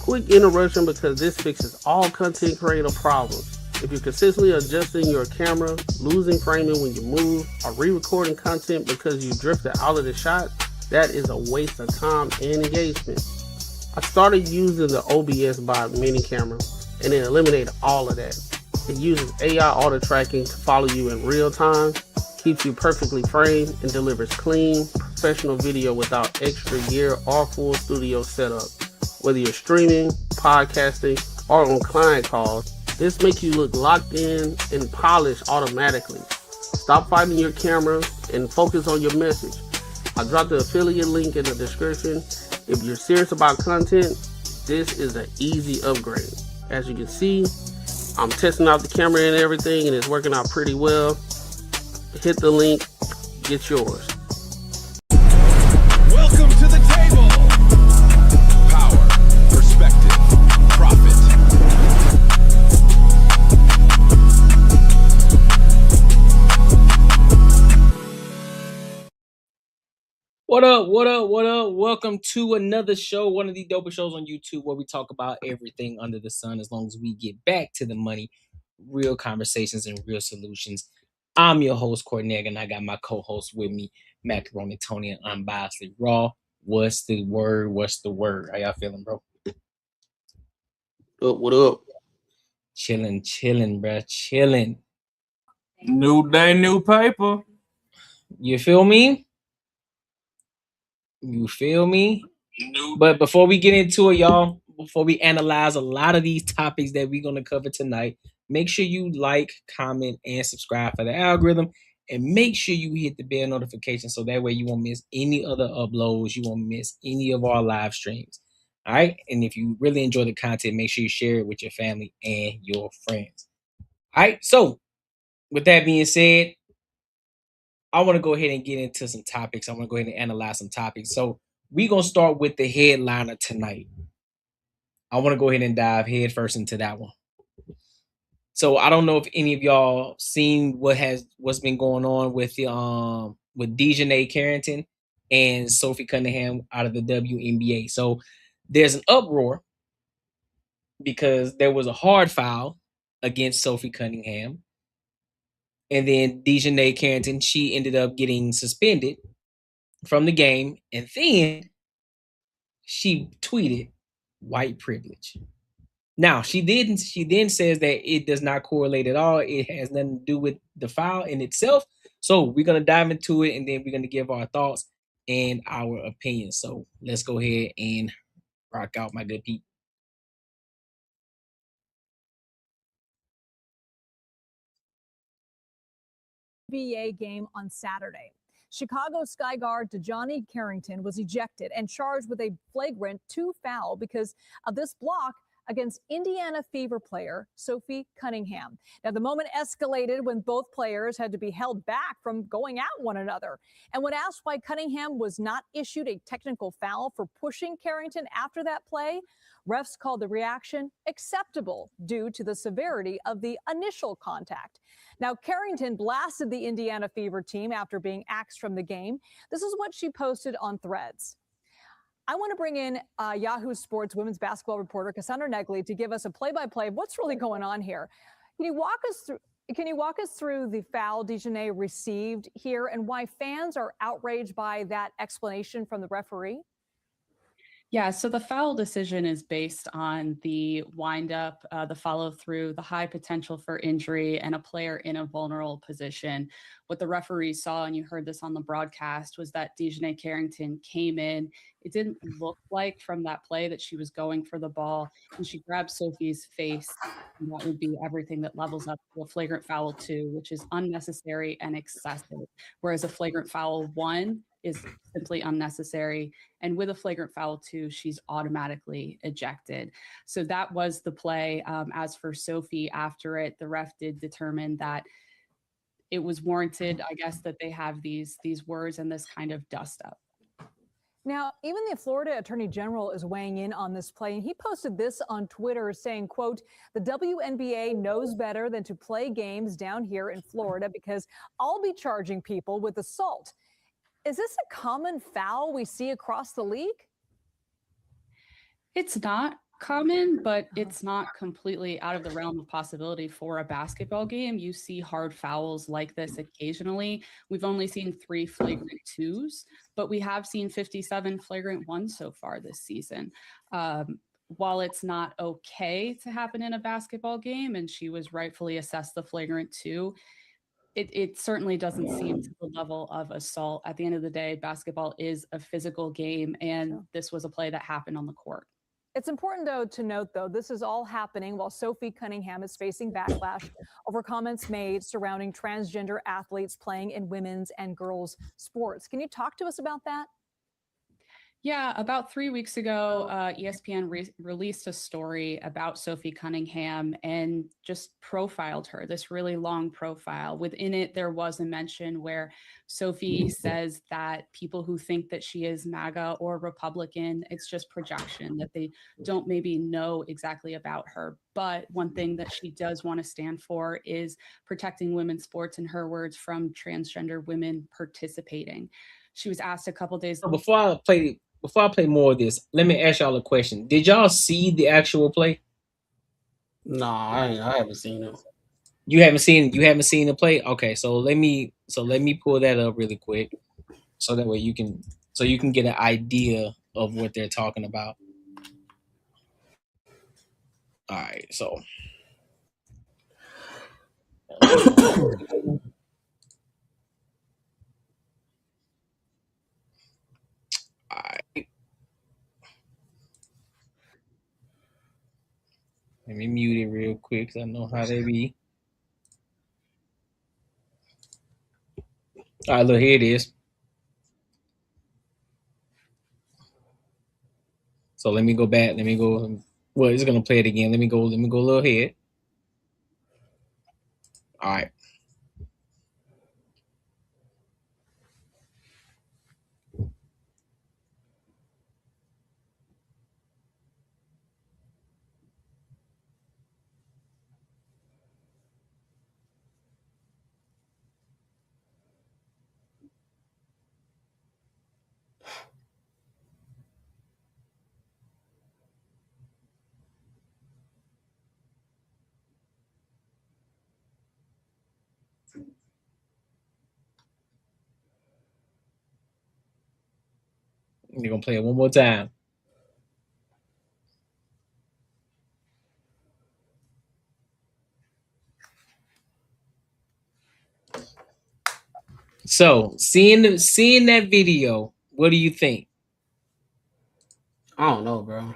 Quick interruption because this fixes all content creator problems. If you're consistently adjusting your camera, losing framing when you move, or re-recording content because you drifted out of the shot, that is a waste of time and engagement. I started using the OBS Bot mini camera and it eliminated all of that. It uses AI auto tracking to follow you in real time, keeps you perfectly framed, and delivers clean, professional video without extra gear or full studio setup. Whether you're streaming, podcasting, or on client calls, this makes you look locked in and polished automatically. Stop fighting your camera and focus on your message. I dropped the affiliate link in the description. If you're serious about content, this is an easy upgrade. As you can see, I'm testing out the camera and everything, and it's working out pretty well. Hit the link, get yours. Welcome to the table. Power, perspective, profit. What up? Welcome to another show, one of the dopest shows on YouTube where we talk about everything under the sun as long as we get back to the money, real conversations, and real solutions. I'm your host, Corneg, and I got my co-host with me, Macaroni Tony, and Unbiasedly Raw. What's the word? How y'all feeling, bro? What up? Chilling, bro. Chilling. New day, new paper. You feel me? But before we get into it, y'all, before we analyze a lot of these topics that we're going to cover tonight, make sure you like, comment, and subscribe for the algorithm. And make sure you hit the bell notification so that way you won't miss any other uploads. You won't miss any of our live streams. All right? And if you really enjoy the content, make sure you share it with your family and your friends. All right? So, with that being said, I want to go ahead and get into some topics. I want to go ahead and analyze some topics. So we're going to start with the headliner tonight. I want to go ahead and dive head first into that one. So I don't know if any of y'all seen what's been going on with DiJonai Carrington and Sophie Cunningham out of the WNBA. So there's an uproar because there was a hard foul against Sophie Cunningham. And then DiJonai Carrington, she ended up getting suspended from the game. And then she tweeted white privilege. Now, she then says that it does not correlate at all. It has nothing to do with the foul in itself. So we're going to dive into it, and then we're going to give our thoughts and our opinions. So let's go ahead and rock out, my good people. WNBA game on Saturday. Chicago Sky guard DiJonai Carrington was ejected and charged with a flagrant 2 foul because of this block against Indiana Fever player Sophie Cunningham. Now, the moment escalated when both players had to be held back from going at one another. And when asked why Cunningham was not issued a technical foul for pushing Carrington after that play, refs called the reaction acceptable due to the severity of the initial contact. Now, Carrington blasted the Indiana Fever team after being axed from the game. This is what she posted on Threads. I want to bring in Yahoo Sports women's basketball reporter Cassandra Negley to give us a play-by-play of what's really going on here. Can you walk us through the foul DiJonai received here and why fans are outraged by that explanation from the referee? Yeah, so the foul decision is based on the windup, the follow through, the high potential for injury, and a player in a vulnerable position. What the referee saw, and you heard this on the broadcast, was that DiJonai Carrington came in. It didn't look like from that play that she was going for the ball, and she grabbed Sophie's face. And that would be everything that levels up to a flagrant foul 2, which is unnecessary and excessive. Whereas a flagrant foul 1 is simply unnecessary. And with a flagrant foul 2, she's automatically ejected. So that was the play. As for Sophie, after it, the ref did determine that it was warranted, I guess, that they have these words and this kind of dust up. Now, even the Florida Attorney General is weighing in on this play, and he posted this on Twitter saying, quote, "The WNBA knows better than to play games down here in Florida because I'll be charging people with assault." Is this a common foul we see across the league? It's not. common, but it's not completely out of the realm of possibility for a basketball game. You see hard fouls like this occasionally. We've only seen 3 flagrant 2s, but we have seen 57 flagrant 1s so far this season. While it's not okay to happen in a basketball game, and she was rightfully assessed the flagrant 2, it certainly doesn't seem to the level of assault. At the end of the day, basketball is a physical game, and this was a play that happened on the court. It's important, though, to note, though, this is all happening while Sophie Cunningham is facing backlash over comments made surrounding transgender athletes playing in women's and girls' sports. Can you talk to us about that? Yeah, about 3 weeks ago, ESPN released a story about Sophie Cunningham and just profiled her, this really long profile. Within it, there was a mention where Sophie says that people who think that she is MAGA or Republican, it's just projection, that they don't maybe know exactly about her. But one thing that she does want to stand for is protecting women's sports, in her words, from transgender women participating. She was asked a couple days So before I play more of this, let me ask y'all a question. Did y'all see the actual play? No, I haven't seen it. You haven't seen the play? Okay, so let me pull that up really quick, so that way you can get an idea of what they're talking about. All right, so all right. Let me mute it real quick, because I know how they be. All right, look, here it is. So let me go back. Let me go. Well, it's gonna play it again. Let me go a little ahead. All right. You're gonna play it one more time. So seeing that video, what do you think? I don't know, bro.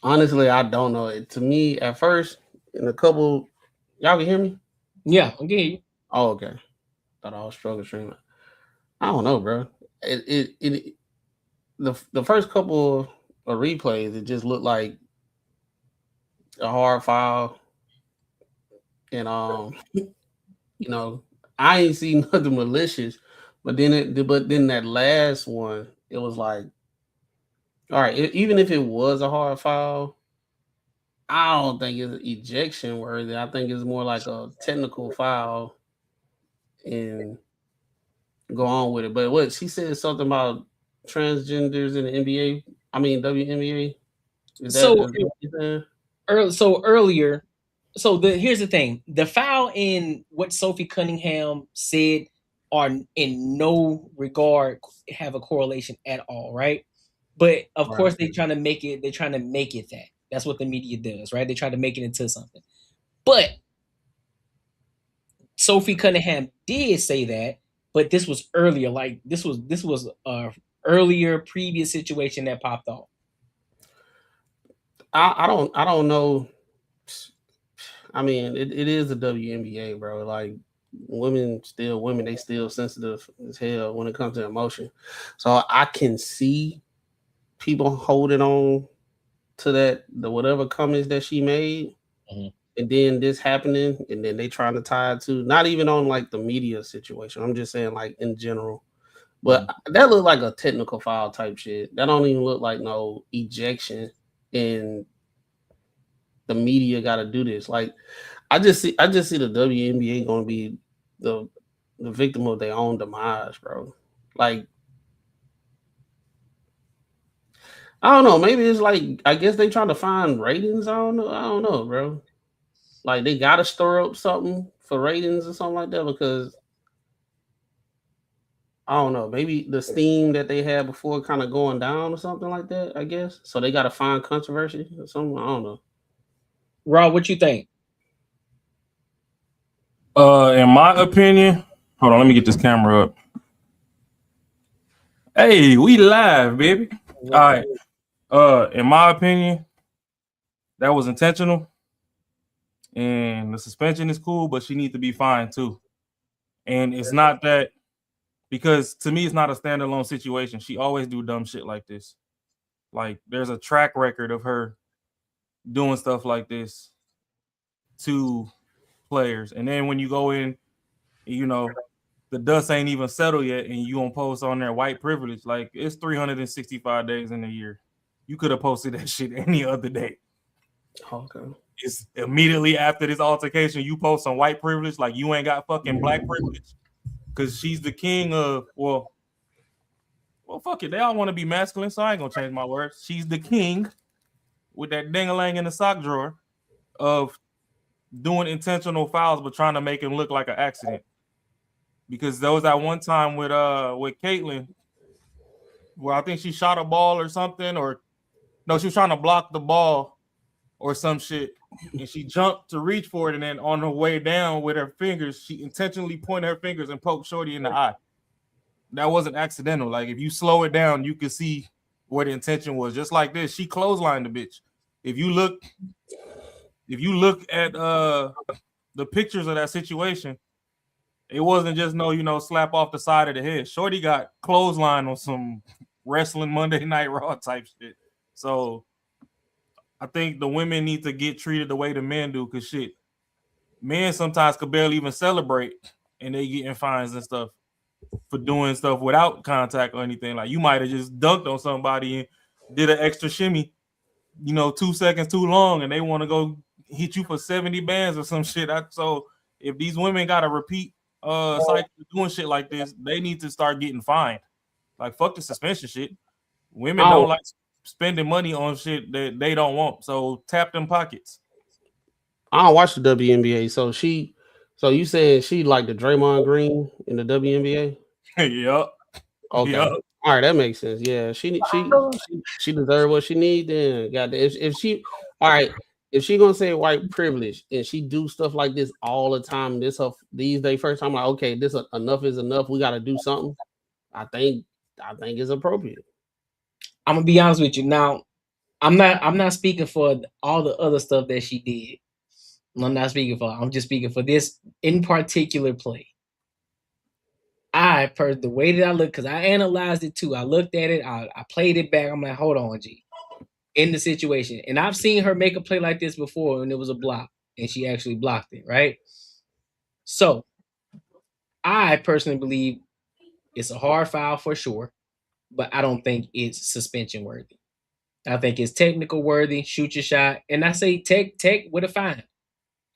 Honestly, I don't know. It to me at first, in a couple, y'all can hear me? Yeah, I get you. Oh, okay. Thought I was struggling streaming. I don't know, bro. The first couple of replays, it just looked like a hard foul, and you know, I ain't seen nothing malicious, but then that last one, it was like, all right, even if it was a hard foul, I don't think it's ejection worthy. I think it's more like a technical foul and go on with it. But what she said something about transgenders in the NBA. I mean WNBA. Earlier. So here's the thing: the foul in what Sophie Cunningham said are in no regard have a correlation at all, right? But of course, they're trying to make it that. That's what the media does, right? They try to make it into something. But Sophie Cunningham did say that, but this was earlier. Like this was a earlier previous situation that popped off. I don't know. I mean, it is the WNBA, bro. Like women, they still sensitive as hell when it comes to emotion. So I can see people holding on to the whatever comments that she made, and then this happening, and then they trying to tie it to not even on like the media situation. I'm just saying like in general. But that looked like a technical foul type shit. That don't even look like no ejection, and the media got to do this. Like I just see the WNBA going to be the victim of their own demise, bro. Like I don't know. Maybe it's like I guess they trying to find ratings. I don't know, bro. Like they gotta stir up something for ratings or something like that because I don't know. Maybe the steam that they had before kind of going down or something like that. I guess so. They gotta find controversy or something. I don't know. Rob, what you think? In my opinion, hold on, let me get this camera up. Hey, we live, baby. All right. In my opinion, that was intentional. And the suspension is cool, but she needs to be fined too. And it's not that because to me it's not a standalone situation. She always do dumb shit like this. Like there's a track record of her doing stuff like this to players. And then when you go in, you know, the dust ain't even settled yet, and you gonna post on there white privilege. Like it's 365 days in a year. You could have posted that shit any other day. Okay. It's immediately after this altercation, you post some white privilege, like you ain't got fucking black privilege. Cause she's the king of well, fuck it. They all want to be masculine, so I ain't gonna change my words. She's the king with that ding-a-lang in the sock drawer of doing intentional fouls, but trying to make him look like an accident. Because there was that one time with Caitlyn where I think she shot a ball or something, or no, she was trying to block the ball or some shit, and she jumped to reach for it, and then on her way down with her fingers, she intentionally pointed her fingers and poked Shorty in the eye. That wasn't accidental. Like if you slow it down, you can see what the intention was. Just like this, she clotheslined the bitch. If you look at the pictures of that situation, it wasn't just no, slap off the side of the head. Shorty got clotheslined on some wrestling Monday Night Raw type shit. So I think the women need to get treated the way the men do, because shit, men sometimes could barely even celebrate and they getting fines and stuff for doing stuff without contact or anything. Like you might have just dunked on somebody and did an extra shimmy, 2 seconds too long, and they want to go hit you for 70 bands or some shit. So if these women got to repeat cycle doing shit like this, they need to start getting fined. Like fuck the suspension shit. Women don't like spending money on shit that they don't want. So tap them pockets. I don't watch the WNBA, so you saying she like the Draymond Green in the WNBA? Yep. Okay. Yep. All right, that makes sense. Yeah, she deserves what she need. Then, goddamn, if she gonna say white privilege and she do stuff like this all the time, these days first time, like okay, this enough is enough. We got to do something. I think it's appropriate. I'm gonna be honest with you. Now, I'm not speaking for all the other stuff that she did. I'm not speaking for. I'm just speaking for this in particular play. The way that I look, because I analyzed it too. I looked at it. I played it back. I'm like, hold on, G. In the situation, and I've seen her make a play like this before, and it was a block, and she actually blocked it, right? So, I personally believe it's a hard foul for sure, but I don't think it's suspension worthy. I think it's technical worthy. Shoot your shot, and I say tech with a fine.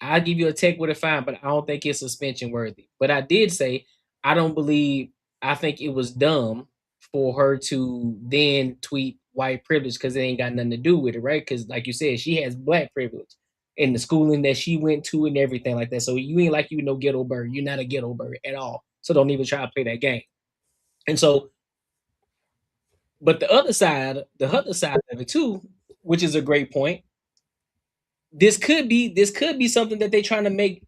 I'll give you a tech with a fine, but I don't think it's suspension worthy. But I did say I think it was dumb for her to then tweet white privilege because it ain't got nothing to do with it, right? Because like you said, she has black privilege in the schooling that she went to and everything like that. So you ain't like you no ghetto bird. You're not a ghetto bird at all. So don't even try to play that game. And so, but the other side of it too, which is a great point. This could be something that they're trying to make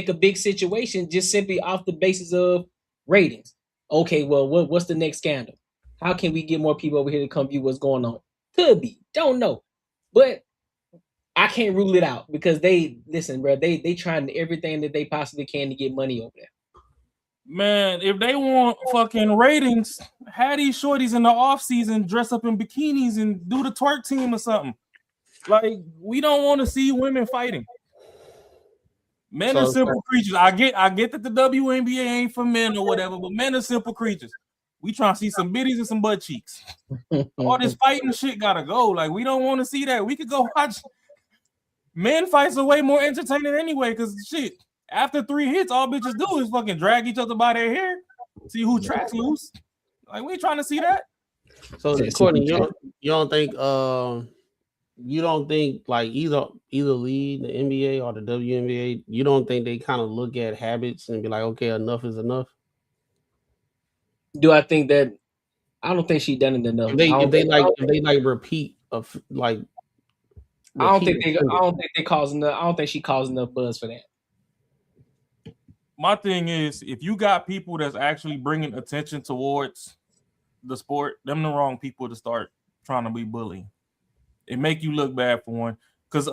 a big situation just simply off the basis of ratings. Okay, well, what's the next scandal? How can we get more people over here to come view what's going on? Could be, don't know, but I can't rule it out because they trying everything that they possibly can to get money over there. Man, if they want fucking ratings, have these shorties in the off season dress up in bikinis and do the twerk team or something. Like we don't want to see women fighting. Men are simple creatures. I get that the WNBA ain't for men or whatever, but men are simple creatures. We trying to see some bitties and some butt cheeks. All this fighting shit gotta go. Like we don't want to see that. We could go watch. Men fights are way more entertaining anyway, because shit. After 3 hits, all bitches do is fucking drag each other by their hair, see who tracks loose. Like we ain't trying to see that. So Courtney, you don't think like either league, the NBA or the WNBA, you don't think they kind of look at habits and be like, okay, enough is enough? Do I think that? I don't think she done it enough. If they repeat of like. I don't think they causing enough. I don't think she causing enough buzz for that. My thing is, if you got people that's actually bringing attention towards the sport, them the wrong people to start trying to be bullying. It make you look bad for one, because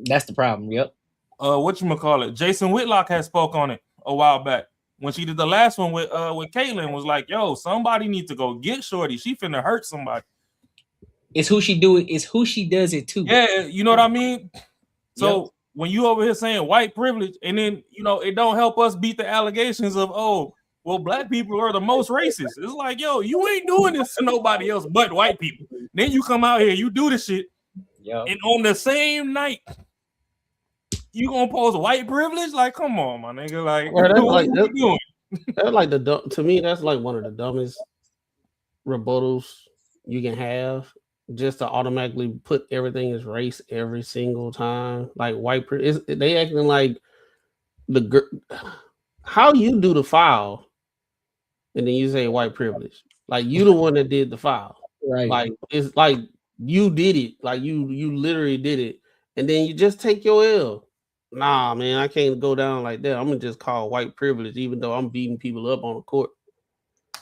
that's the problem. Yep. Whatchamacallit, Jason Whitlock has spoke on it a while back when she did the last one with Caitlyn. Was like, yo, somebody needs to go get Shorty. She finna hurt somebody. It's who she do it. It's who she does it to. Yeah, you know what I mean. So when you over here saying white privilege, and then it don't help us beat the allegations of well, black people are the most racist. It's like, yo, you ain't doing this to nobody else but white people. Then you come out here, you do the shit, and on the same night, you gonna post white privilege? Like, come on, my nigga. Like, that's like to me, that's like one of the dumbest rebuttals you can have. Just to automatically put everything as race every single time, like white privilege. They acting like how you do the foul, and then you say white privilege. Like you the one that did the foul, right? Like it's like you did it, like you literally did it, and then you just take your L. Nah, man, I can't go down like that. I'm gonna just call white privilege, even though I'm beating people up on the court.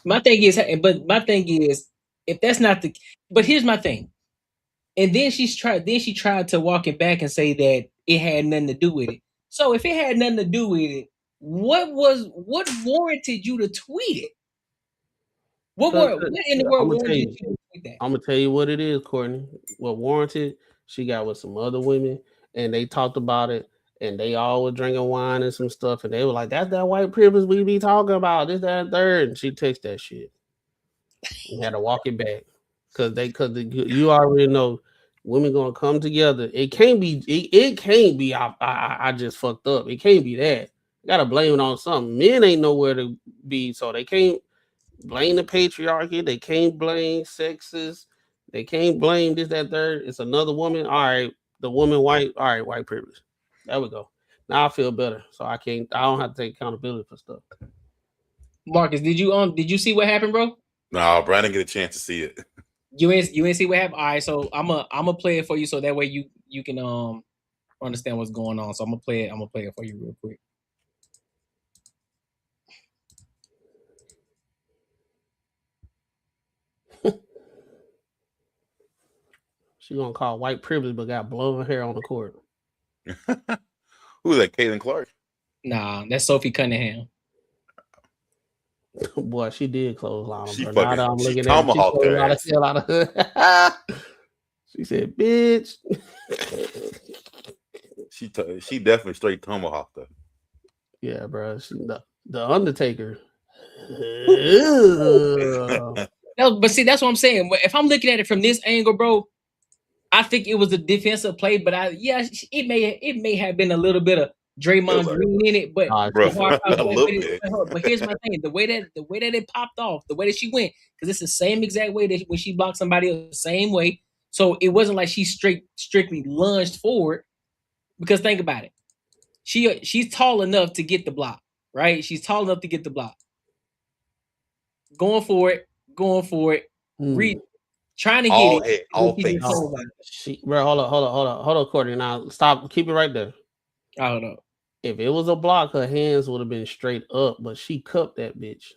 My thing is, if that's not the, but here's my thing. And then she tried to walk it back and say that it had nothing to do with it. So if it had nothing to do with it, what warranted you to tweet it? What in the world warranted you to tweet that? I'm gonna tell you what it is, Courtney. What warranted? She got with some other women, and they talked about it, and they all were drinking wine and some stuff, and they were like, "That's that white privilege we be talking about. This, that, and third." And she texted that shit. You had to walk it back because you already know women gonna come together. It can't be. I just fucked up. It can't be that. You gotta blame it on something. Men ain't nowhere to be, so they can't blame the patriarchy. They can't blame sexist. They can't blame this, that, third. It's another woman. All right, the woman white. All right, white privilege. There we go. Now I feel better, so I don't have to take accountability for stuff. Marcus, did you see what happened, bro? No, bro, I didn't get a chance to see it. You ain't see what happened. All right, so I'm a play it for you, so that way you can understand what's going on. So I'm gonna play it for you real quick. She gonna call white privilege, but got blonde hair on the court. Who's that? Caitlin Clark? Nah, that's Sophie Cunningham. Boy, she did clothesline him. She tomahawked her. She said, "Bitch." She definitely straight tomahawked her. Yeah, bro. The Undertaker. But see, that's what I'm saying. If I'm looking at it from this angle, bro, I think it was a defensive play. But it may have been a little bit of Draymond Green in it, but but here's my thing: the way that it popped off, the way that she went, because it's the same exact way that when she blocked somebody else, the same way. So it wasn't like she strictly lunged forward. Because think about it, she's tall enough to get the block, right? She's tall enough to get the block. Going for it, trying to get it. All face. Bro, hold on, Courtney. Now stop, keep it right there. Hold up. If it was a block, her hands would have been straight up, but she cupped that bitch.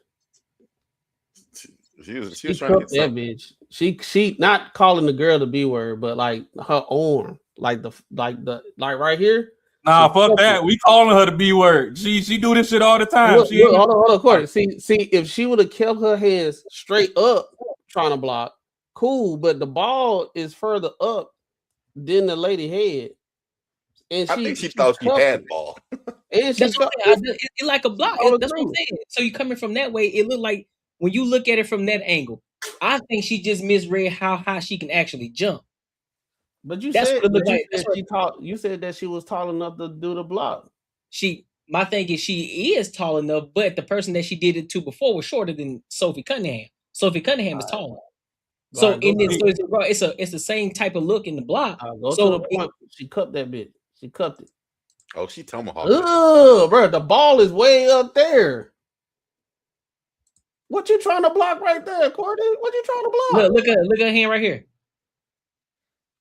She was trying to get that bitch. She not calling the girl the B word, but like her arm, like right here. Nah, fuck that. We calling her the B word. She do this shit all the time. Look, hold on, Courtney. See, if she would have kept her hands straight up trying to block, cool. But the ball is further up than the lady head. And I think she thought she had ball. And that's what I'm saying. It's like a block. That's what I'm saying. So you coming from that way, it looked like when you look at it from that angle, I think she just misread how high she can actually jump. But you said that she was tall enough to do the block. My thing is she is tall enough, but the person that she did it to before was shorter than Sophie Cunningham. Sophie Cunningham is taller. So Right, in this, it's the same type of look in the block. Go to the point. She cupped that bitch. She cupped it. Oh, she tomahawk. Oh, bro, the ball is way up there. What you trying to block right there, Courtney? What you trying to block? Look at her hand right here.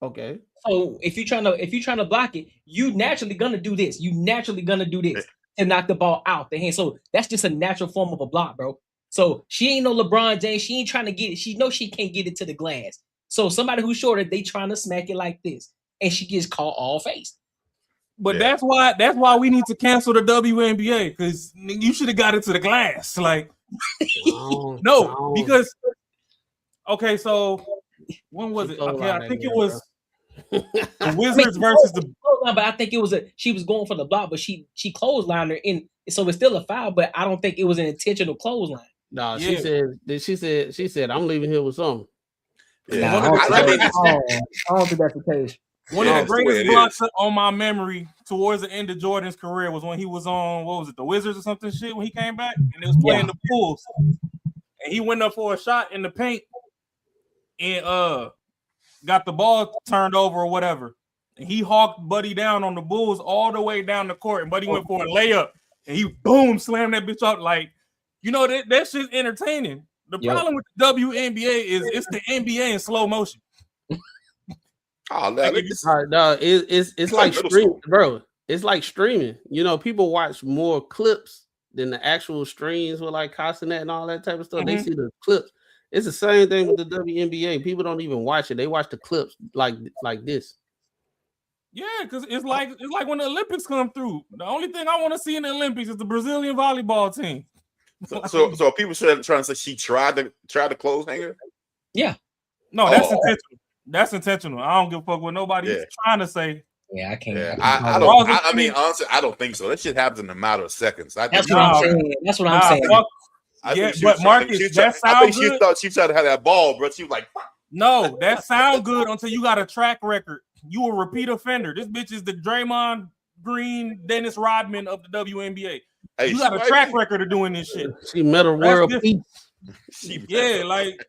Okay. So if you're trying to block it, you naturally gonna do this. You naturally gonna do this to knock the ball out the hand. So that's just a natural form of a block, bro. So she ain't no LeBron James. She ain't trying to get it. She knows she can't get it to the glass. So somebody who's shorter, they trying to smack it like this, and she gets caught all face. But that's why we need to cancel the WNBA, because you should have got it to the glass. Like, no, because okay, so when was it? Okay, I think it was the Wizards versus the. But I think it was she was going for the block, but she clotheslined her in, so it's still a foul. But I don't think it was an intentional clothesline. No, she said I'm leaving here with something. Yeah, I don't think that's the case. One of the greatest blocks on my memory towards the end of Jordan's career was when he was on, what was it, the Wizards or something shit, when he came back and they was playing the Bulls. And he went up for a shot in the paint and got the ball turned over or whatever. And he hawked Buddy down on the Bulls all the way down the court, and Buddy went for a layup and he boom slammed that bitch out. Like, you know, that shit's entertaining. The problem with the WNBA is it's the NBA in slow motion. Oh, no, it's like streaming, bro. It's like streaming. You know, people watch more clips than the actual streams with like Castanet and all that type of stuff. They see the clips. It's the same thing with the WNBA. People don't even watch it. They watch the clips like this. Yeah, because it's like when the Olympics come through. The only thing I want to see in the Olympics is the Brazilian volleyball team. So people trying to say she tried to close hanger? Yeah. No, that's intentional. That's intentional. I don't give a fuck what nobody's trying to say. Yeah, I can't. Yeah, I mean, honestly, I don't think so. That shit happens in a matter of seconds. That's what I'm saying. That's what I'm saying. Yeah, but Marcus, that sounds good. She thought she tried to have that ball, bro. She was like, fuck. No, that sound good until you got a track record. You a repeat offender. This bitch is the Draymond Green, Dennis Rodman of the WNBA. Hey, you got a track record of doing this shit. She met a world peace. Yeah, like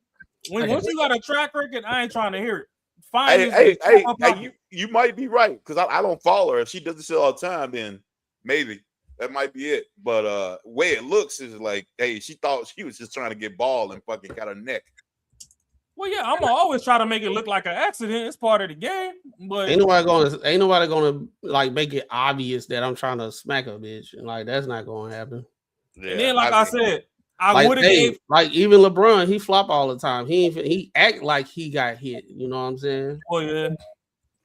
once you got a track record, I ain't trying to hear it. Hey, you might be right, because I don't follow her. If she does this shit all the time, then maybe that might be it. But way it looks is like, hey, she thought she was just trying to get ball and fucking got her neck. Well, yeah, I'm gonna always try to make it look like an accident. It's part of the game. But ain't nobody gonna like make it obvious that I'm trying to smack a bitch, and like that's not gonna happen. Yeah, and then, like I said, I would have like even LeBron, he flop all the time. He act like he got hit. You know what I'm saying? Oh yeah.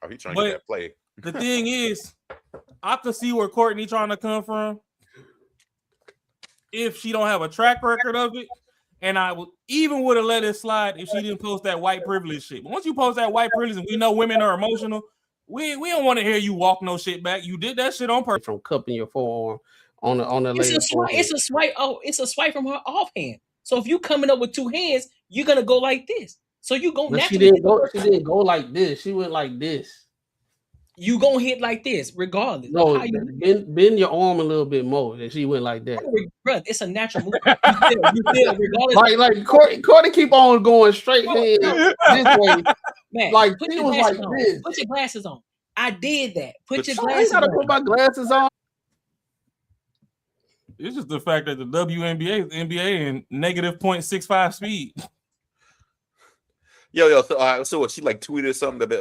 Oh, he trying to get that play. The thing is, I could see where Courtney trying to come from if she don't have a track record of it. And I would have let it slide if she didn't post that white privilege shit. But once you post that white privilege, and we know women are emotional, we don't want to hear you walk no shit back. You did that shit on purpose. From cupping your forearm on the it's a swipe. Oh, it's a swipe from her offhand. So if you coming up with two hands, you're gonna go like this. So you go naturally. She didn't go like this. She went like this. You gonna hit like this, regardless. No, bend your arm a little bit more. And she went like that. Bro, it's a natural move. You feel regardless. Like Courtney keep on going straight hands this way. Man, like she was like on. this. Put your glasses on. I did that. Put your I glasses gotta on. put my glasses on. It's just the fact that the WNBA is NBA in negative 0.65 speed. Yo, so what? She like tweeted something that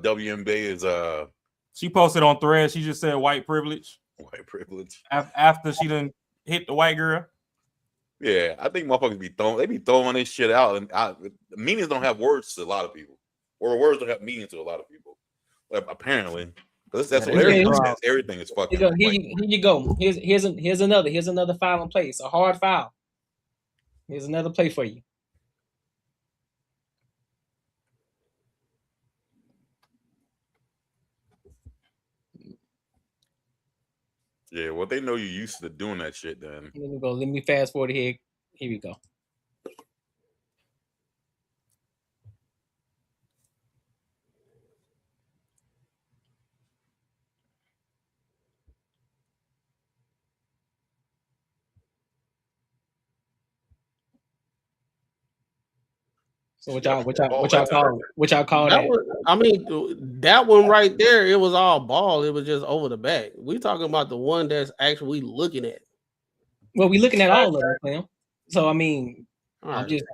WNBA is She posted on Threads. She just said white privilege. White privilege. After she done hit the white girl. Yeah, I think motherfuckers be throwing this shit out, and meanings don't have words to a lot of people, or words don't have meaning to a lot of people. Apparently, that's what everything is fucking. Here you go. Here's another foul in play. It's a hard foul. Here's another play for you. Yeah, well, they know you're used to doing that shit. Then let me go. Let me fast forward here. Here we go. So what y'all call That that? was, I mean, that one right there, it was all ball. It was just over the back. We talking about the one that's actually looking at. Well, we looking at all of them, fam. So I mean, I'm just.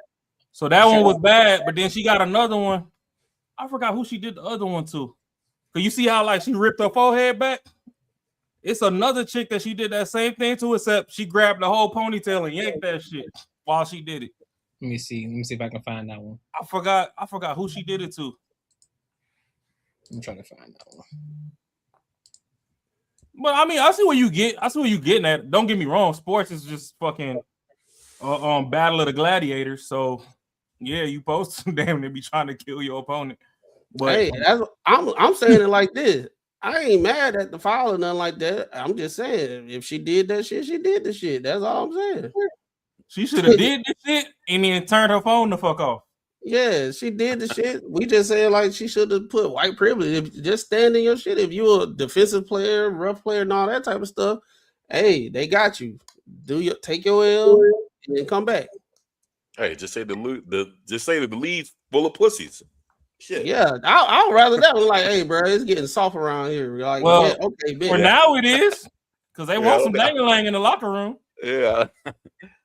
So that one was bad, but then she got another one. I forgot who she did the other one to. Cause you see how like she ripped her forehead back? It's another chick that she did that same thing to, except she grabbed the whole ponytail and yanked that shit while she did it. Let me see if I can find that one. I forgot who she did it to. I'm trying to find that one. But I mean, I see where you getting at. Don't get me wrong, sports is just fucking battle of the gladiators. So yeah, you supposed to damn near be trying to kill your opponent. But hey, I'm saying it like this. I ain't mad at the foul or nothing like that. I'm just saying if she did that shit, she did the shit. That's all I'm saying. She should have did this shit and then turned her phone the fuck off. Yeah, she did the shit. We just saying like she should have put white privilege. If just stand in your shit. If you a defensive player, rough player, and all that type of stuff, hey, they got you. Take your L and then come back. Hey, just say the league's full of pussies. Shit. Yeah, I'll rather that one. Like, hey, bro, it's getting soft around here. Like, well, yeah, okay, for now it is because they want some dang-a-lang in the locker room. Yeah,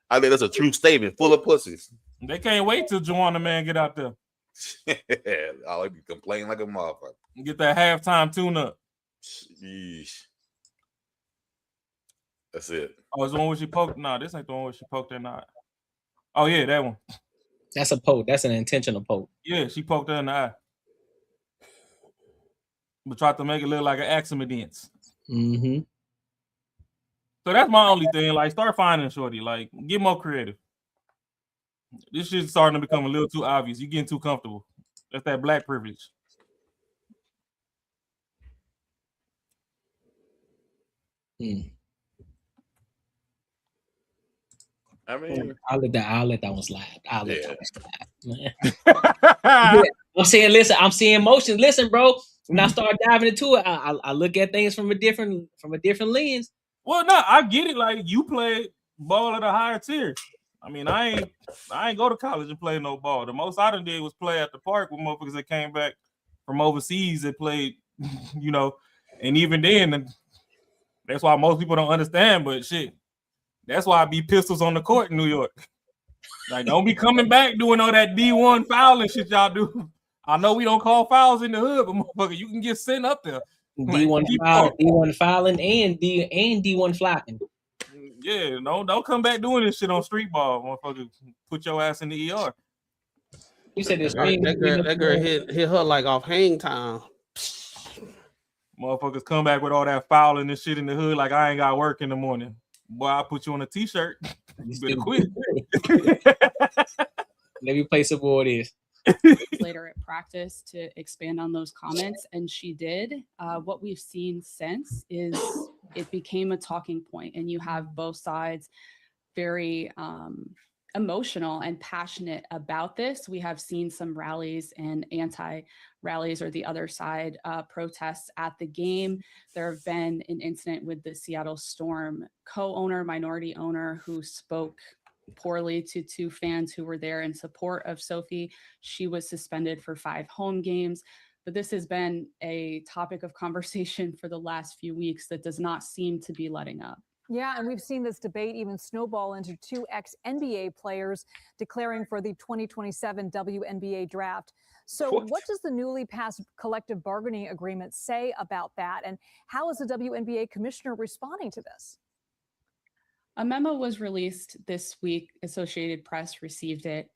I think that's a true statement. Full of pussies. They can't wait till Joanna Man get out there. I'll be complaining like a motherfucker. Get that halftime tune-up. Yeesh. That's it. Oh, it's the one where she poked. No, this ain't the one where she poked or not. Oh yeah, that one. That's a poke. That's an intentional poke. Yeah, she poked her in the eye. But tried to make it look like an accident. Mm-hmm. So that's my only thing. Like, start finding shorty. Like, get more creative. This shit's starting to become a little too obvious. You're getting too comfortable. That's that black privilege. I mean, I'll let that one slide. I'll let that one slide. Yeah. I'm saying, listen, I'm seeing motion. Listen, bro. When I start diving into it, I look at things from a different lens. Well, no, I get it. Like, you play ball at a higher tier. I mean, I ain't go to college and play no ball. The most I done did was play at the park with motherfuckers that came back from overseas that played, you know, and even then, that's why most people don't understand. But shit, that's why I be pistols on the court in New York. Like, don't be coming back doing all that D1 fouling shit y'all do. I know we don't call fouls in the hood, but motherfucker, you can get sent up there. D1 fouling and D1 flapping. Yeah, don't come back doing this shit on street ball, motherfucker. Put your ass in the ER. You said this. That girl hit her like off hang time. Motherfuckers come back with all that fouling and shit in the hood like I ain't got work in the morning. Boy, I'll put you on a t-shirt. You better quit. Let me play some more of this. Later at practice to expand on those comments, and she did. What we've seen since is it became a talking point, and you have both sides very emotional and passionate about this. We have seen some rallies and anti-rallies or the other side protests at the game. There have been an incident with the Seattle Storm co-owner, minority owner, who spoke poorly to two fans who were there in support of Sophie. She was suspended for 5 home games. But this has been a topic of conversation for the last few weeks that does not seem to be letting up. Yeah, and we've seen this debate even snowball into 2 ex-NBA players declaring for the 2027 WNBA draft. So what does the newly passed collective bargaining agreement say about that? And how is the WNBA commissioner responding to this? A memo was released this week. Associated Press received it,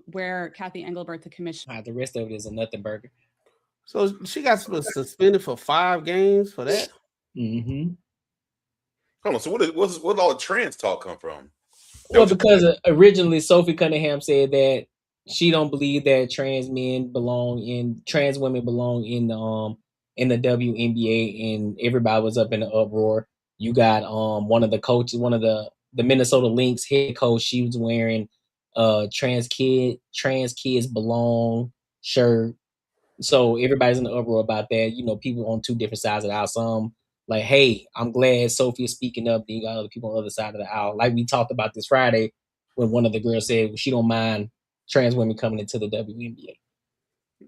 where Kathy Engelbert, the commissioner. The rest of it is a nothing burger. So she got suspended for 5 games for that? Mm-hmm. Hold on. So what all the trans talk come from? Well, because originally Sophie Cunningham said that she don't believe that trans women belong in the WNBA, and everybody was up in the uproar. You got one of the coaches, one of the Minnesota Lynx head coach. She was wearing trans kids belong shirt. So everybody's in the uproar about that. You know, people on 2 different sides of the aisle. Some like, hey, I'm glad Sophie is speaking up. Then you got other people on the other side of the aisle. Like we talked about this Friday when one of the girls said she don't mind trans women coming into the WNBA.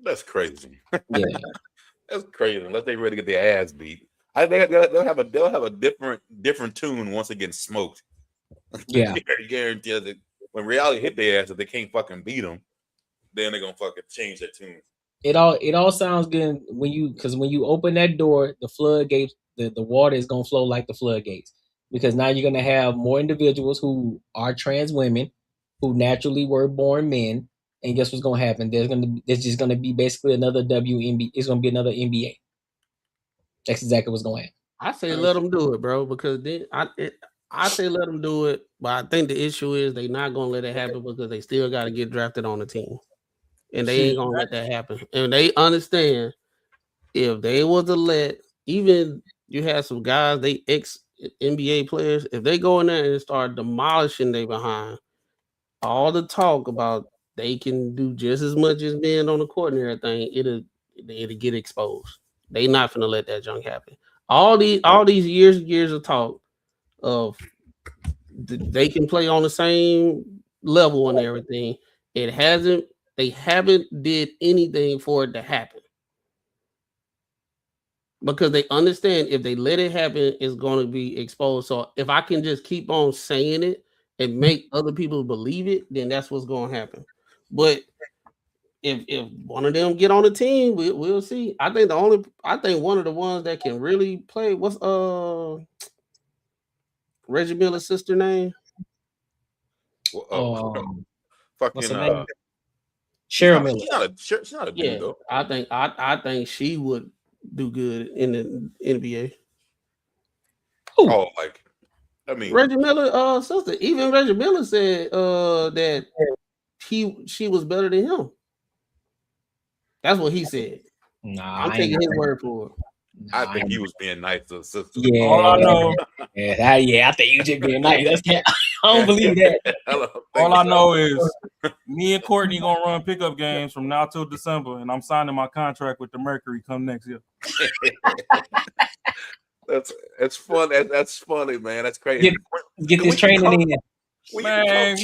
That's crazy. Yeah. That's crazy. Unless they ready to get their ass beat. They'll have a different tune once it gets smoked. Yeah. I guarantee that when reality hit their ass, if they can't fucking beat them, then they're gonna fucking change their tune. It all sounds good when you open that door, the floodgates, the water is gonna flow like the floodgates. Because now you're gonna have more individuals who are trans women who naturally were born men. And guess what's gonna happen? There's just gonna be basically another WNBA. It's gonna be another NBA. That's exactly what's going on. I say let them do it, bro, because I say let them do it, but I think the issue is they not gonna let it happen because they still got to get drafted on the team, and they ain't gonna let that happen. And they understand if they was to let, even you have some guys, they ex NBA players, if they go in there and start demolishing they behind, all the talk about they can do just as much as being on the court and everything, it'll get exposed. They not finna let that junk happen. All these years of talk of they can play on the same level and everything. They haven't did anything for it to happen. Because they understand if they let it happen, it's going to be exposed. So if I can just keep on saying it and make other people believe it, then that's what's going to happen. But if one of them get on the team, we'll see. I think one of the ones that can really play, what's Reggie Miller's sister name? Fucking Cheryl Miller. She's not a dude though. I think she would do good in the NBA. Ooh. Oh, like I mean Reggie Miller, sister. Even Reggie Miller said that she was better than him. That's what he said. Nah, I'm taking his word for it. I think he was being nice to the sister. Yeah, all I know. I think you just being nice. I don't believe that. All I know is me and Courtney gonna run pickup games from now till December, and I'm signing my contract with the Mercury come next year. That's fun. That's funny, man. That's crazy. Get this training in. Man,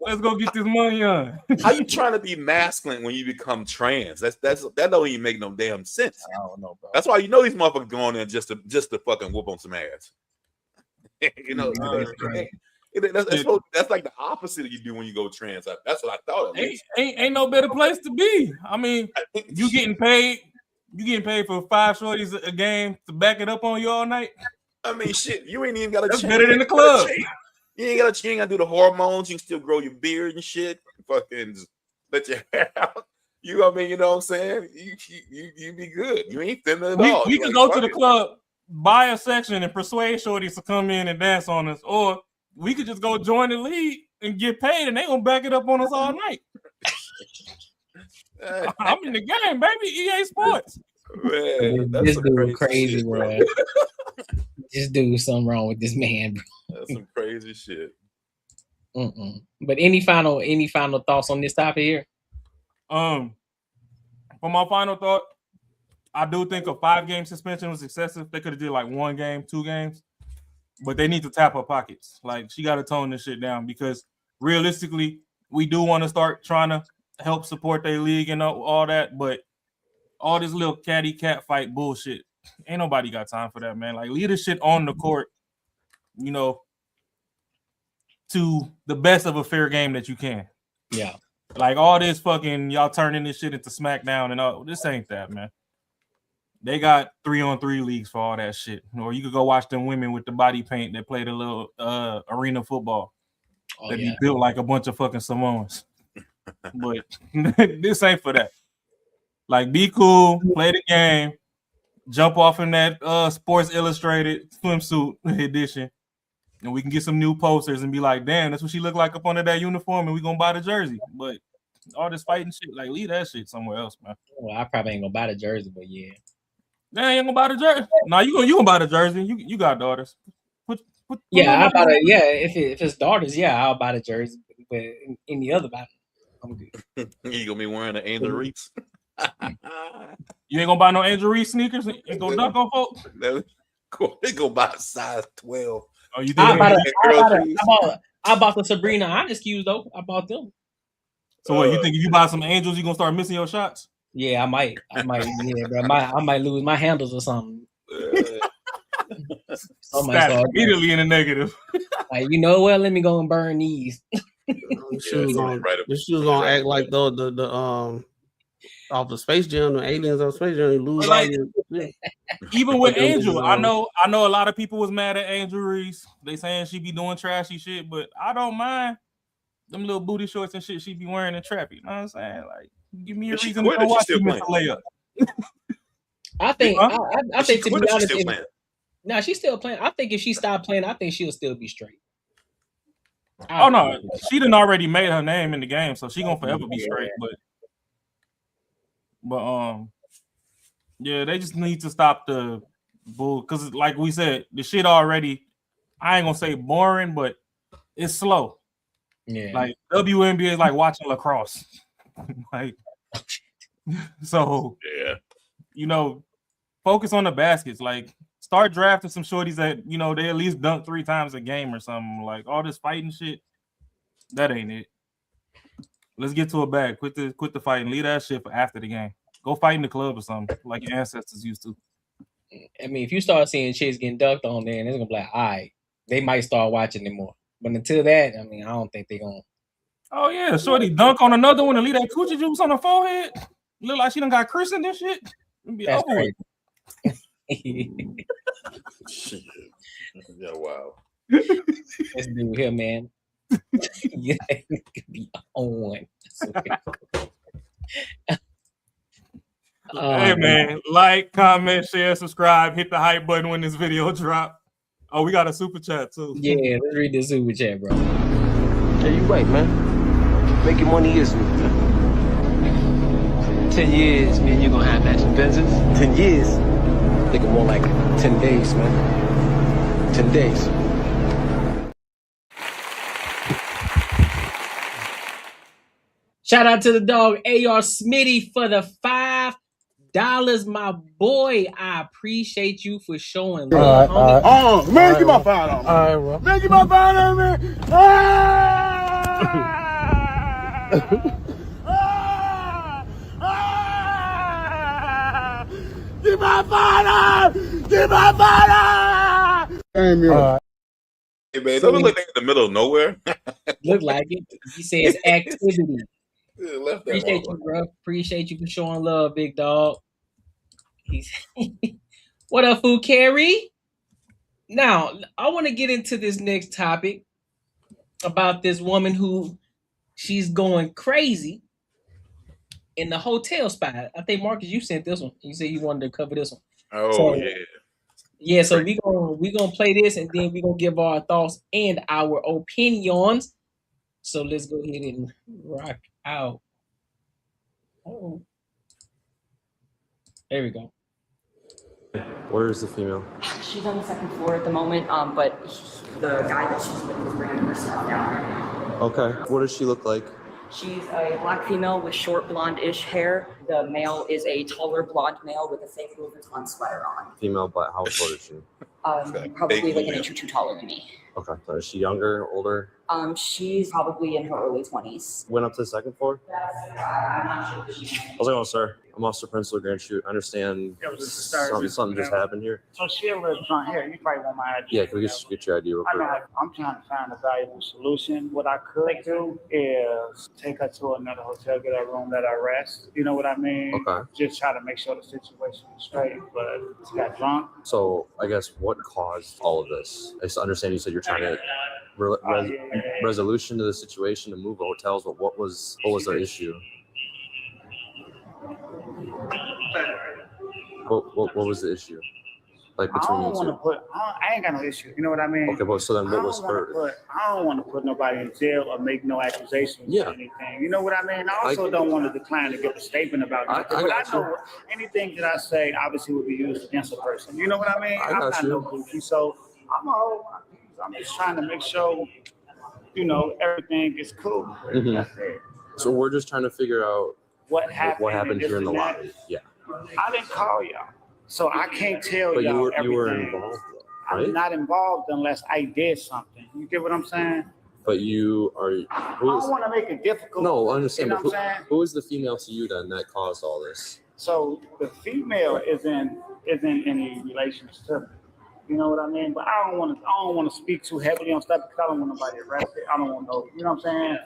let's go get this money on. How you trying to be masculine when you become trans? That don't even make no damn sense. I don't know, bro. That's why you know these motherfuckers going in just to fucking whoop on some ass. You know, that's like the opposite of you do when you go trans. That's what I thought. Ain't no better place to be. I mean, you getting paid for 5 shorties a game to back it up on you all night. I mean, shit, you ain't even got to. That's better than the club. You ain't gotta do the hormones. You can still grow your beard and shit. Fucking let your hair out. You know what I mean? You know what I'm saying? You be good. You ain't thin at all. We can go to the club, buy a section, and persuade shorties to come in and dance on us, or we could just go join the league and get paid, and they gonna back it up on us all night. I'm in the game, baby. EA Sports. Man, This dude crazy, bro. This dude, something wrong with this man, bro. That's some crazy shit. But any final thoughts on this topic here? For my final thought, I do think a 5-game suspension was excessive. They could have did like 1 game, 2 games, but they need to tap her pockets. Like, she got to tone this shit down, because realistically, we do want to start trying to help support their league and all that, but all this little catty cat fight bullshit, ain't nobody got time for that, man. Like, leave this shit on the court, you know, to the best of a fair game that you can. Yeah. Like, all this fucking y'all turning this shit into SmackDown and all, this ain't that, man. They got 3-on-3 leagues for all that shit. Or you could go watch them women with the body paint that play the little arena football. That be built like a bunch of fucking Samoans. But this ain't for that. Like, be cool, play the game, jump off in that Sports Illustrated swimsuit edition, and we can get some new posters and be like, damn, that's what she look like up under that uniform, and we gonna buy the jersey. But all this fighting shit, like, leave that shit somewhere else, man. Well, I probably ain't gonna buy the jersey, but yeah. Nah, you ain't gonna buy the jersey. Nah, you gonna buy the jersey. You got daughters. Yeah, I'll buy the, yeah. If it's daughters, yeah, I'll buy the jersey. But in the other body, I'm good. You gonna be wearing the Angel Reese? You ain't gonna buy no Angel Reese sneakers and go dunk on folks? They go buy a size 12. Oh, you I bought the Sabrina Ionescues though. I bought them. So what, you think if you buy some Angels, you gonna start missing your shots? Yeah, I might. Yeah, bro. I might lose my handles or something. Stats immediately in the negative. Like, you know what? Let me go and burn these. She was gonna act like the off the Space Jam, the aliens on Space Jam, you lose all your. Even with Angel, I know a lot of people was mad at Angel Reese. They saying she be doing trashy shit, but I don't mind them little booty shorts and shit she be wearing in trap. You know what I'm saying? Like, give me a reason to go watch you miss a layup. I think I think to be honest, no, she's still playing. I think if she stopped playing, I think she'll still be straight. Oh no, she done already made her name in the game, so she gonna forever be straight. But yeah, they just need to stop the bull because, like we said, the shit already. I ain't gonna say boring, but it's slow. Yeah, like WNBA is like watching lacrosse. Like, so yeah, you know, focus on the baskets. Like, start drafting some shorties that they at least dunk 3 times a game or something. Like, all this fighting shit, that ain't it. Let's get to a bag. Quit the fighting. Leave that shit for after the game. Go fight in the club or something like your ancestors used to. I mean, if you start seeing chicks getting dunked on there, and it's gonna be like, all right, they might start watching them more. But until that, I mean, I don't think they're gonna. Oh yeah, shorty dunk on another one and leave that coochie juice on her forehead. Look like she done got christened and shit. That's crazy. Yeah, wow. This dude here, man. Yeah, it could be on. Hey man, like, comment, share, subscribe, hit the hype button when this video drop. Oh, we got a super chat too. Yeah, let's read the super chat, bro. Yeah, you right, man. Making money is me, man. 10 years, me and you gonna have matching Benzes. 10 years? Thinking more like 10 days, man. 10 days. Shout out to the dog AR Smitty for the $5, my boy. I appreciate you for showing love. Man, get my $5 on. All right, bro. Man, get my $5 on, man. Get my $5. Get my $5. Hey man, don't look like they in the middle of nowhere. Look like it. He says activity. Yeah, left that Appreciate you, bro. Appreciate you for showing love, big dog. What up, Food Carry? Now, I want to get into this next topic about this woman who she's going crazy in the hotel spot. I think, Marcus, you sent this one. You said you wanted to cover this one. Oh, so, yeah. Yeah, so we gonna play this and then we're gonna give our thoughts and our opinions. So let's go ahead and rock out. Oh, there we go. Where is the female? She's on the 2nd floor at the moment, but the guy that she's with is bringing her stuff down. Okay. What does she look like? She's a black female with short blonde-ish hair. The male is a taller blonde male with a fake Louis Vuitton sweater on. Female, but how tall is she? Probably like an inch or two taller than me. Okay. So is she younger, older? She's probably in her early 20s. Went up to the 2nd floor? I'm not sure. How's it going, sir? I'm Officer Prince LeGrand. I understand something just happened here. So she lives on here. You probably want my ID. Yeah, can we just get your ID real quick? I'm trying to find a valuable solution. What I could do is take her to another hotel, get her room, let her rest. You know what I mean? Okay. Just try to make sure the situation is straight, but she got drunk. So I guess what caused all of this? I just understand you said you're trying to resolution to the situation to move hotels, but what was the issue? What was the issue? Like between you two? I ain't got no issue. You know what I mean? Okay, but so then what was her? I don't want to put nobody in jail or make no accusations or anything. You know what I mean? I also don't want to decline to give a statement about it. But I know anything that I say obviously will be used against a person. You know what I mean? I'm not no goofy, so I'm just trying to make sure, everything is cool. Mm-hmm. That's it. So we're just trying to figure out what happened here in the lobby. Yeah. I didn't call y'all, so I can't tell y'all everything. You were involved, right? I'm not involved unless I did something. You get what I'm saying? But you are. I don't want to make it difficult. No, I understand. You know But what I'm saying? who is the female to you then that caused all this? So the female isn't any relationship. You know what I mean? But I don't want to speak too heavily on stuff because I don't want nobody arrested. I don't want no. You know what I'm saying?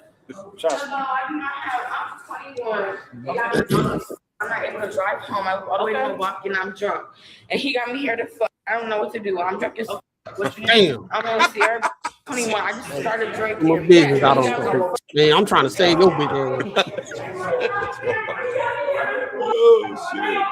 Trust me. I'm not able to drive home. I was all the way to Milwaukee and I'm drunk. And he got me here to fuck. I don't know what to do. I'm drunk as fuck. Damn. I'm on Sierra 21. I just started drinking. My business out on man, I'm trying to save your big ass. Oh shit.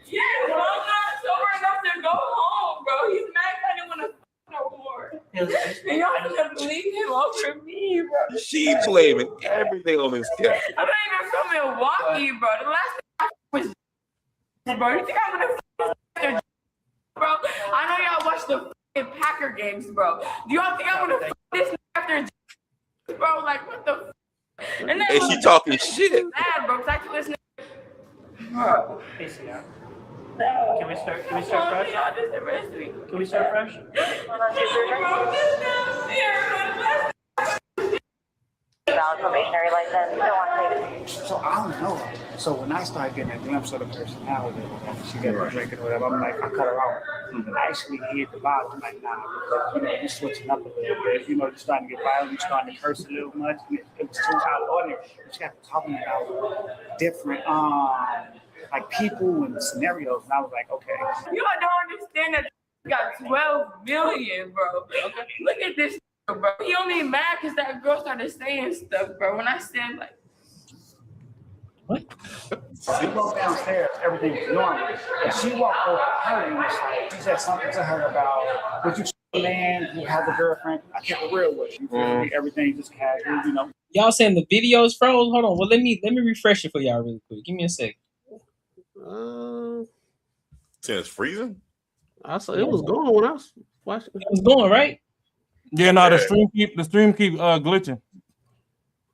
Yeah, well, I'm not sober enough to go home, bro. He's mad I didn't want to fuck no more. And y'all gonna believe him over me, bro. She blaming everything on this guy. I'm not even from Milwaukee, bro. The last thing I was, bro. You think I'm gonna fuck bro? I know y'all watch the Packer games, bro. Do y'all think I'm gonna fuck this after, bro? Like, what the? And she talking shit. Mad, bro. Cause I took this bro. Can we start fresh? Can we start fresh? Valid probationary license. You don't want to So I don't know. So when I started getting a glimpse of the personality, she got her drinking or whatever, I'm like, I cut her out. I actually hit the bottom. I'm like, nah, because you're switching up a little bit. You're starting to get violent, you're starting to curse a little much. It was too out of ordinary. She got talking about different like people and scenarios, and I was like, okay. You don't understand that he got 12 million, bro. Okay. Look at this, bro. He only mad because that girl started saying stuff, bro. When I said like, what? She walked downstairs, everything was normal. And she walked over to her and was like, she said something to her about, would you man who has a girlfriend? I kept it real with you. Everything just casual, you know. Y'all saying the video's froze? Hold on. Well, let me refresh it for y'all really quick. Give me a sec. It's freezing. I saw it was going when I was watching. It was going right. Yeah, no, the stream keep glitching.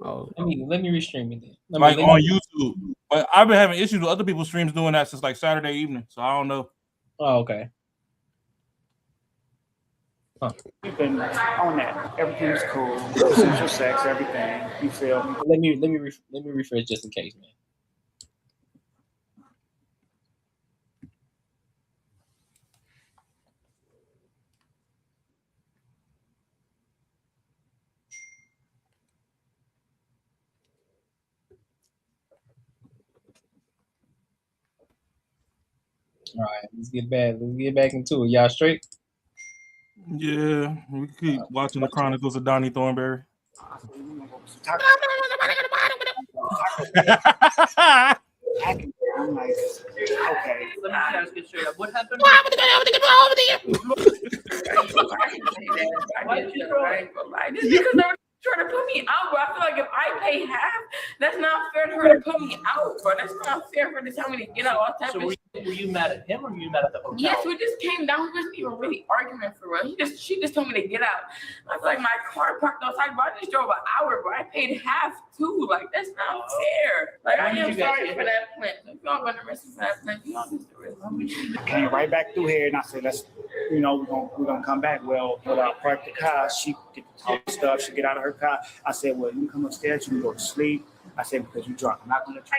Oh, let me restream it then. Like on YouTube, but I've been having issues with other people's streams doing that since like Saturday evening, so I don't know. Oh, okay. Huh. We've been on that. Everything's cool. Consensual sex, everything. You feel me? Let me refresh just in case, man. All right, let's get back into it. Y'all straight? Yeah, we keep watching the Chronicles of Donnie Thornberry. I'm like, okay. Let me ask you straight up. What happened? Just because they're trying to put me out, bro. I feel like if I pay half, that's not fair to her to put me out, bro. That's not fair for her to tell me to get out. All type of shit. Were you mad at him or were you mad at the hotel? Yes, we just came down. We wasn't even really arguing for real. She just told me to get out. I feel like my car parked outside, bro. I just drove an hour, bro. I paid half too. Like, that's not fair. Like, I am sorry for that plant. If y'all gonna arrest me for that plant, y'all just arrest me. I came right back through here and I said, let's, we're gonna come back. Well, when I parked the car, she get the talk stuff, she get out of her car. I said, well, you can come upstairs, you can go to sleep. I said, because you're drunk. I'm not gonna try.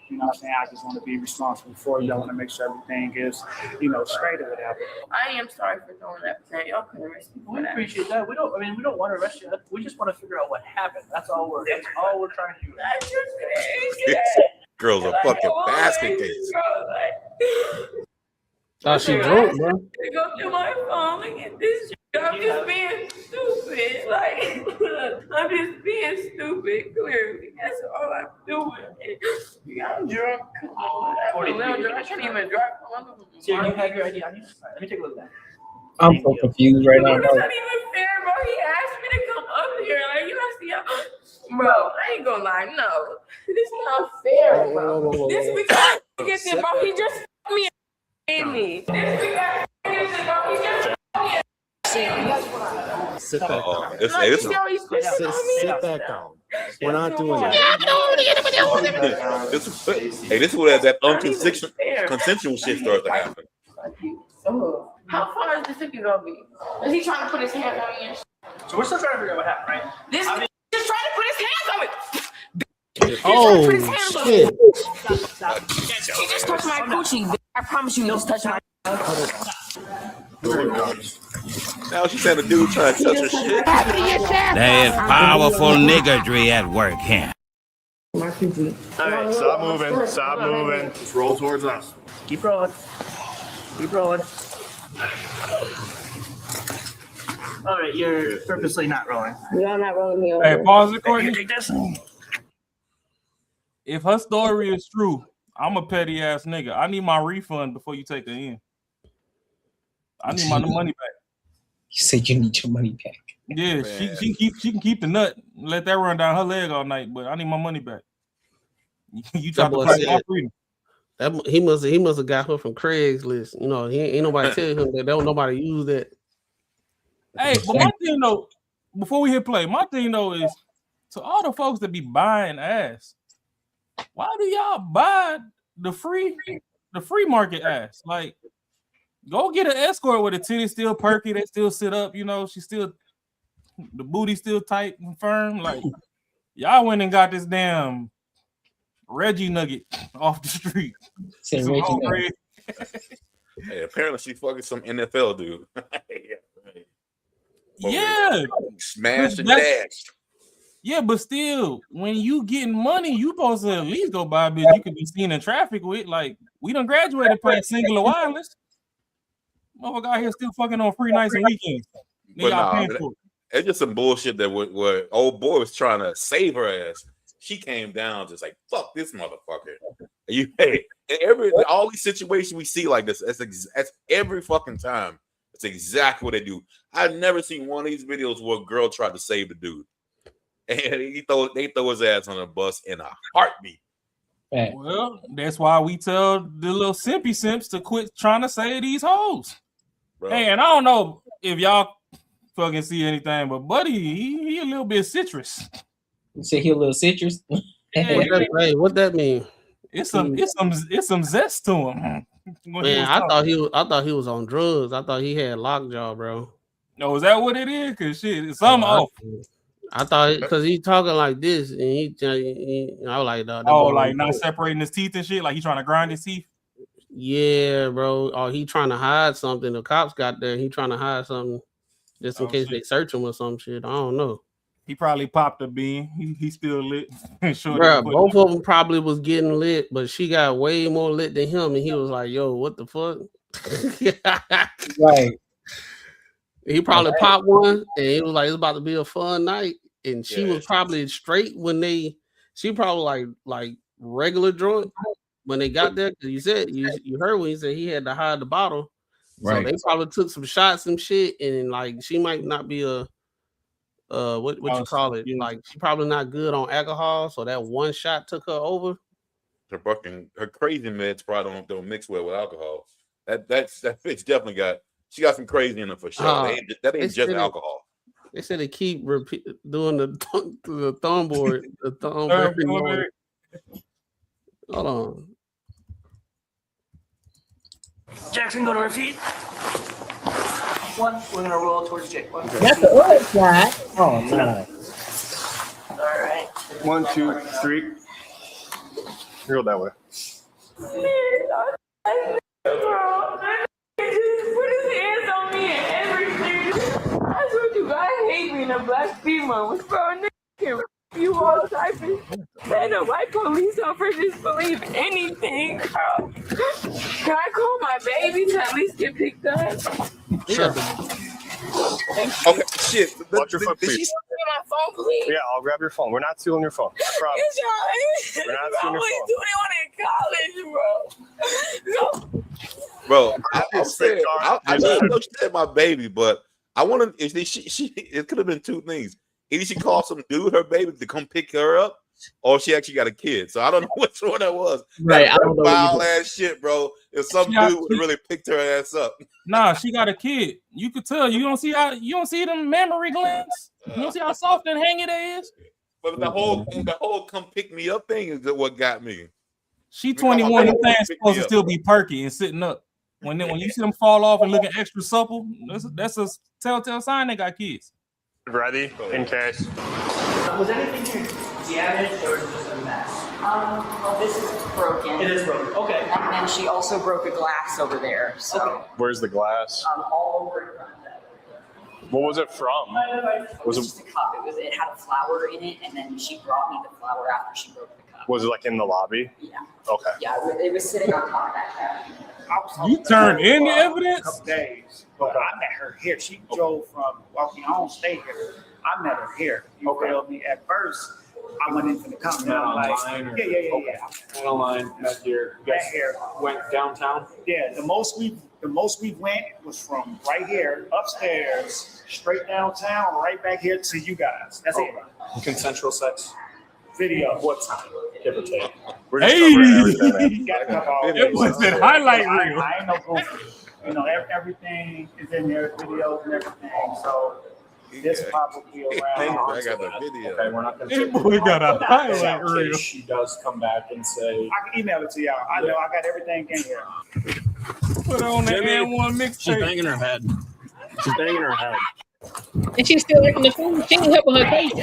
You know what I'm saying? I just want to be responsible for you. I want to make sure everything is, straight or whatever. I am sorry for throwing that plant. Y'all can arrest me for We that. appreciate that. We don't want to arrest you. We just want to figure out what happened. That's all we're trying to do. That's just crazy. Girl's a fucking basket case. Oh, she drunk, bro. Go through my phone. Look at this. I'm just being stupid. Like, I'm just being stupid, clearly. That's all I'm doing. I'm drunk. Come on. I'm a little drunk. I can't even drive. So you have your ID on you? Let me take a look at that. I'm so confused right now. That's not even fair, bro. He asked me to come up here. Like, you don't see how... Bro, I ain't gonna lie. No. This is not fair, bro. This week, I get this, bro. He just f***ed me and me. This week, I get this, bro. He just f***ed me. Sit back down. Sit back down. We're not doing that. This is where that consensual shit starts to happen. So, how far is this ticket gonna be? Is he trying to put his hand on me? So we're still trying to figure out what happened, right? This nigga just trying to put his hands on it. Oh shit! He just touched my coochie. I promise you, he just touched my. Now she said a dude trying to touch her shit. There's powerful niggardry at work here. All right, stop moving. Stop moving. Just roll towards us. Keep rolling. Keep rolling. All right, you're purposely not rolling. No, I'm not rolling me over. Hey, pause it, Courtney. Take this. If her story is true, I'm a petty ass nigga. I need my refund before you take her in. I need my money back. You said you need your money back. Yeah, she can keep the nut, let that run down her leg all night, but I need my money back. You tried to fight my freedom. He must have got her from Craigslist. You know, ain't nobody tell him that. Don't nobody use that. Hey, but my thing though, before we hit play, my thing though is to all the folks that be buying ass. Why do y'all buy the free market ass? Like, go get an escort where the titties still perky, they still sit up. You know, the booty still tight and firm. Like, y'all went and got this damn Reggie Nugget off the street. Hey, apparently she fucking some NFL dude. Yeah, smash and dash. Yeah, but still, when you getting money, you supposed to at least go buy a bitch you could be seen in traffic with. Like, we done graduated past singular wireless. Motherfucker out here still fucking on free nights and weekends. But nah, it's just some bullshit that where old boy was trying to save her ass. She came down just like, fuck this motherfucker. All these situations we see like this, that's every fucking time. It's exactly what they do. I've never seen one of these videos where a girl tried to save the dude. And they throw his ass on a bus in a heartbeat. Well, that's why we tell the little simpy simps to quit trying to save these hoes. Bro. Hey, and I don't know if y'all fucking see anything, but Buddy, he a little bit citrus. You say he a little citrus? What that mean? It's some zest to him. Man, I thought he was on drugs. I thought he had lockjaw, bro. No, is that what it is? Cause shit, it's something off. I thought because he talking like this, and I was like, like not separating his teeth and shit, like he trying to grind his teeth. Yeah, bro. Or he trying to hide something. The cops got there. He trying to hide something just in case they search him or some shit. I don't know. He probably popped a bean. He still lit. Bro, both of them probably was getting lit, but she got way more lit than him, and he was like, "Yo, what the fuck?" Right. He probably popped one, and he was like, "It's about to be a fun night." And she was probably straight when she probably like regular drunk when they got there. Because you said you heard when he said he had to hide the bottle, right? So they probably took some shots and shit, and like she might not be a what you call it? Like she probably not good on alcohol, so that one shot took her over. Her crazy meds probably don't mix well with alcohol. That bitch definitely got some crazy in her for sure. That ain't just alcohol. They said they keep doing the thumb board. The thumb board. Hold on. Jackson, go to her feet. One, we're gonna roll towards Jake. One. That's the other side. Oh no. All right. 1, 2, 3. Roll that way. Put his hands on me and everything. I told you guys hate me in a black female. Bro, nigga can rip you all type of man, the white police officers believe anything, bro. Can I call my baby to at least get picked up? Sure. Okay, shit. Watch your phone, please. Get my phone, please. Yeah, I'll grab your phone. We're not stealing your phone. I promise. We're not stealing your phone. 21 in college, bro. No. Bro, I know she said my baby, but I want to. It could have been two things. Either she called some dude her baby to come pick her up, or she actually got a kid. So I don't know which one that was. Right, that I don't know. Wild ass shit, bro. If some dude would have really picked her ass up. Nah, she got a kid. You could tell. You don't see them mammary glands. You don't see how soft and hangy they is. But the whole come pick me up thing is what got me. She 21. Them things supposed to still be perky and sitting up. When you see them fall off and looking extra supple, that's a telltale sign they got kids. Ready in case. Was anything damaged or just a mess? Well, this is broken. It is broken. Okay. And then she also broke a glass over there. So. Okay. Where's the glass? All over in front of that. What was it from? Was it just a cup? It had a flower in it, and then she brought me the flower after she broke the cup. Was it like in the lobby? Yeah. Okay. Yeah, it was sitting on top of that cabinet. You turned in the evidence? A couple days, but I met her here. She drove from Walking Home, stay here. I met her here. You feel me? At first, I went into the company. I'm like, yeah. Went online, met here. You guys went downtown? Yeah, the most we went was from right here, upstairs, straight downtown, right back here to you guys. That's it. Consensual sex? Video. What time? Give or take. Hey! It was that highlight reel. I ain't no goofy. You know, everything is in there, videos and everything. So this probably around. I got the video. Okay, we're not going This boy got a highlight reel. She does come back and say. I can email it to y'all. I know I got everything in here. Put on the N1 mixtape. She's banging her head. She's banging her head. And she's still working the phone. She ain't helping her case.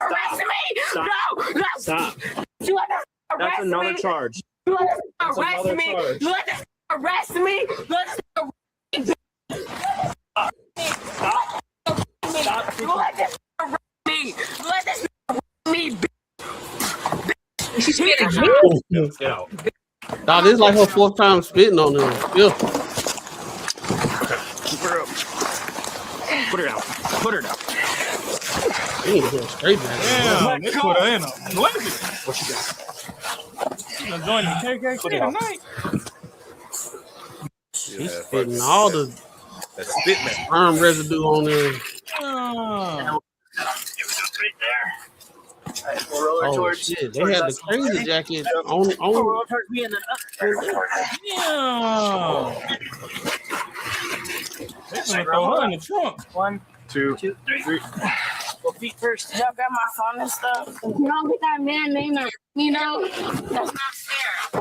Arrest me! Stop. No! Stop. You let us That's arrest another me! charge. You let us That's arrest another me! charge. You let us arrest me! Let us arrest me! Stop. You let us arrest me! Let us arrest me! She's spitting. Get out. Nah, this is like her fourth time spitting on them. Yeah. Keep her up. Put her down. Put her down. You need to go straight back. Damn, they put her in a blanket. What you got? Gonna join the KKK tonight. She's spitting all the spitting sperm residue on there. Oh. Oh shit! They had the crazy jacket on. Yeah. They're gonna throw her in the trunk. 1, 2, 3. Well, feet first. Y'all got my phone and stuff. If you don't get that man name, that's not fair.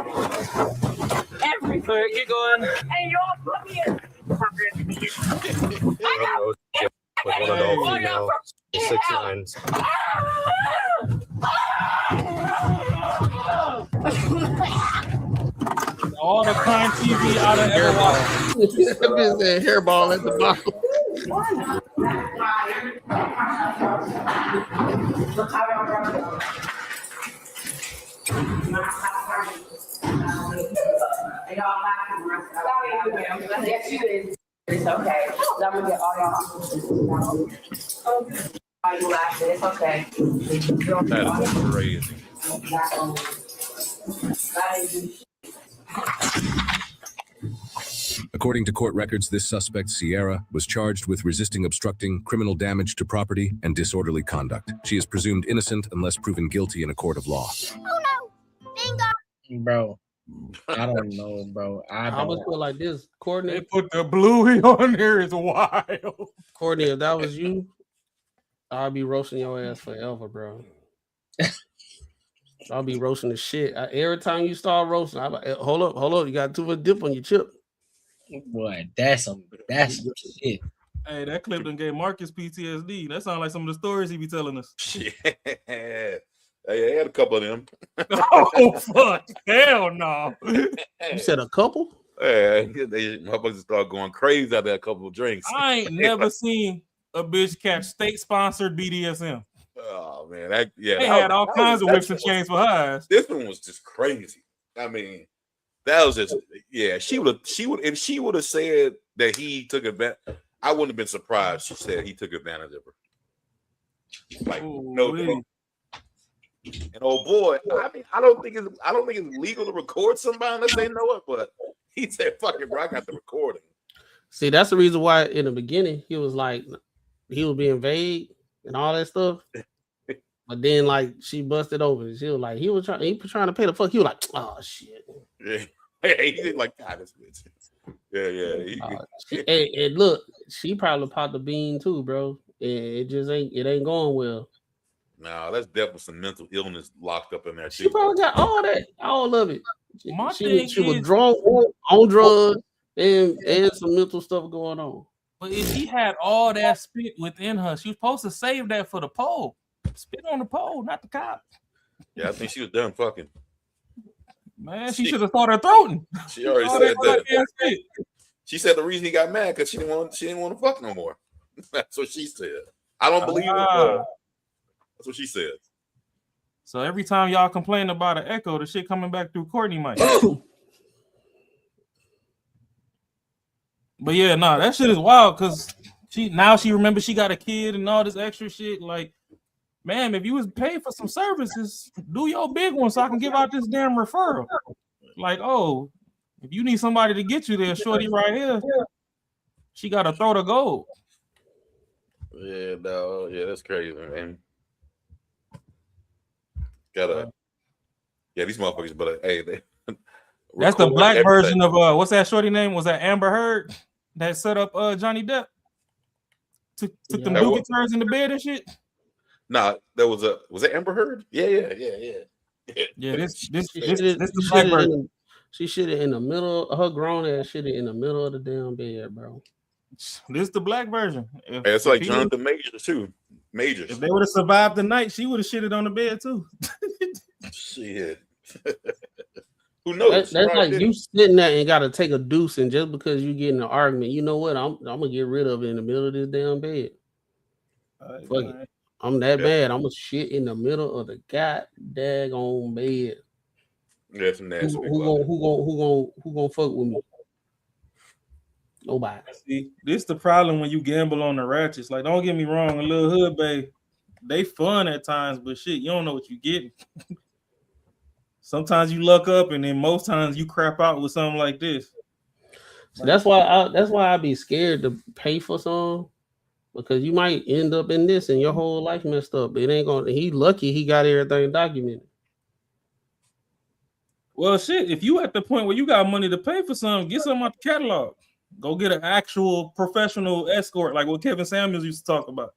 Everything. Alright, get going. Hey, y'all put me in. With one of those, you know, 6'9". All the crime TV out of ever watched. That bitch said hairball at the bottom. It's okay. I'm gonna get all y'all. You laughing? It's okay. That is crazy. According to court records, this suspect, Sierra, was charged with resisting obstructing, criminal damage to property, and disorderly conduct. She is presumed innocent unless proven guilty in a court of law. Oh no! Bingo! Bro, I don't know, bro. I almost feel like this. Courtney, They put the bluey on there is wild. Courtney, if that was you, I'd be roasting your ass forever, bro. I'll be roasting the shit. Every time you start roasting, I'm like, hold up, you got too much dip on your chip. Boy, that's some shit. Hey, that clip done gave Marcus PTSD. That sounds like some of the stories he be telling us. Shit. Hey, I had a couple of them. Oh, fuck. Hell no. You said a couple? Yeah, they motherfuckers start going crazy after a couple of drinks. I ain't never seen a bitch catch state-sponsored BDSM. Oh, man. They had all kinds of whips and chains for her eyes. This one was just crazy. I mean, that was just, yeah, if she would have said that he took advantage, I wouldn't have been surprised. She said he took advantage of her. Like, no. And oh boy, I mean, I don't think it's legal to record somebody unless they know it, but he said, fuck it, bro, I got the recording. See, that's the reason why in the beginning he was like, he was being vague and all that stuff. But then, like, she busted open. She was like, he was trying to pay the fuck. He was like, oh shit. Yeah, he did like, God, this bitch. Yeah. And look, she probably popped the bean too, bro. It ain't going well. No, that's definitely some mental illness locked up in there too. She probably got all of it. My She thing was is- drunk on drugs and some mental stuff going on. But if she had all that spit within her, she was supposed to save that for the pole. Spit on the pole, not the cop. Yeah, I think she was done fucking. Man, she should have started throating. She already said that. She said the reason he got mad because she didn't want to fuck no more. That's what she said. I don't believe it. That's what she said. So every time y'all complain about an echo, the shit coming back through Courtney mic. But yeah, no, that shit is wild because she remembers she got a kid and all this extra shit. Like, ma'am, if you was paid for some services, do your big one so I can give out this damn referral. Like, oh, if you need somebody to get you there, shorty right here, she got to throw the gold. Yeah, no, yeah, that's crazy, man. These motherfuckers, but hey, that's the black version of what's that shorty name? Was that Amber Heard that set up Johnny Depp? Took them dookie turns in the bed and shit. Nah, was it Amber Heard? Yeah. Yeah, this the black version. She shit it in the middle. Her grown ass shit it in the middle of the damn bed, bro. This the black version. It's like Jonathan Majors too. Majors. If they would have survived the night, she would have shitted on the bed too. Shit. Who knows? That's like you sitting there and got to take a deuce, and just because you get in an argument, you know what? I'm gonna get rid of it in the middle of this damn bed. Fuck it. I'm that bad. I'm gonna shit in the middle of the goddamn bed. Yeah, some nasty. Who gonna fuck with me? Nobody. See, this the problem when you gamble on the ratchets. Like, don't get me wrong, a little hood babe, they fun at times, but shit, you don't know what you getting. Sometimes you luck up, and then most times you crap out with something like this. So that's why I be scared to pay for some, because you might end up in this and your whole life messed up. It ain't gonna. He lucky he got everything documented. Well, shit, if you at the point where you got money to pay for something, get something out the catalog. Go get an actual professional escort, like what Kevin Samuels used to talk about.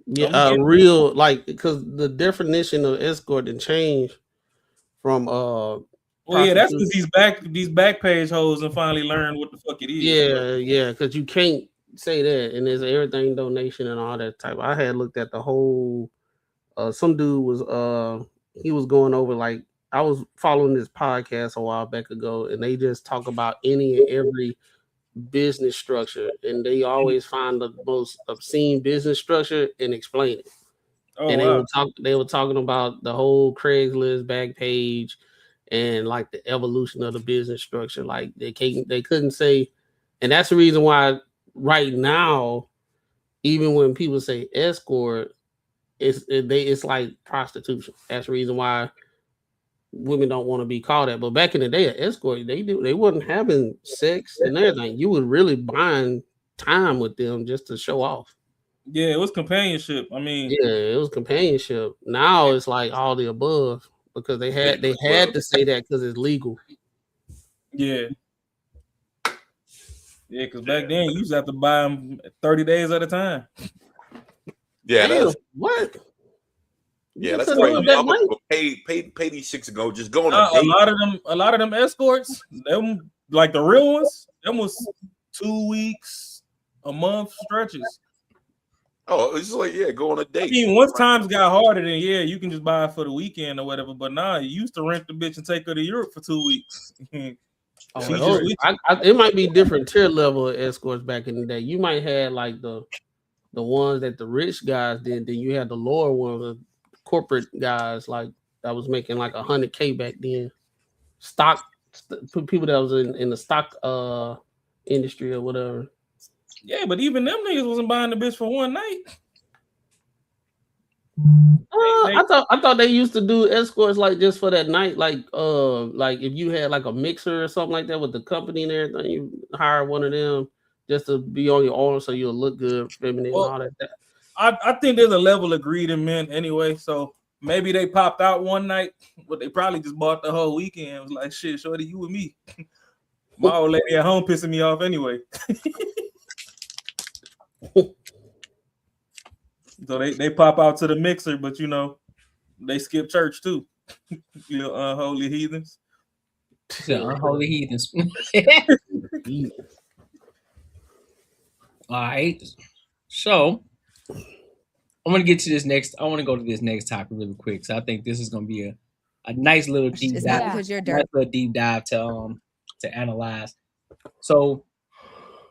Yeah, real, like, because the definition of escort didn't change from well, yeah, that's because these back page hoes and finally learned what the fuck it is. Yeah, because you can't say that, and there's everything donation and all that type. I had looked at the whole. Some dude was he was going over, like, I was following this podcast a while back ago, and they just talk about any and every business structure, and they always find the most obscene business structure and explain it. They were talking about the whole Craigslist back page and like the evolution of the business structure. Like they couldn't say, and that's the reason why right now, even when people say escort, it's like prostitution. That's the reason why women don't want to be called that. But back in the day, an escort, they wasn't having sex and everything. You was really buying time with them just to show off. Yeah, it was companionship. I mean, yeah, it was companionship. Now it's like all the above, because they had to say that because it's legal. Yeah. Yeah, because back then you used to have to buy them 30 days at a time. Yeah, damn, what? Yeah, that's crazy. Pay these chicks to go. Just go on a date. A lot of them escorts, them like the real ones, them was 2 weeks, a month stretches. Oh, it's just like, yeah, go on a date. I mean, once times got harder, then yeah, you can just buy it for the weekend or whatever. But now you used to rent the bitch and take her to Europe for 2 weeks. It might be different tier level of escorts back in the day. You might have like the ones that the rich guys did. Then you had the lower ones, the corporate guys, like that was making like $100K back then. People that was in the stock industry or whatever. Yeah, but even them niggas wasn't buying the bitch for one night. I thought they used to do escorts like just for that night, like if you had like a mixer or something like that with the company and everything, you hire one of them just to be on your arm so you'll look good, feminine, and all that. I think there's a level of greed in men anyway, so maybe they popped out one night, but they probably just bought the whole weekend. It was like, shit, shorty, you with me. My old lady at home pissing me off anyway. So they pop out to the mixer, but you know, they skip church too. You know, unholy heathens. Yeah, unholy heathens. All right. So I'm gonna get to this next. I want to go to this next topic really quick. So I think this is gonna be a nice little deep It's dive. not because you're Nice dirty. little deep dive to analyze. So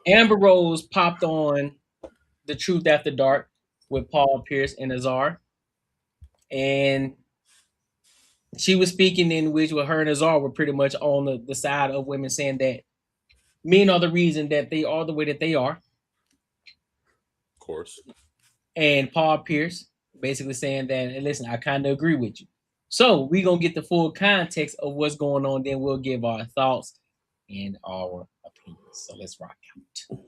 Amber Rose popped on The Truth After Dark with Paul Pierce and Azar, and she was speaking in which her and Azar were pretty much on the side of women, saying that men are the reason that they are the way that they are. Of course. And Paul Pierce basically saying that, and listen, I kind of agree with you. So we're going to get the full context of what's going on. Then we'll give our thoughts and our opinions. So let's rock out.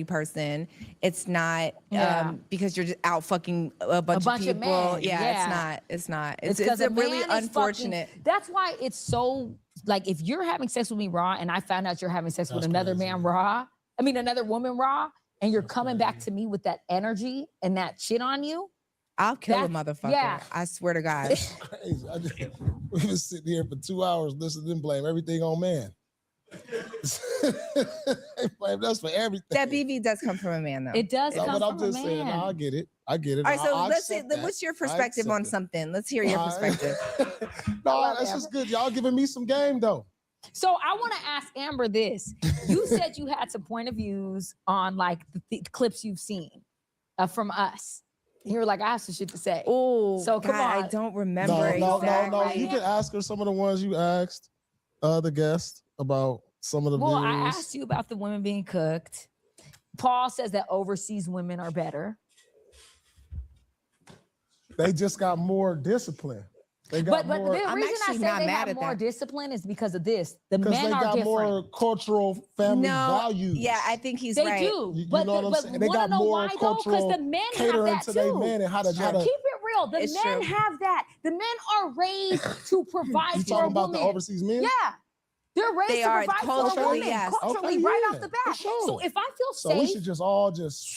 Person, it's not because you're just out fucking a bunch of people. Men. It's not. It's a really man is unfortunate. That's why it's so like if you're having sex with me raw and I found out you're having sex with another man raw, another woman raw, and you're coming back to me with that energy and that shit on you, I'll kill a motherfucker. Yeah. I swear to God. That's crazy. We've been sitting here for 2 hours listening to them blame everything on man. They blame us for everything. That BV does come from a man, though. It does come but I'm from just a saying, man. I get it. I get it. All right, so I let's see. accept that. What's your I perspective on accept it. something? Let's hear your perspective. No, that's just good. Y'all giving me some game, though. So I want to ask Amber this. You said you had some point of views on like the clips you've seen from us. You were like, I have some shit to say. Oh, so come on. I don't remember. No. You can ask her some of the ones you asked the guest about some of the Well, videos. I asked you about the women being cooked. Paul says that overseas women are better. They just got more discipline. They got But more. the reason I say they have more discipline is because of this. The men they are got different. more cultural family values. Yeah, I think he's They right. do. You But, know what I'm but saying? They wanna got know more why, though? cultural Because the men have catering that to their too. men and how to Keep it real. The It's men true. have that. The men are raised to provide You for talking a about the woman. overseas men? Yeah. They're raised They to are provide for a culturally, woman. yes. Culturally, Okay, right yeah, off the for bat. sure. So if I feel So we safe, should just all just.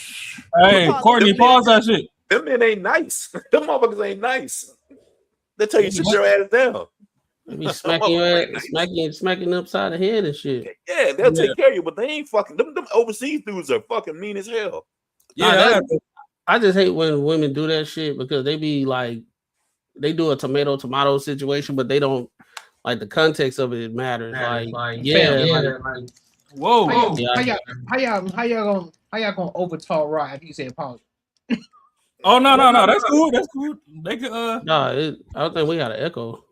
Hey, Courtney, pause that shit. Them men ain't nice. Them motherfuckers ain't nice. They tell you sit your ass down. They be smacking upside the head and shit. Yeah, they'll take care of you, but they ain't fucking. Them overseas dudes are fucking mean as hell. Yeah, I just hate when women do that shit because they be like, they do a tomato situation, but they don't like the context of it matters. Like, Whoa. How y'all gonna overtalk Rod if you said pause? Oh no, that's cool. That's cool. They could I don't think we got an echo.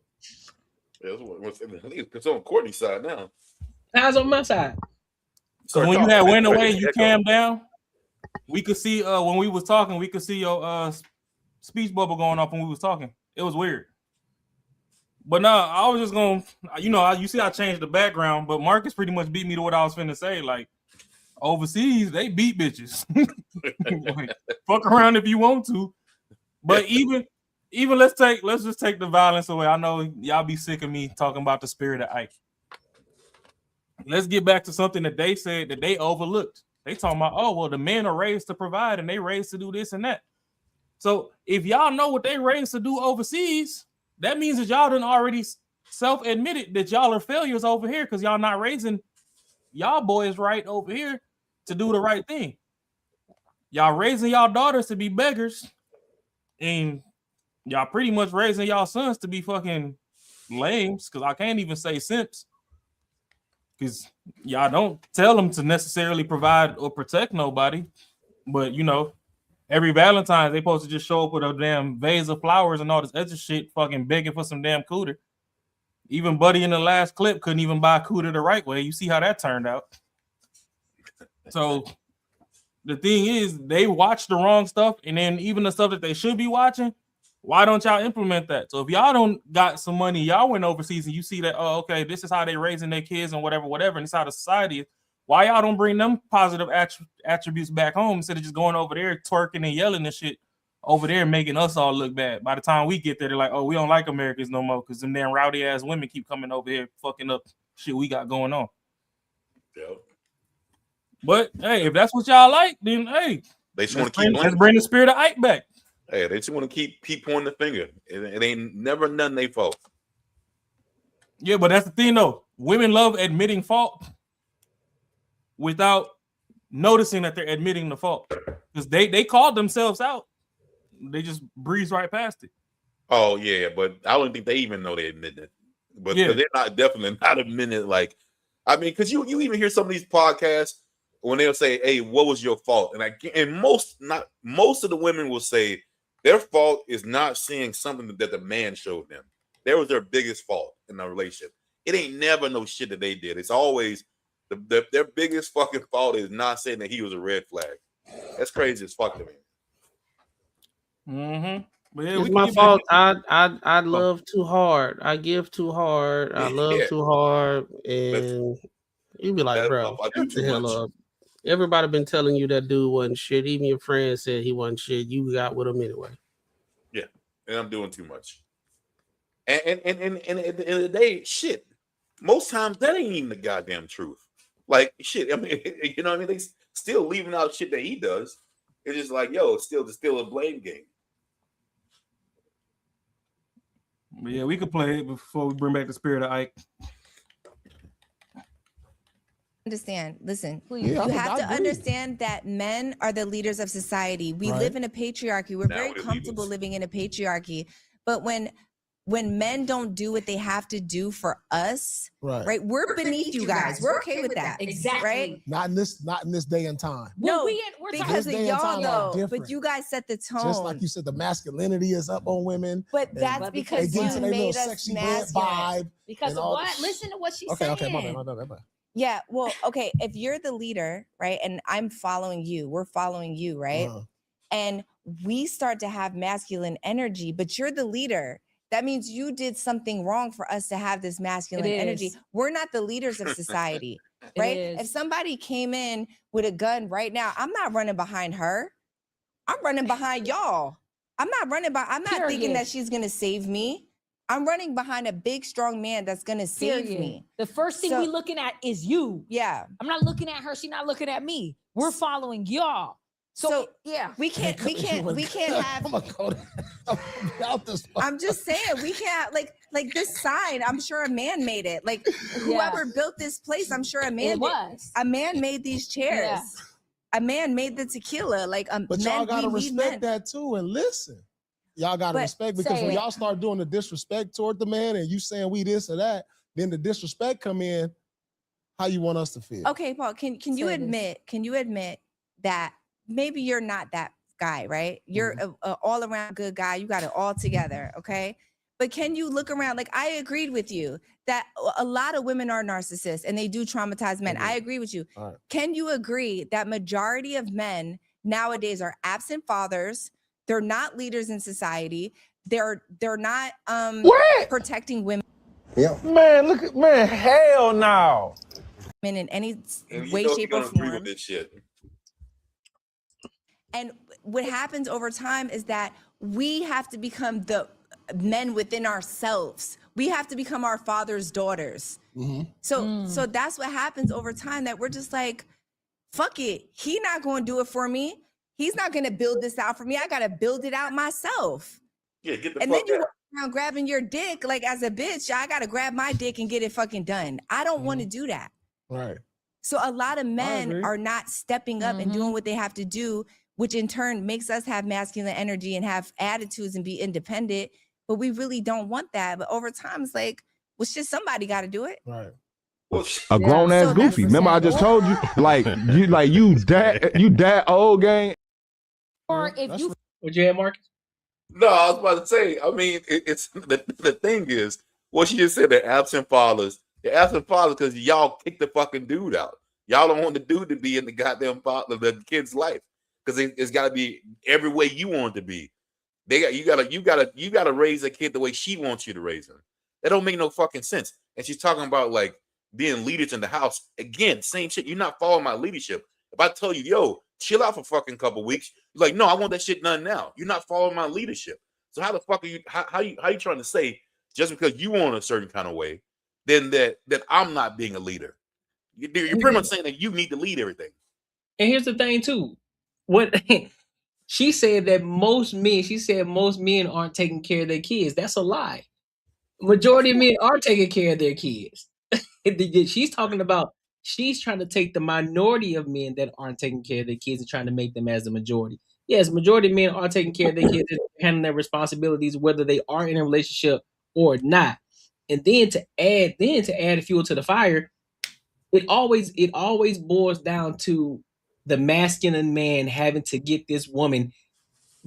Yeah, it's on Courtney's side now. How's on my side? So when you had went away, you calmed down. We could see when we was talking, we could see your speech bubble going off when we was talking. It was weird. But no, I was just gonna, you see, I changed the background, but Marcus pretty much beat me to what I was finna say. Like overseas, they beat bitches. Like, fuck around if you want to. But even let's just take the violence away. I know y'all be sick of me talking about the spirit of Ike. Let's get back to something that they said that they overlooked. They talking about, oh, well, the men are raised to provide and they raised to do this and that. So if y'all know what they raised to do overseas, that means that y'all done already self-admitted that y'all are failures over here because y'all not raising y'all boys right over here to do the right thing. Y'all raising y'all daughters to be beggars, and y'all pretty much raising y'all sons to be fucking lames, because I can't even say simps, because y'all don't tell them to necessarily provide or protect nobody. But every Valentine's they supposed to just show up with a damn vase of flowers and all this other shit, fucking begging for some damn cooter. Even Buddy in the last clip couldn't even buy cooter the right way. You see how that turned out. So the thing is, they watch the wrong stuff, and then even the stuff that they should be watching, why don't y'all implement that? So if y'all don't got some money, y'all went overseas and you see that, oh, okay, this is how they raising their kids and whatever, and this is how the society is. Why y'all don't bring them positive attributes back home instead of just going over there twerking and yelling and shit over there, making us all look bad? By the time we get there, they're like, oh, we don't like Americans no more because them damn rowdy ass women keep coming over here fucking up shit we got going on. Yep. But hey, if that's what y'all like, then hey, they just want to keep let's bring the spirit of Ike back. Hey, they just want to keep pointing the finger. It ain't never none they fault. Yeah, but that's the thing though. Women love admitting fault without noticing that they're admitting the fault because they called themselves out. They just breezed right past it. Oh yeah, but I don't think they even know they admit it. But they're definitely not admitting it. Like, I mean, because you even hear some of these podcasts when they'll say, "Hey, what was your fault?" And most of the women will say their fault is not seeing something that the man showed them. That was their biggest fault in the relationship. It ain't never no shit that they did. It's always their biggest fucking fault is not saying that he was a red flag. That's crazy as fuck to me. Mm-hmm. But yeah, it's my fault. I love too hard. I give too hard. I love too hard, and you be like, bro, shut the hell up. Everybody been telling you that dude wasn't shit. Even your friends said he wasn't shit. You got with him anyway. Yeah, and I'm doing too much. And at the end of the day, shit. Most times that ain't even the goddamn truth. Like shit. I mean, you know what I mean? They still leaving out shit that he does. It's just like, yo, it's still a blame game. But yeah, we could play it before we bring back the spirit of Ike. Understand. Listen, Yeah, you I have to agree. understand that men are the leaders of society. We Right. live in a patriarchy. We're Now very we're comfortable leaders. living in a patriarchy. But when men don't do what they have to do for us, Right. we're beneath you guys. We're okay with that. Exactly. Right? Not in this day and time. Well, No, we're because This of day and y'all time are though. different. But you guys set the tone. Just like you said, the masculinity is up on women. But and that's they because get you into their little made us sexy red masculine. vibe. because and of all what? the- Listen to what she's Okay, saying. my bad. Yeah, well, okay, if you're the leader, right, and I'm following you, we're following you, right? Uh-huh. And we start to have masculine energy, but you're the leader. That means you did something wrong for us to have this masculine energy. is. We're not the leaders of society, right? is. If somebody came in with a gun right now, I'm not running behind her. I'm running behind y'all. I'm not thinking Period. that she's gonna save me. I'm running behind a big, strong man that's gonna save Period. me. The first thing So- we looking at is you. Yeah. I'm not looking at her. She's not looking at me. We're following y'all. So yeah, we can't have. I'm gonna go out this. I'm just saying we can't like this sign. I'm sure a man made it. Like whoever built this place, I'm sure a man a man made these chairs. Yeah. A man made the tequila. Like But y'all gotta we respect that too and listen. Y'all gotta But respect because say when it. y'all start doing the disrespect toward the man and you saying we this or that, then the disrespect come in. How you want us to feel? Okay, Paul, can you Say this. admit that maybe you're not that guy, right? You're a all around good guy. You got it all together, okay? But can you look around? Like I agreed with you that a lot of women are narcissists and they do traumatize men. I agree with you. All right. Can you agree that majority of men nowadays are absent fathers? They're not leaders in society. They're not protecting women Yeah. Man, look at hell no. in any And way, you know shape, you're or gonna agree form. with this shit. And what happens over time is that we have to become the men within ourselves. We have to become our father's daughters. So that's what happens over time, that we're just like, fuck it. He not going to do it for me. He's not going to build this out for me. I got to build it out myself. Yeah, get the And fuck then you out. walk around grabbing your dick like as a bitch. I got to grab my dick and get it fucking done. I don't want to do that. Right. So a lot of men agree. are not stepping up and doing what they have to do, which in turn makes us have masculine energy and have attitudes and be independent. But we really don't want that. But over time, it's like, well, shit, somebody got to do it. Right. A grown ass So goofy. Remember, I just told you, you that old gang. Or if you Would you have Marcus? No, I was about to say. I mean, it's the thing is what she just said. The absent fathers because y'all kicked the fucking dude out. Y'all don't want the dude to be in the goddamn the kid's life because it's got to be every way you want it to be. You gotta raise a kid the way she wants you to raise him. That don't make no fucking sense. And she's talking about like being leaders in the house. Again, same shit. You're not following my leadership. If I tell you, yo, chill out for fucking couple weeks, you're like, no, I want that shit done now. You're not following my leadership. So how the fuck are you? How you trying to say just because you want a certain kind of way, then that I'm not being a leader? You're pretty much saying that you need to lead everything. And here's the thing too. What she said that most men aren't taking care of their kids. That's a lie. Majority of men are taking care of their kids. She's talking about She's trying to take the minority of men that aren't taking care of their kids and trying to make them as the majority. Yes, majority of men are taking care of their kids and handling their responsibilities, whether they are in a relationship or not. And then to add fuel to the fire, it always boils down to the masculine man having to get this woman,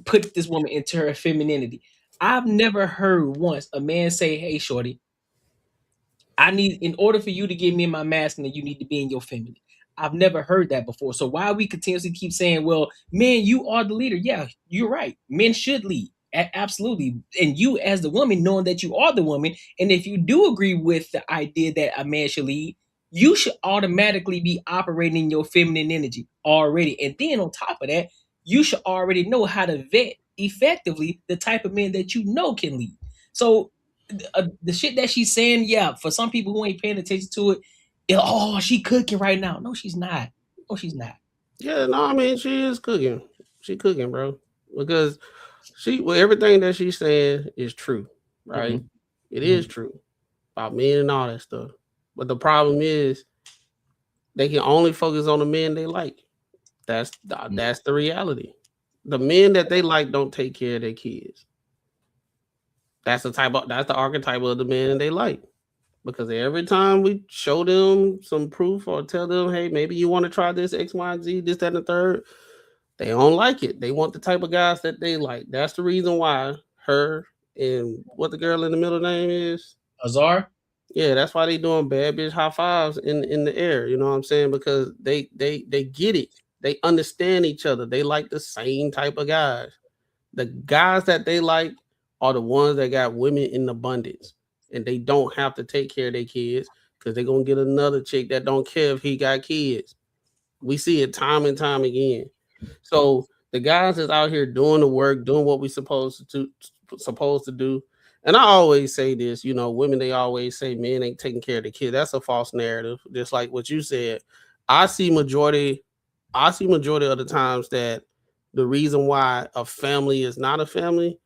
put this woman into her femininity. I've never heard once a man say, "Hey, shorty, in order for you to get me in my masculine, you need to be in your feminine." I've never heard that before. So why we continuously keep saying, well, men, you are the leader. Yeah, you're right. Men should lead. Absolutely. And you as the woman, knowing that you are the woman, and if you do agree with the idea that a man should lead, you should automatically be operating your feminine energy already. And then on top of that, you should already know how to vet effectively the type of men that you know can lead. So the shit that she's saying, yeah, for some people who ain't paying attention to it, oh, she cooking right now. No, she's not. No, she's not. Yeah, no, I mean, she is cooking. She cooking, bro. Because everything that she's saying is true, right? Mm-hmm. It is true about men and all that stuff. But the problem is they can only focus on the men they like. That's the reality. The men that they like don't take care of their kids. That's the archetype of the man they like. Because every time we show them some proof or tell them, hey, maybe you want to try this X, Y, and Z, this, that, and the third, they don't like it. They want the type of guys that they like. That's the reason why her and what the girl in the middle name is? Azar? Yeah, that's why they doing bad bitch high fives in the air. You know what I'm saying? Because they get it. They understand each other. They like the same type of guys. The guys that they like are the ones that got women in abundance. And they don't have to take care of their kids because they're going to get another chick that don't care if he got kids. We see it time and time again. So the guys that's out here doing the work, doing what we supposed to do. And I always say this, you know, women, they always say men ain't taking care of the kids. That's a false narrative. Just like what you said. I see majority of the times that the reason why a family is not a family,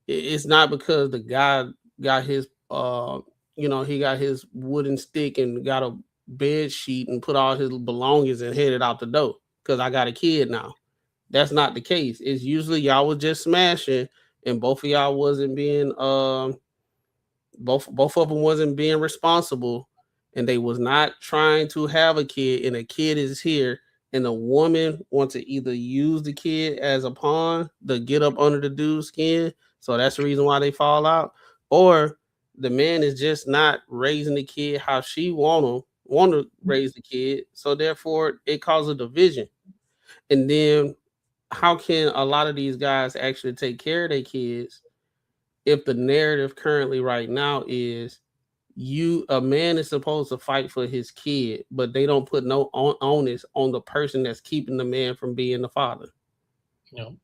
it's not because the guy got his he got his wooden stick and got a bed sheet and put all his belongings and headed out the door because I got a kid now. That's not the case. It's usually y'all was just smashing and both of y'all wasn't being both of them wasn't being responsible and they was not trying to have a kid, and a kid is here and the woman wants to either use the kid as a pawn to get up under the dude's skin. So that's the reason why they fall out. Or the man is just not raising the kid how she want to raise the kid. So therefore it causes a division. And then how can a lot of these guys actually take care of their kids if the narrative currently right now is a man is supposed to fight for his kid, but they don't put no onus on the person that's keeping the man from being the father. No.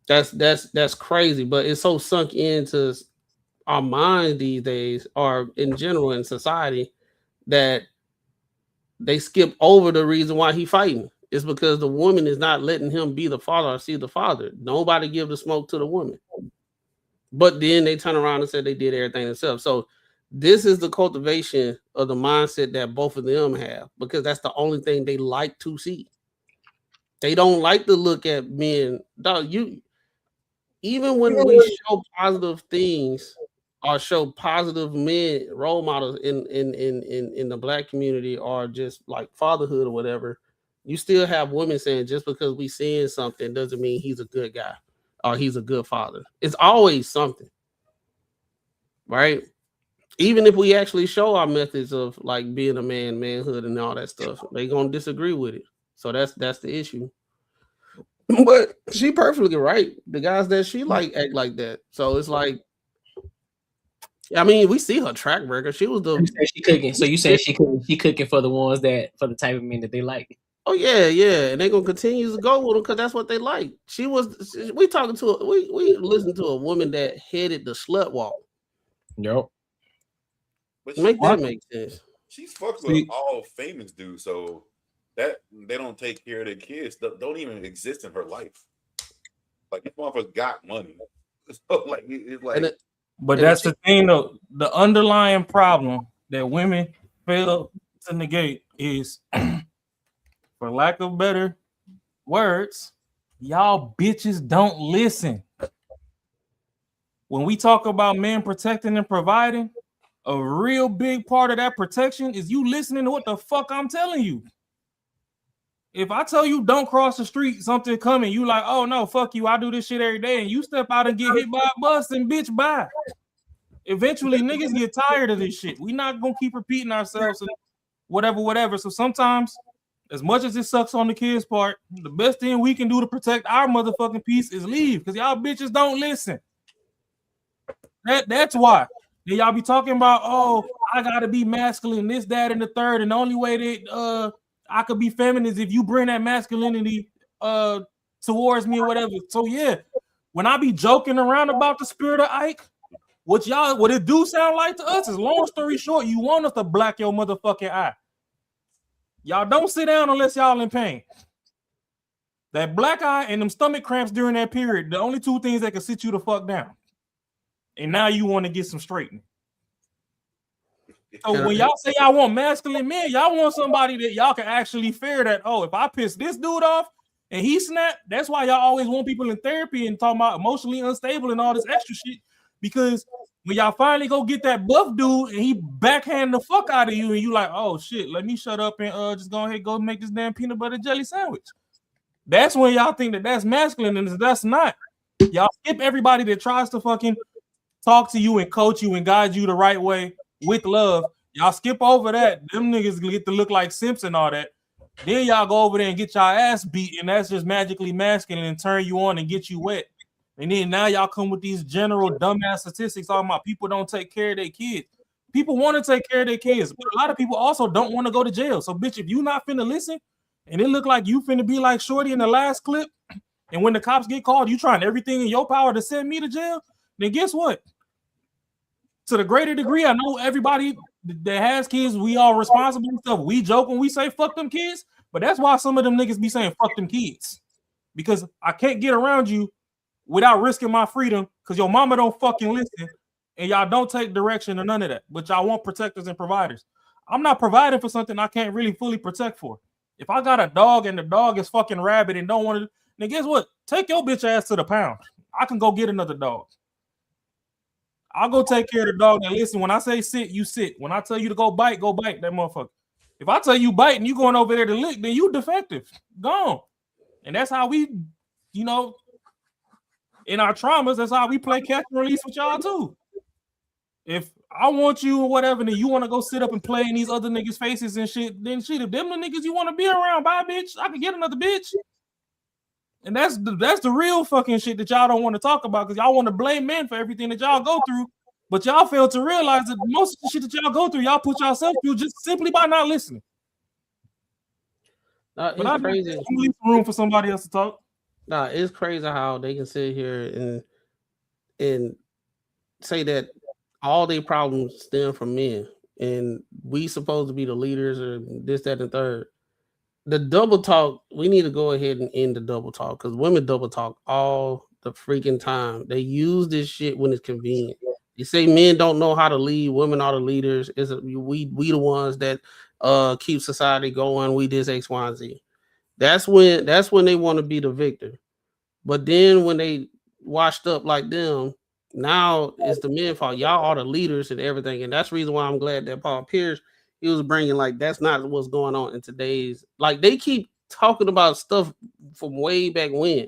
That's crazy, but it's so sunk into our minds these days, or in general in society, that they skip over the reason why he fighting. It's because the woman is not letting him be the father or see the father. Nobody give the smoke to the woman. But then they turn around and say they did everything themselves. So this is the cultivation of the mindset that both of them have, because that's the only thing they like to see. They don't like to look at men. Dog, even when we show positive things or show positive men role models in the black community, or just like fatherhood or whatever, you still have women saying just because we seeing something doesn't mean he's a good guy or he's a good father. It's always something, right? Even if we actually show our methods of like being a man, manhood, and all that stuff, they're gonna disagree with it. So that's the issue. But she perfectly right. The guys that she like act like that. So it's like, I mean, we see her track record. She was she cooking. So you say she cooking for the ones for the type of men that they like. Oh yeah, and they're gonna continue to go with them because that's what they like. We listened to a woman that headed the slut walk. Yep. But make sense. She's fucked with all famous dudes, so that they don't take care of their kids. Don't even exist in her life. Like, this motherfucker got money. So like, it's like. But that's the thing, though. The underlying problem that women fail to negate is, for lack of better words, y'all bitches don't listen. When we talk about men protecting and providing, a real big part of that protection is you listening to what the fuck I'm telling you. If I tell you don't cross the street, something coming, you like, oh no, fuck you, I do this shit every day, and you step out and get hit by a bus, and bitch, bye. Eventually, niggas get tired of this shit. We not gonna keep repeating ourselves and whatever. So sometimes, as much as it sucks on the kids' part, the best thing we can do to protect our motherfucking peace is leave, because y'all bitches don't listen. That's why. Then y'all be talking about, oh, I gotta be masculine, this, that, and the third, and the only way that I could be feminine is if you bring that masculinity towards me or whatever. So yeah, when I be joking around about the spirit of Ike, what it do sound like to us is, long story short, you want us to black your motherfucking eye. Y'all don't sit down unless y'all in pain. That black eye and them stomach cramps during that period, the only two things that can sit you the fuck down. And now you want to get some straightening. So when y'all say y'all want masculine men, y'all want somebody that y'all can actually fear that, oh, if I piss this dude off and he snap, that's why y'all always want people in therapy and talking about emotionally unstable and all this extra shit. Because when y'all finally go get that buff dude and he backhand the fuck out of you and you like, oh shit, let me shut up and just go ahead go make this damn peanut butter jelly sandwich. That's when y'all think that that's masculine, and that's not. Y'all skip everybody that tries to fucking talk to you and coach you and guide you the right way with love. Y'all skip over that. Them niggas get to look like simps and all that. Then y'all go over there and get y'all ass beat, and that's just magically masculine and turn you on and get you wet. And then now y'all come with these general dumbass statistics talking about people don't take care of their kids. People want to take care of their kids, but a lot of people also don't want to go to jail. So, bitch, if you not finna listen, and it look like you finna be like Shorty in the last clip, and when the cops get called, you trying everything in your power to send me to jail, then guess what? To the greater degree, I know everybody that has kids, we all responsible and stuff. We joke when we say fuck them kids, but that's why some of them niggas be saying fuck them kids. Because I can't get around you without risking my freedom, because your mama don't fucking listen and y'all don't take direction or none of that. But y'all want protectors and providers. I'm not providing for something I can't really fully protect for. If I got a dog and the dog is fucking rabid and don't want to, then guess what? Take your bitch ass to the pound. I can go get another dog. I'll go take care of the dog. And listen, when I say sit, you sit. When I tell you to go bite that motherfucker. If I tell you bite and you going over there to lick, then you defective. Gone. And that's how we, in our traumas, that's how we play catch and release with y'all too. If I want you or whatever, then you want to go sit up and play in these other niggas' faces and shit, then shit, if them the niggas you want to be around, bye, bitch, I can get another bitch. And that's the real fucking shit that y'all don't want to talk about, because y'all want to blame men for everything that y'all go through, but y'all fail to realize that most of the shit that y'all go through, y'all put yourself through just simply by not listening. But I'm crazy. Leave room for somebody else to talk. Nah, it's crazy how they can sit here and say that all their problems stem from men, and we supposed to be the leaders or this, that, and third. The double talk, we need to go ahead and end the double talk, because women double talk all the freaking time. They use this shit when it's convenient. They say men don't know how to lead, women are the leaders. We the ones that keep society going. We this X, Y, and Z. That's when they want to be the victor. But then when they washed up like them, now it's the men's fault. Y'all are the leaders and everything, and that's the reason why I'm glad that Paul Pierce, he was bringing, like, that's not what's going on in today's, like, they keep talking about stuff from way back when.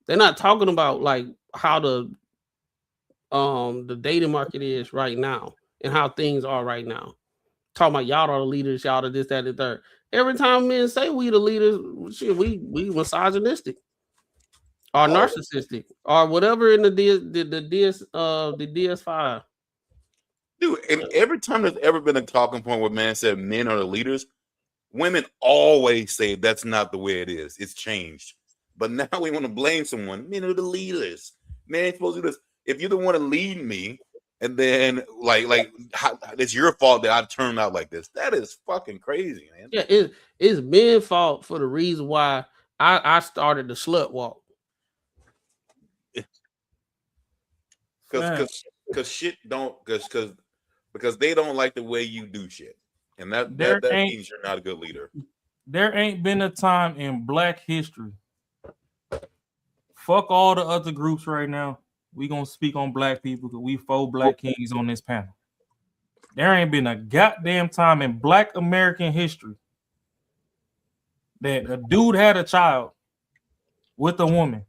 They're not talking about like how the dating market is right now and how things are right now. Talking about y'all are the leaders, y'all are this, that, and the third. Every time men say we the leaders, shit, we misogynistic or narcissistic or whatever in the DS5. Dude, and every time there's ever been a talking point where man said men are the leaders, women always say that's not the way it is. It's changed. But now we want to blame someone. Men are the leaders. Men ain't supposed to do this. If you're the one to lead me, and then it's your fault that I turned out like this. That is fucking crazy, man. Yeah, it's men's fault for the reason why I started the slut walk. Because they don't like the way you do shit. And that means you're not a good leader. There ain't been a time in Black history. Fuck all the other groups right now. We gonna speak on Black people because we 4 Black kings on this panel. There ain't been a goddamn time in Black American history that a dude had a child with a woman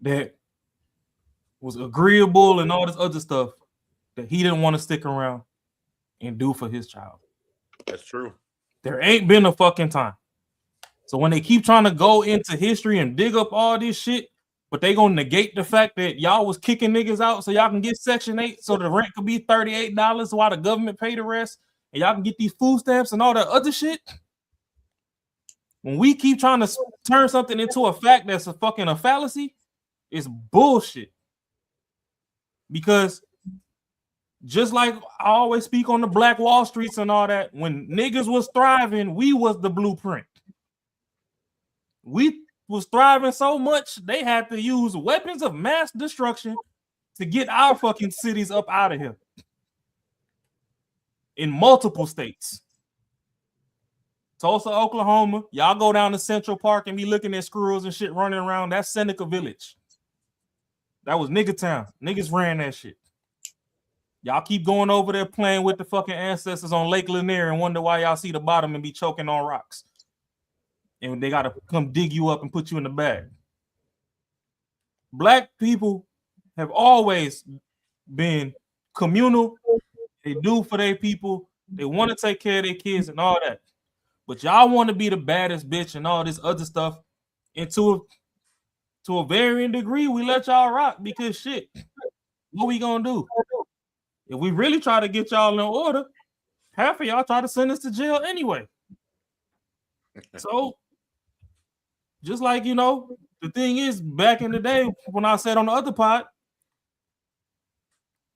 that was agreeable and all this other stuff that he didn't want to stick around and do for his child. That's true. There ain't been a fucking time. So when they keep trying to go into history and dig up all this shit, but they gonna negate the fact that y'all was kicking niggas out so y'all can get Section 8 so the rent could be $38 while the government pay the rest and y'all can get these food stamps and all that other shit. When we keep trying to turn something into a fact that's a fallacy, it's bullshit. Because just like I always speak on the Black Wall Streets and all that, when niggas was thriving, we was the blueprint. We was thriving so much, they had to use weapons of mass destruction to get our fucking cities up out of here. In multiple states. Tulsa, Oklahoma, y'all go down to Central Park and be looking at squirrels and shit running around. That's Seneca Village. That was nigga town. Niggas ran that shit. Y'all keep going over there playing with the fucking ancestors on Lake Lanier and wonder why y'all see the bottom and be choking on rocks. And they got to come dig you up and put you in the bag. Black people have always been communal. They do for their people. They want to take care of their kids and all that. But y'all want to be the baddest bitch and all this other stuff. And to a varying degree, we let y'all rock because shit, what we gonna do? If we really try to get y'all in order, half of y'all try to send us to jail anyway. So, just like, you know, the thing is, back in the day, when I said on the other pod,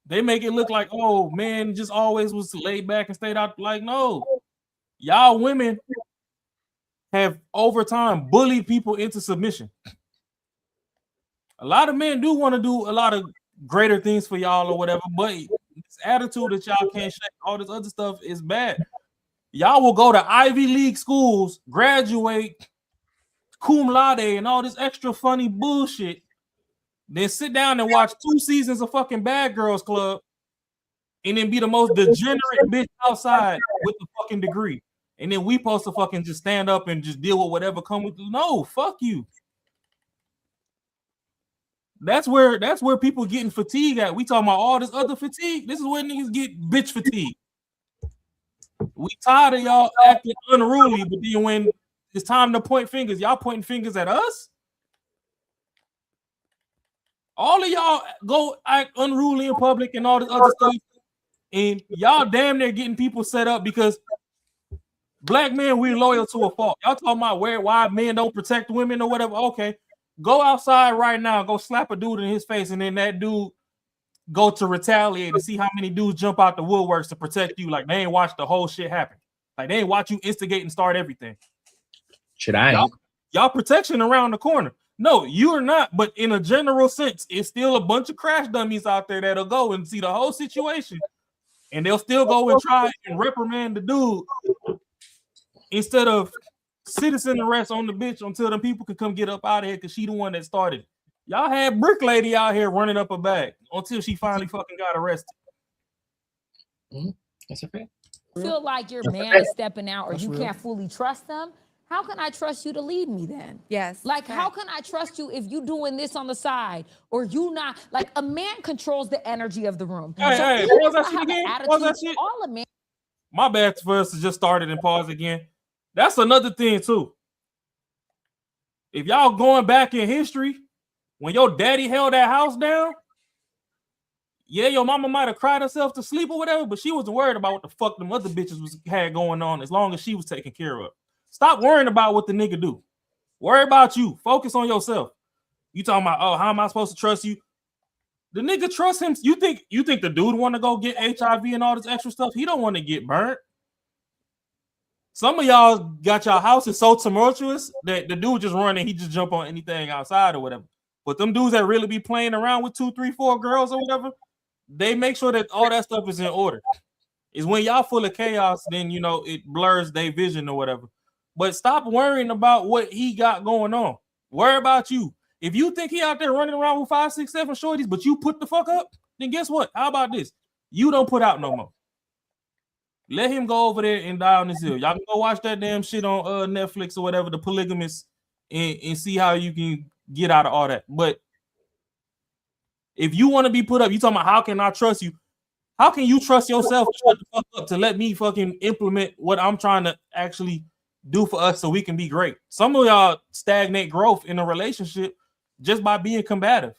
they make it look like, oh, man, just always was laid back and stayed out. Like, no. Y'all women have, over time, bullied people into submission. A lot of men do want to do a lot of greater things for y'all or whatever, but this attitude that y'all can't shake, all this other stuff is bad. Y'all will go to Ivy League schools, graduate, cum laude, and all this extra funny bullshit, then sit down and watch 2 seasons of fucking Bad Girls Club, and then be the most degenerate bitch outside with the fucking degree. And then we supposed to fucking just stand up and just deal with whatever come with. No, fuck you. That's where people getting fatigue at. We talking about all this other fatigue. This is where niggas get bitch fatigue. We tired of y'all acting unruly, but then when it's time to point fingers, y'all pointing fingers at us. All of y'all go act unruly in public and all this other stuff, and y'all damn near getting people set up because Black men, we're loyal to a fault. Y'all talking about why men don't protect women or whatever. Okay, go outside right now, go slap a dude in his face, and then that dude go to retaliate and see how many dudes jump out the woodworks to protect you. Like they ain't watch the whole shit happen. Like they ain't watch you instigate and start everything. Should I? Y'all protection around the corner. No, you are not. But in a general sense, it's still a bunch of crash dummies out there that'll go and see the whole situation, and they'll still go and try and reprimand the dude instead of citizen arrest on the bitch until the people can come get up out of here because she the one that started. Y'all had Brick Lady out here running up a bag until she finally fucking got arrested. That's a fact. Feel like your man is stepping out or you can't fully trust them. How can I trust you to lead me then? Yes. Like, how can I trust you if you doing this on the side or you not? Like, a man controls the energy of the room. Hey, so pause that shit again. Pause that shit. All a man. My bad for us to just started and pause again. That's another thing too. If y'all going back in history, when your daddy held that house down, yeah, your mama might have cried herself to sleep or whatever, but she wasn't worried about what the fuck them other bitches had going on as long as she was taken care of. Stop worrying about what the nigga do. Worry about you. Focus on yourself. You talking about, oh, how am I supposed to trust you? The nigga trust him. You think the dude want to go get HIV and all this extra stuff? He don't want to get burnt. Some of y'all got y'all houses so tumultuous that the dude just run and he just jump on anything outside or whatever. But them dudes that really be playing around with 2, 3, 4 girls or whatever, they make sure that all that stuff is in order. Is when y'all full of chaos, then you know it blurs their vision or whatever. But stop worrying about what he got going on. Worry about you. If you think he out there running around with 5, 6, 7 shorties, but you put the fuck up, then guess what? How about this? You don't put out no more. Let him go over there and die on his hill. Y'all can go watch that damn shit on Netflix or whatever, The Polygamist, and see how you can get out of all that. But if you want to be put up, you talking about how can I trust you? How can you trust yourself to shut the fuck up to let me fucking implement what I'm trying to actually do for us so we can be great? Some of y'all stagnate growth in a relationship just by being combative.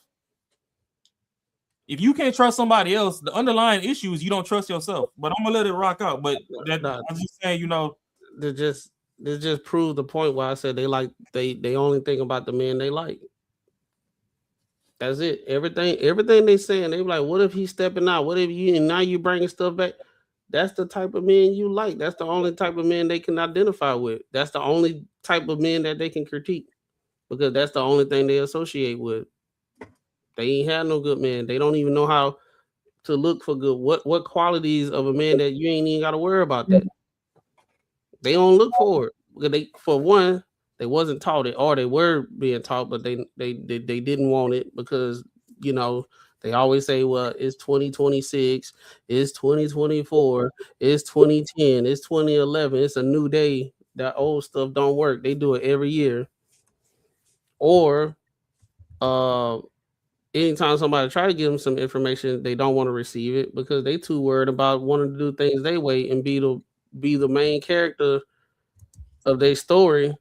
If you can't trust somebody else, the underlying issue is you don't trust yourself. But I'm gonna let it rock out. But I'm just saying, you know, they just prove the point why I said they only think about the men they like. That's it. Everything they saying, they like, what if he's stepping out? What if you and now you bringing stuff back? That's the type of men you like. That's the only type of men they can identify with. That's the only type of men that they can critique because that's the only thing they associate with. They ain't had no good men. They don't even know how to look for good. What qualities of a man that you ain't even got to worry about that. They don't look for it because for one, they wasn't taught it, or they were being taught, but they didn't want it because, you know, they always say, well, it's 2026, it's 2024, it's 2010, it's 2011, it's a new day. That old stuff don't work. They do it every year. Or anytime somebody try to give them some information, they don't want to receive it because they too worried about wanting to do things their way and be the main character of their story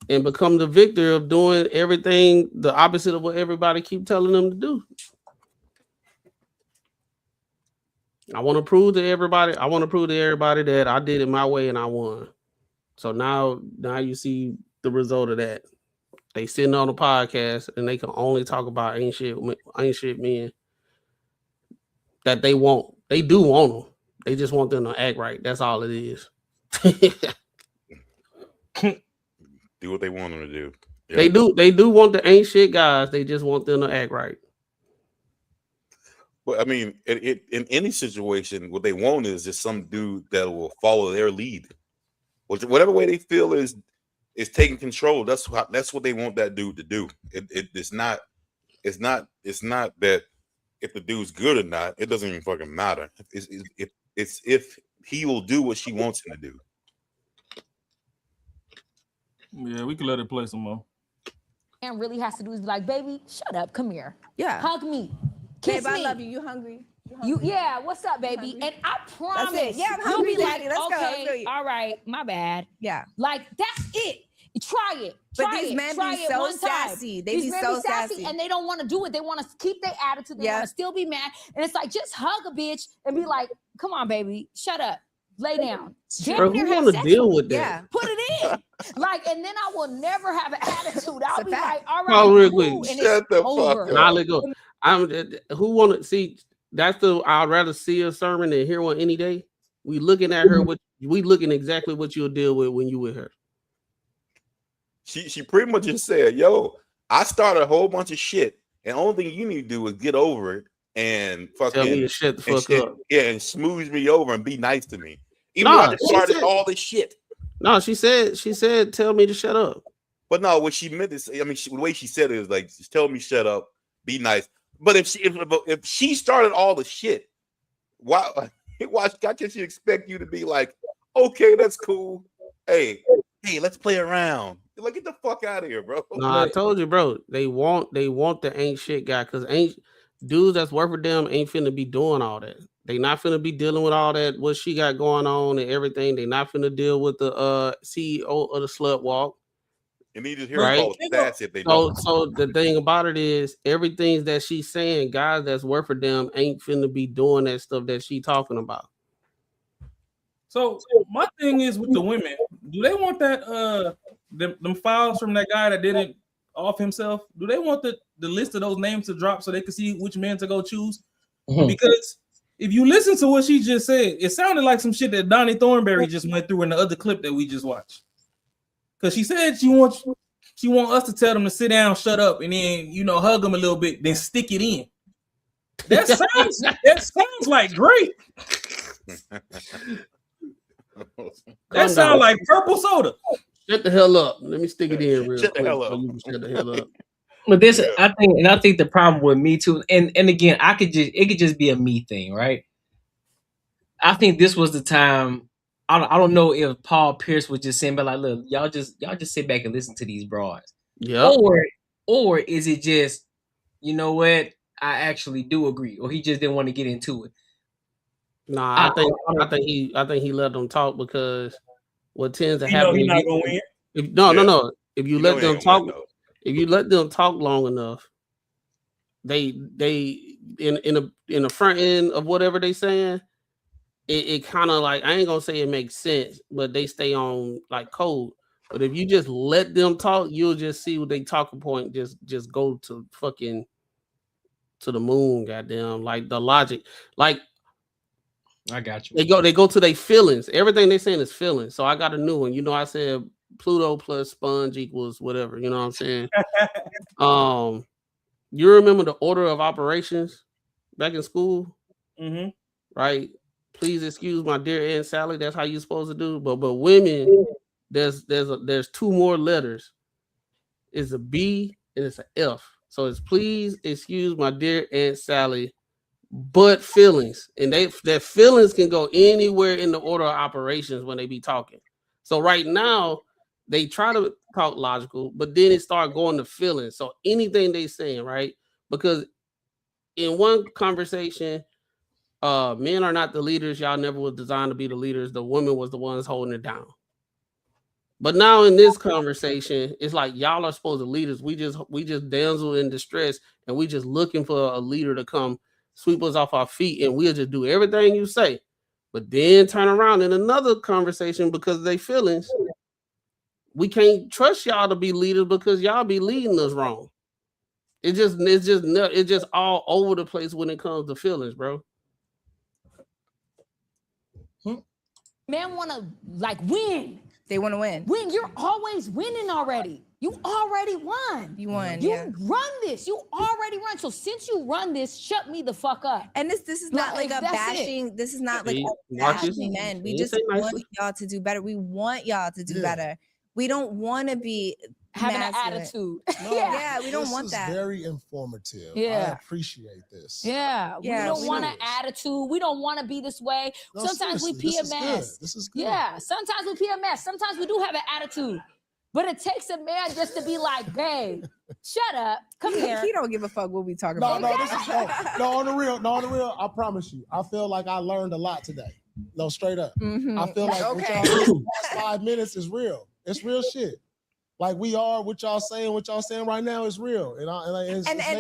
and become the victor of doing everything the opposite of what everybody keep telling them to do. I want to prove to everybody that I did it my way and I won. So now you see the result of that. They sitting on a podcast and they can only talk about ain't shit men that they want. They do want them. They just want them to act right. That's all it is. Do what they want them to do. Yeah. They do want the ain't shit guys. They just want them to act right. But I mean, in any situation, what they want is just some dude that will follow their lead, whatever way they feel is taking control. That's what they want that dude to do. It's not that if the dude's good or not. It doesn't even fucking matter. It's if he will do what she wants him to do. Yeah, we can let it play some more. And really has to do is be like, baby, shut up, come here. Yeah. Hug me. Kiss Babe, me. I love you. You hungry? Yeah, what's up, baby? And I promise. That's it. Yeah, I'm you'll hungry, be daddy. Let's go. okay, Let's go. all right, my bad. Yeah. Like, that's it. Try it. But Try these it. men Try be it so one time. sassy. They These be men so sassy. and they don't want to do it. They want to keep their attitude. They want to still be mad. And it's like, just hug a bitch and be like, come on, baby, shut up. Lay down. Bro, who want to deal with that? Yeah, put it in. Like, and then I will never have an attitude. I'll be like, all right, Oh, real quick. cool, and it's over. And I'll let go. Who want to see? I'd rather see a sermon than hear one any day. We looking at her. We looking exactly what you'll deal with when you with her. She pretty much just said, "Yo, I started a whole bunch of shit, and the only thing you need to do is get over it and fucking tell me to shut the fuck up. Yeah, and smooth me over and be nice to me. Even though I just started all this shit." No, she said, tell me to shut up. But no, what she meant is, I mean, the way she said it is like, just tell me shut up, be nice. But if she started all the shit, why can she expect you to be like, okay, that's cool. Hey, let's play around. Like, get the fuck out of here, bro. No, I told you, bro. They want the ain't shit guy because ain't dudes that's worth for them ain't finna be doing all that. They not finna be dealing with all that what she got going on and everything. They not finna deal with the CEO of the slut walk. And he just hear all the stats if they don't. So the thing about it is everything that she's saying, guys that's worth for them ain't finna be doing that stuff that she talking about. So my thing is with the women, do they want that them files from that guy that didn't off himself? Do they want the list of those names to drop so they can see which men to go choose? Mm-hmm. Because if you listen to what she just said, it sounded like some shit that Donnie Thornberry just went through in the other clip that we just watched. Because she said she want us to tell them to sit down, shut up, and then hug them a little bit, then stick it in. That sounds like great. That sounds like purple soda. Shut the hell up. Let me stick it in real Shut the quick. hell So up. you can shut the hell up. But this, I think the problem with me too, and again, it could just be a me thing, right? I think this was the time. I don't know if Paul Pierce was just saying, but like, look, y'all just sit back and listen to these broads. Yeah. Or is it just, you know what? I actually do agree, or he just didn't want to get into it. Nah, I think he let them talk because what tends to You know happen. he not gonna win. No. If you let he them ain't gonna talk, win, though. if you let them talk long enough, they in the front end of whatever they saying, it kind of like, I ain't gonna say it makes sense, but they stay on like code. But if you just let them talk, you'll just see what they talking point just go to fucking to the moon, goddamn. Like the logic, like I got you. they go to their feelings. Everything they saying is feelings. So I got a new one. You know, I said Pluto plus sponge equals whatever. You know what I'm saying? You remember the order of operations back in school, right? Please excuse my dear Aunt Sally. That's how you're supposed to do. But women, there's two more letters. It's a B and it's an F. So it's please excuse my dear Aunt Sally, but feelings. And their feelings can go anywhere in the order of operations when they be talking. So right now, they try to talk logical, but then it start going to feelings. So anything they saying, right? Because in one conversation, men are not the leaders. Y'all never was designed to be the leaders. The woman was the ones holding it down. But now in this conversation, it's like y'all are supposed to lead us. We just damsel in distress, and we just looking for a leader to come sweep us off our feet, and we'll just do everything you say. But then turn around in another conversation because of their feelings. We can't trust y'all to be leaders because y'all be leading us wrong. It's just all over the place when it comes to feelings, bro. Men want to like win. They want to win. Win. You're always winning already. You already won. You won. You yeah. run this. You already run. So since you run this, shut me the fuck up. And this is not like a bashing. It. This is not like bashing men. We just want y'all to do better. We want y'all to do better. We don't want to be having an attitude. No, yeah, we don't want that. This is very informative. Yeah. I appreciate this. Yeah, we don't want an attitude. We don't want to be this way. No, sometimes we PMS. This is good. Yeah, sometimes we PMS. Sometimes we do have an attitude. But it takes a man just to be like, babe, shut up. Come here. He don't give a fuck what we talking about. No, this is no, on the real, I promise you. I feel like I learned a lot today. No, straight up. Mm-hmm. I feel like what y'all last 5 minutes is real. It's real shit. Like we are, what y'all saying right now is real. And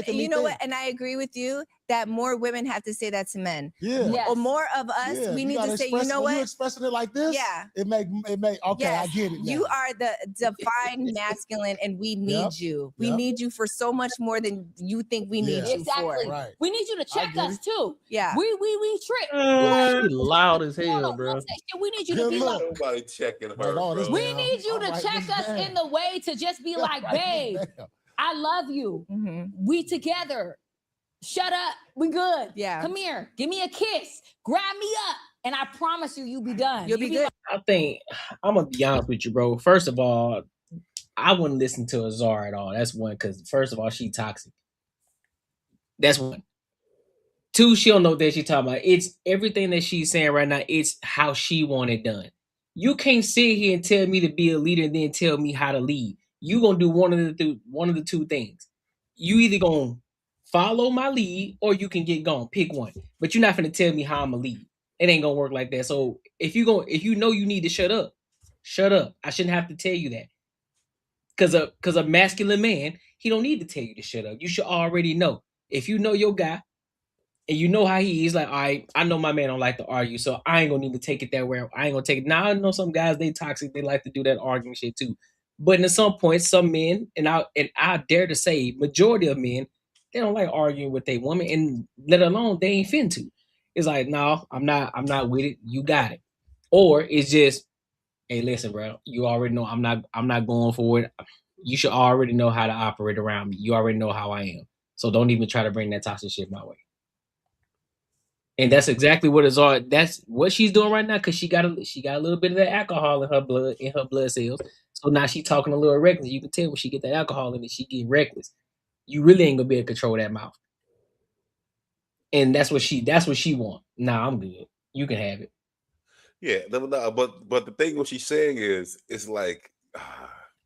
you know what? And I agree with you that more women have to say that to men. Yeah. Yes. Or more of us, we need to say, you know what? You expressing it like this? Yeah. It make okay, yes. I get it now. You are the defined masculine and we need you. We need you for so much more than you think we need you for. Right. We need you to check us too. Yeah. We trick. Loud as hell, bro. We need you to be like, nobody checking her. Bro. We need you to check us in the way to just be like, babe, I love you. Mm-hmm. We together. Shut up. We good. Yeah. Come here. Give me a kiss. Grab me up. And I promise you'll be done. You'll be good. I think I'm gonna be honest with you, bro. First of all, I wouldn't listen to Azar at all. That's one, because first of all, she toxic. That's one. Two, she don't know that she talking about. It's everything that she's saying right now. It's how she want it done. You can't sit here and tell me to be a leader and then tell me how to lead. You gonna do one of the two things. You either gonna follow my lead or you can get gone. Pick one. But you're not gonna tell me how I'm gonna lead. It ain't gonna work like that. So if you know you need to shut up. Shut up. I shouldn't have to tell you that. Cause a masculine man, he don't need to tell you to shut up. You should already know. If you know your guy and you know how he is, like, all right, I know my man don't like to argue, so I ain't gonna need to take it that way. I ain't gonna take it. Now I know some guys, they toxic, they like to do that arguing shit too. But at some point, some men, and I dare to say, majority of men, they don't like arguing with their woman, and let alone they ain't fin to. It's like, no, I'm not with it. You got it. Or it's just, hey, listen, bro, you already know I'm not going for it. You should already know how to operate around me. You already know how I am. So don't even try to bring that toxic shit my way. And that's exactly what it's all. That's what she's doing right now because she got a little bit of that alcohol in her blood cells. So now she talking a little reckless. You can tell when she get that alcohol in it, she get reckless. You really ain't gonna be able to control that mouth. And that's what she want. Nah, I'm good. You can have it. Yeah, but the thing what she's saying is, it's like,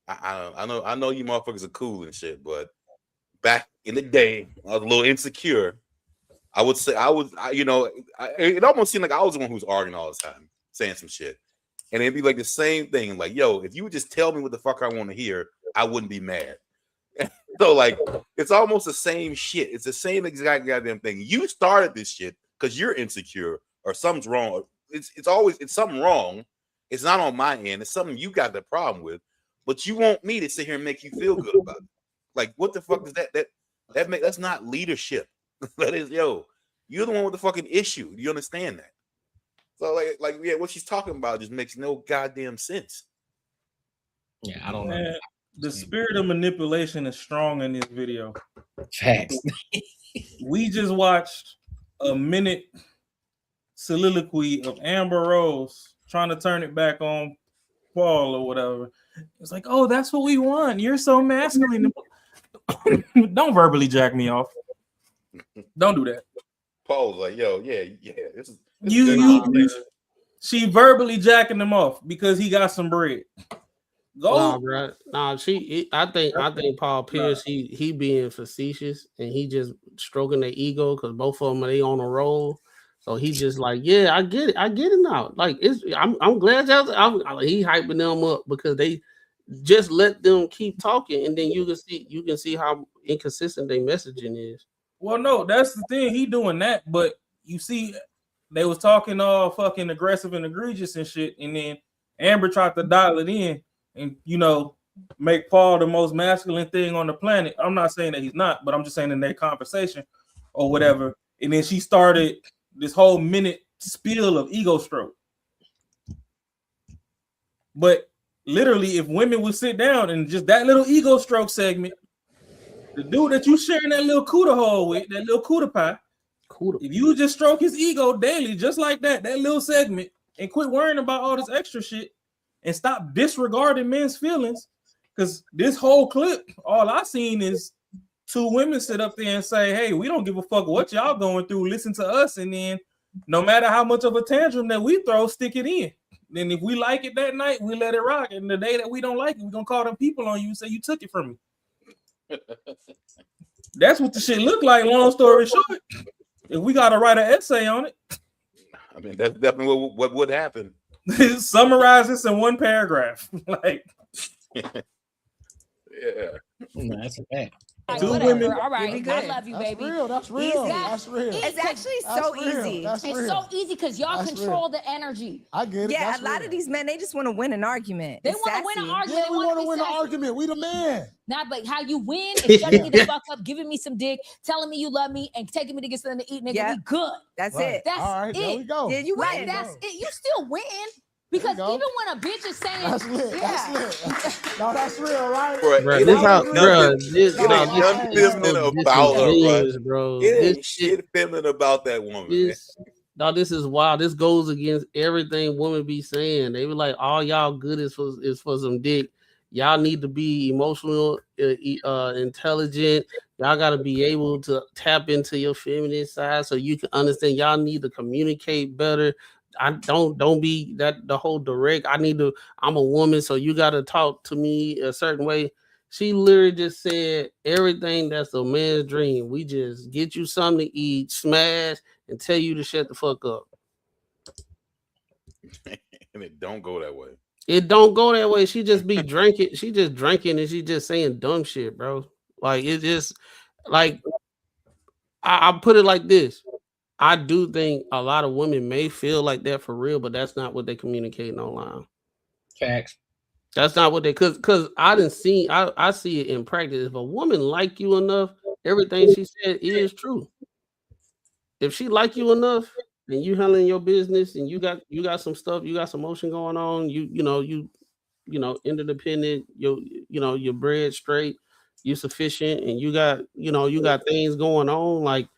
I know you motherfuckers are cool and shit, but back in the day, I was a little insecure. I would say it almost seemed like I was the one who was arguing all the time, saying some shit, and it'd be like the same thing. Like, yo, if you would just tell me what the fuck I want to hear, I wouldn't be mad. So like, it's almost the same shit. It's the same exact goddamn thing. You started this shit because you're insecure or something's wrong. It's something wrong. It's not on my end. It's something you got the problem with, but you want me to sit here and make you feel good about it. Like, what the fuck is that? That's not leadership. That is, yo, you're the one with the fucking issue. Do you understand that? So like yeah, what she's talking about just makes no goddamn sense. Yeah, I don't know. The spirit of manipulation is strong in this video. Facts. We just watched a minute soliloquy of Amber Rose trying to turn it back on Paul or whatever. It's like, oh, that's what we want. You're so masculine. Don't verbally jack me off. Don't do that. Paul was like, yo, yeah. This is she verbally jacking him off because he got some bread. Go. Nah, bro. Nah, I think Paul Pierce, he being facetious and he just stroking their ego because both of them they on a roll. So he just like, yeah, I get it now. Like I'm glad he hyping them up because they just let them keep talking, and then you can see how inconsistent their messaging is. Well, no, that's the thing. He doing that, but you see, they was talking all fucking aggressive and egregious and shit, and then Amber tried to dial it in and make Paul the most masculine thing on the planet. I'm not saying that he's not, but I'm just saying in their conversation or whatever. And then she started this whole minute spiel of ego stroke. But literally, if women would sit down and just that little ego stroke segment, the dude that you sharing that little cooter hole with, that little cooter pie, if you just stroke his ego daily, just like that little segment, and quit worrying about all this extra shit and stop disregarding men's feelings, because this whole clip, all I seen is two women sit up there and say, hey, we don't give a fuck what y'all going through, listen to us, and then no matter how much of a tantrum that we throw, stick it in. Then if we like it that night, we let it rock. And the day that we don't like it, we're gonna call them people on you and say you took it from me. That's what the shit look like, long story short. If we gotta write an essay on it. I mean, that's definitely what would happen. Summarize this in one paragraph. Like, yeah. No, that's a fact. Two Whatever. women. All right, I love you, baby. That's real. That's real. It's actually so easy. That's It's real. so easy because y'all That's control real. the energy. I get it. Yeah, That's a lot real. of these men, they just want to win an argument. They It's want to win an sassy. argument. Yeah, we want to win an argument. We the man. Not but how you win is shutting me the fuck up, giving me some dick, telling me you love me, and taking me to get something to eat, nigga. Yeah. We good. That's Right. it. That's All right, it. there we go. Yeah, you Like win. that's it. You still win because There you even go. when a bitch is saying, That's lit. yeah, That's lit. No, that's real, right? Bro, It this ain't how, nothing- bro, it this ain't nothing feminine about her, disingenuous, right? bro. It This ain't shit, shit feminine about that woman. Man. this is wild. This goes against everything women be saying. They be like, all y'all good is for some dick. Y'all need to be emotional, intelligent. Y'all got to be able to tap into your feminine side so you can understand. Y'all need to communicate better. I don't be that the whole direct. I'm a woman, so you got to talk to me a certain way. She literally just said everything that's a man's dream. We just get you something to eat, smash, and tell you to shut the fuck up. And it don't go that way. It don't go that way. She just be drinking. She just drinking and she just saying dumb shit, bro. Like it's just like I put it like this. I do think a lot of women may feel like that for real, but that's not what they communicating online. Facts. That's not what they because I see it in practice. If a woman like you enough, everything she said is true. If she like you enough and you handling your business and you got some stuff, you got some motion going on, you know, interdependent, your bread straight, you sufficient, and you got things going on, like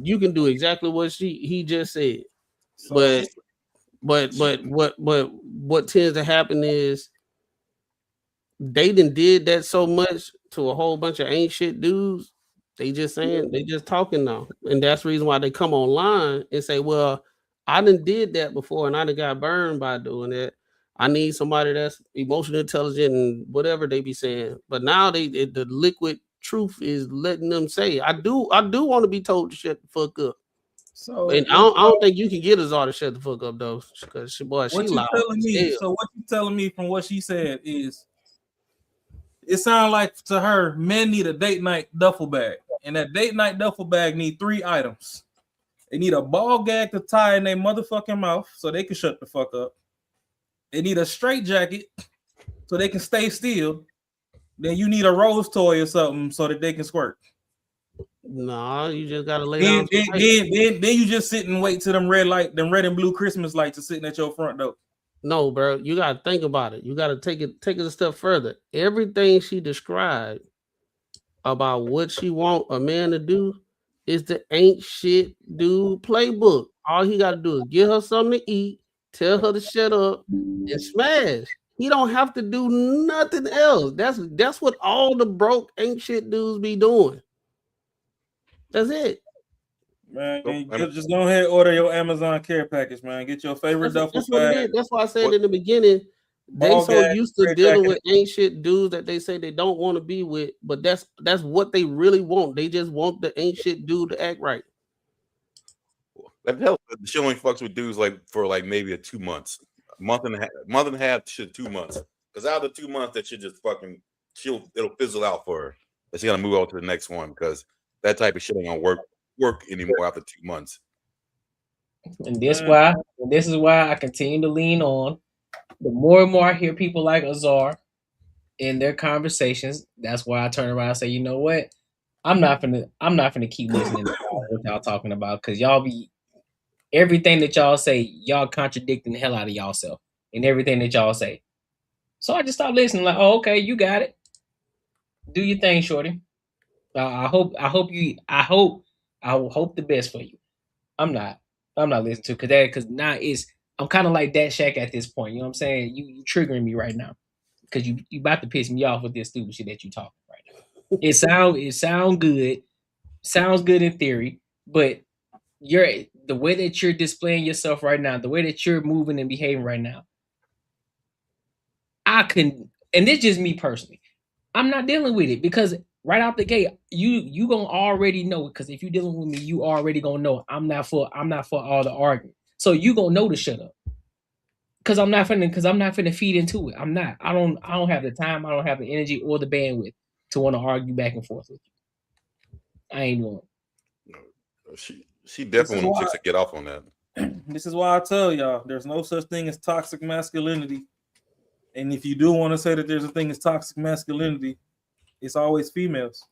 you can do exactly what he just said. So, but what tends to happen is they did that so much to a whole bunch of ain't shit dudes. They just saying, they just talking now. And that's the reason why they come online and say, well, I did that before and I done got burned by doing that. I need somebody that's emotionally intelligent and whatever they be saying. But now the liquid truth is letting them say, I do want to be told to shut the fuck up. So and I don't think you can get Azar to shut the fuck up though, because she loud. What you telling me from what she said is, it sounds like to her, men need a date night duffel bag, and that date night duffel bag need 3 items. They need a ball gag to tie in their motherfucking mouth so they can shut the fuck up. They need a straight jacket so they can stay still. Then you need a rose toy or something so that they can squirt. No, you just gotta lay down. Then you just sit and wait till them red and blue Christmas lights are sitting at your front door. No, bro, you gotta think about it. You gotta take it a step further. Everything she described about what she want a man to do is the ain't shit dude playbook. All he gotta do is get her something to eat, tell her to shut up, and smash. He don't have to do nothing else. That's what all the broke ain't shit dudes be doing. That's it. Man, just go ahead and order your Amazon care package, man. Get your favorite duffel bag. That's why I said in the beginning, they so used to dealing with ain't shit dudes that they say they don't want to be with, but that's what they really want. They just want the ain't shit dude to act right. That helps. She only fucks with dudes for maybe a 2 months, month and a half, shit, 2 months. Because out of the 2 months, that shit just fucking it'll fizzle out for her. But she gotta move on to the next one because that type of shit ain't gonna work anymore after 2 months. And this is why I continue to lean on. The more and more I hear people like Azar in their conversations, that's why I turn around and say, you know what? I'm not gonna keep listening to what y'all talking about, because y'all be everything that y'all say, y'all contradicting the hell out of y'allself and everything that y'all say. So I just stopped listening. Like, oh, okay, you got it. Do your thing, shorty. I hope the best for you. I'm not listening to because now I'm kind of like that Shaq at this point. You know what I'm saying? You triggering me right now because you about to piss me off with this stupid shit that you talking right now. It sounds good in theory, but the way that you're displaying yourself right now, the way that you're moving and behaving right now, and this is just me personally, I'm not dealing with it because right out the gate, you gonna already know, because if you're dealing with me, you already gonna know I'm not for all the arguing. So you gonna know to shut up. Because I'm not finna feed into it. I'm not. I don't have the time, I don't have the energy or the bandwidth to want to argue back and forth with you. I ain't doing it. She definitely wants to get off on that. This is why I tell y'all there's no such thing as toxic masculinity. And if you do want to say that there's a thing as toxic masculinity, it's always females.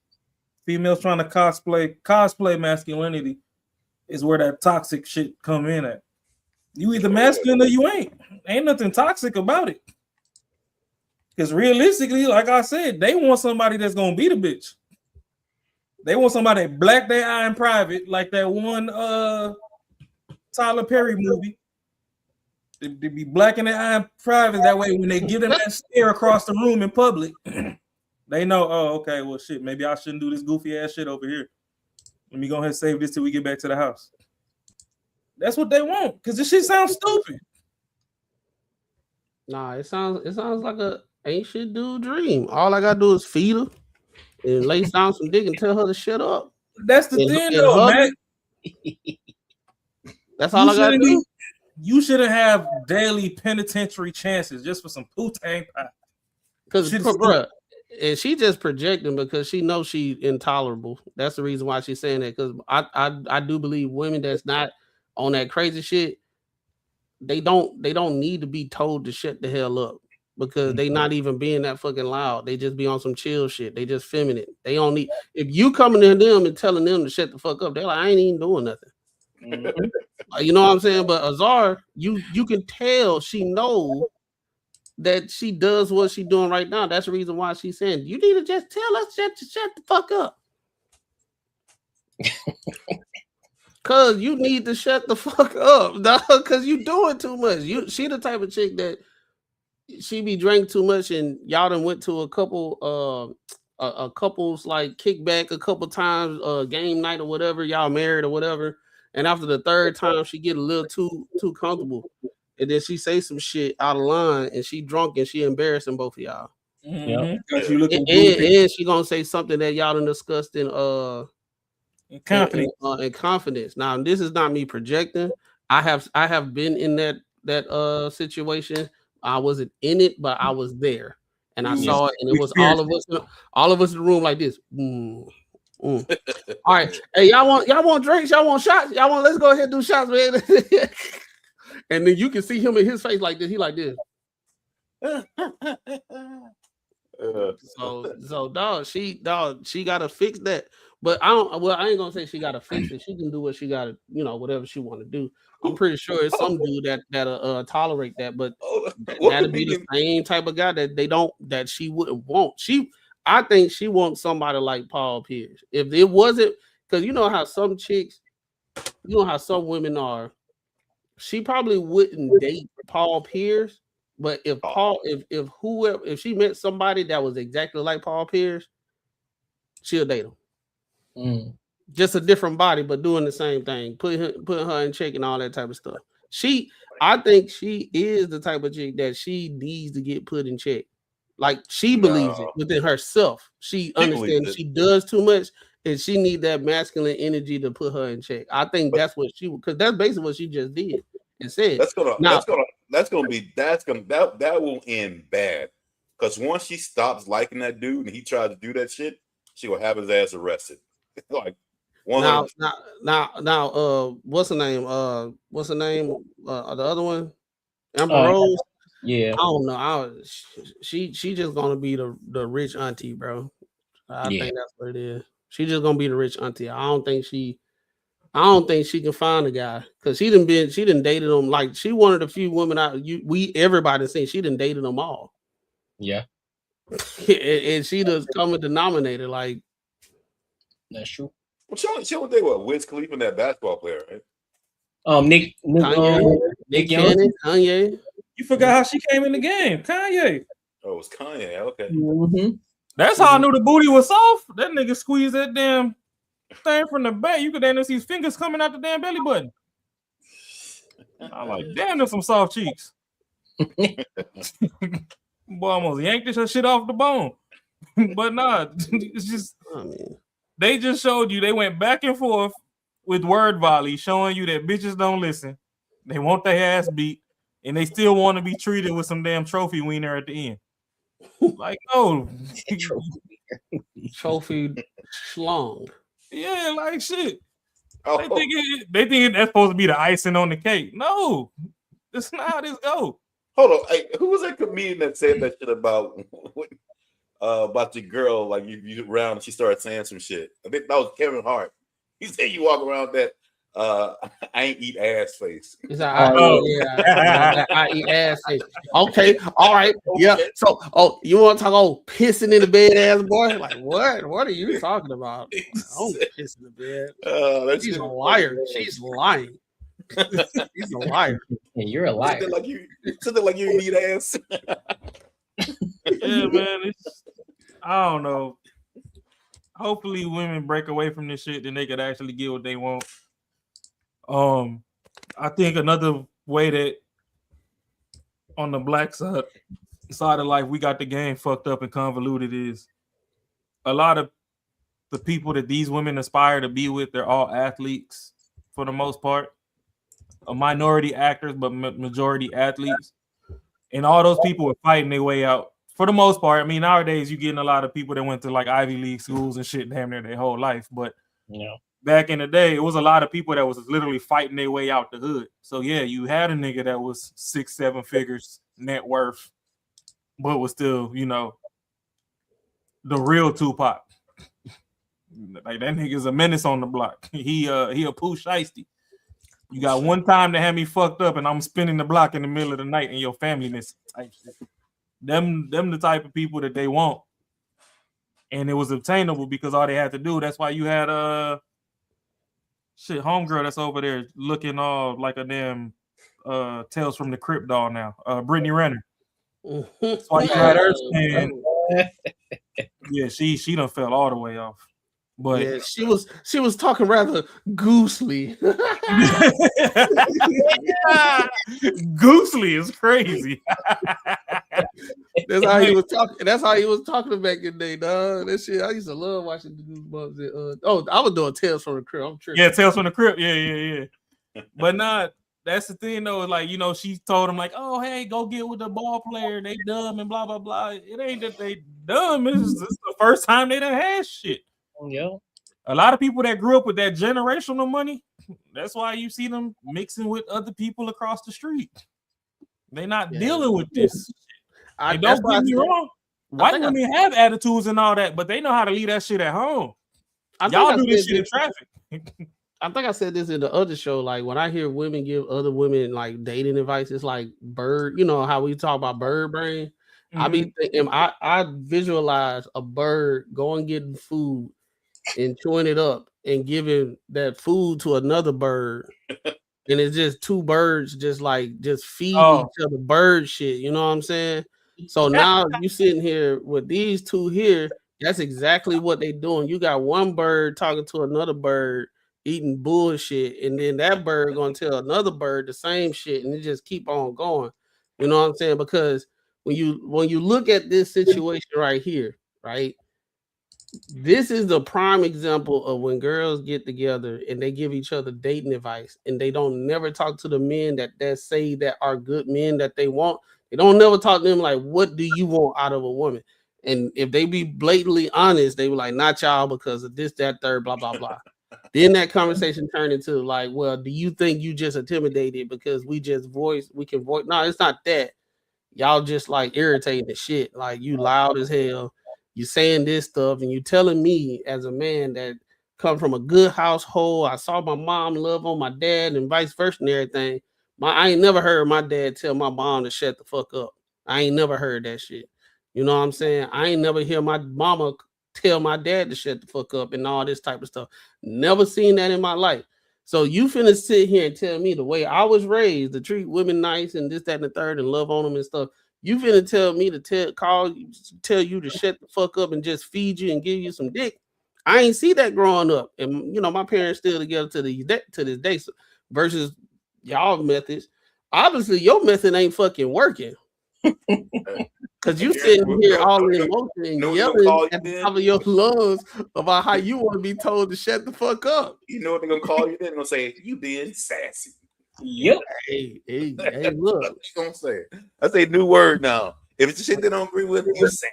Females trying to cosplay masculinity is where that toxic shit come in at. You either masculine or you ain't. Ain't nothing toxic about it. Because realistically, like I said, they want somebody that's gonna be the bitch. They want somebody that black their eye in private, like that one Tyler Perry movie. They be blacking their eye in private. That way, when they give them that stare across the room in public, they know, oh, okay, well, shit, maybe I shouldn't do this goofy ass shit over here. Let me go ahead and save this till we get back to the house. That's what they want, because this shit sounds stupid. Nah, it sounds like a ain't shit dude dream. All I gotta do is feed her and lay down some dick and tell her to shut up. That's the thing, though, man. That's all I gotta do. You shouldn't have daily penitentiary chances just for some poo-tang pie. Because, bruh, and she just projecting because she knows she intolerable. That's the reason why she's saying that. Because I do believe women that's not on that crazy shit, they don't need to be told to shut the hell up, because they not even being that fucking loud. They just be on some chill shit. They just feminine. They don't need, if you coming to them and telling them to shut the fuck up, they're like, I ain't even doing nothing. You know what I'm saying? But Azar, you can tell she knows that she does what she's doing right now. That's the reason why she's saying, you need to just tell us shut the fuck up. Cause you need to shut the fuck up, dog. Cause you doing too much. She the type of chick that she be drank too much, and y'all done went to a couple a couple's like kickback a couple times, game night or whatever, y'all married or whatever. And after the third time, she get a little too comfortable, and then she say some shit out of line, and she drunk and she embarrassing both of y'all. Mm-hmm. And she gonna say something that y'all done discussed in confidence. In confidence. Now, this is not me projecting. I have been in that situation. I wasn't in it, but I was there, and I saw it, and it was all of us in the room like this. All right, hey, y'all want drinks? Y'all want shots? Let's go ahead and do shots, man. And then you can see him in his face like this. He like this. So dog, she gotta fix that. But I ain't gonna say she gotta fix it. She can do what she gotta, whatever she want to do. I'm pretty sure it's some dude that'll tolerate that, but that'll be the same type of guy that she wouldn't want. I think she wants somebody like Paul Pierce. If it wasn't, because you know how some chicks, how some women are, she probably wouldn't date Paul Pierce. But if she met somebody that was exactly like Paul Pierce, she'll date him. Just a different body, but doing the same thing, putting her in check and all that type of stuff. I think she is the type of chick that she needs to get put in check. Like she believes it within herself. She understands she does too much, and she need that masculine energy to put her in check. I think that's what because that's basically what she just did and said. That will end bad. Because once she stops liking that dude and he tries to do that shit, she will have his ass arrested. Like now, what's the name? The other one, Amber Rose. Yeah, I don't know. She just gonna be the rich auntie, bro. I think that's what it is. She just gonna be the rich auntie. I don't think she can find a guy because she done dated them. Like she one of the few women everybody seen. She done dated them all. Yeah, and she does common denominator. Like that's true. Well, she don't date Wiz Khalifa and that basketball player, right? Nick Cannon, Kanye. You forgot how she came in the game, Kanye. Oh, it was Kanye. Okay. Mm-hmm. That's how I knew the booty was soft. That nigga squeezed that damn thing from the back. You could damn see his fingers coming out the damn belly button. I'm like, damn, there's some soft cheeks. Boy, almost yanked this shit off the bone. But nah, it's just they just showed you they went back and forth with word volley, showing you that bitches don't listen. They want their ass beat, and they still want to be treated with some damn trophy wiener at the end. Like, no. Trophy schlong. Yeah, like shit. They think that's supposed to be the icing on the cake. No, that's not how this go. Hold on. Hey, who was that comedian that said that shit about your girl? Like you around and she started saying some shit. I think that was Kevin Hart. He said you walk around that I ain't eat ass face. He's like, I eat ass face. Okay, all right, yeah. So, you want to talk pissing in the bed, ass boy? Like, what? What are you talking about? I don't piss in the bed. She's a liar. She's lying. He's a liar. And you're a liar. Something like you eat ass. Yeah, man. I don't know. Hopefully, women break away from this shit, then they could actually get what they want. I think another way that on the black side of life we got the game fucked up and convoluted is a lot of the people that these women aspire to be with, they're all athletes for the most part. A minority actors, but majority athletes. And all those people were fighting their way out. For the most part, I mean, nowadays you're getting a lot of people that went to like Ivy League schools and shit damn near their whole life. But back in the day, it was a lot of people that was literally fighting their way out the hood. So yeah, you had a nigga that was 6-7 figures net worth, but was still, the real Tupac. Like that nigga's a menace on the block. He a Pooh Shiesty. You got one time to have me fucked up and I'm spinning the block in the middle of the night in your family type shit. Them the type of people that they want. And it was obtainable because all they had to do, that's why you had Shit, homegirl that's over there looking all like a damn Tales from the Crypt doll now. Brittany Renner. That's why you had her saying, yeah, she done fell all the way off. But yeah, she was talking rather goosely. Goosely is crazy. That's how he was talking. That's how he was talking back in the day, dog. That shit, I used to love watching the Goosebumps. I was doing Tales from the Crypt. I'm tripping. Yeah, Tales from the Crypt. Yeah. But not. That's the thing though. Like, you know, she told him like, "Oh, hey, go get with the ball player. They dumb and blah blah blah." It ain't that they dumb. It's the first time they done had shit. Yeah. A lot of people that grew up with that generational money, that's why you see them mixing with other people across the street. They're not dealing with this. And don't get me wrong, white women have attitudes and all that, but they know how to leave that shit at home. Y'all do this shit in traffic. I think I said this in the other show. Like when I hear women give other women like dating advice, it's like bird. You know how we talk about bird brain. I be thinking, I visualize a bird going getting food and chewing it up and giving that food to another bird, and it's just two birds just feeding each other bird shit. You know what I'm saying? So now you sitting here with these two here. That's exactly what they doing. You got one bird talking to another bird, eating bullshit, and then that bird gonna tell another bird the same shit, and it just keep on going. You know what I'm saying? Because when you look at this situation right here, right, this is the prime example of when girls get together and they give each other dating advice, and they don't never talk to the men that say that are good men that they want. They don't never talk to them like, what do you want out of a woman? And if they be blatantly honest, they were like, not y'all because of this, that, third, blah, blah, blah. Then that conversation turned into like, well, do you think you just intimidated because we can voice? No, it's not that. Y'all just like irritating the shit. Like you loud as hell. You saying this stuff and you telling me as a man that come from a good household. I saw my mom love on my dad and vice versa and everything. I ain't never heard my dad tell my mom to shut the fuck up. I ain't never heard that shit. You know what I'm saying? I ain't never hear my mama tell my dad to shut the fuck up and all this type of stuff. Never seen that in my life. So you finna sit here and tell me the way I was raised to treat women nice and this, that, and the third and love on them and stuff. You finna tell me to tell you to shut the fuck up and just feed you and give you some dick. I ain't see that growing up. And you know, my parents still together to this day versus y'all methods. Obviously, your method ain't fucking working. Because you sitting here all in emotion and yelling at the top of your lungs about how you want to be told to shut the fuck up. You know what they're gonna call you? They're gonna say you being sassy. Yep. Hey, look. What you gonna say? That's a new word now. If it's the shit they don't agree with, you're sassy.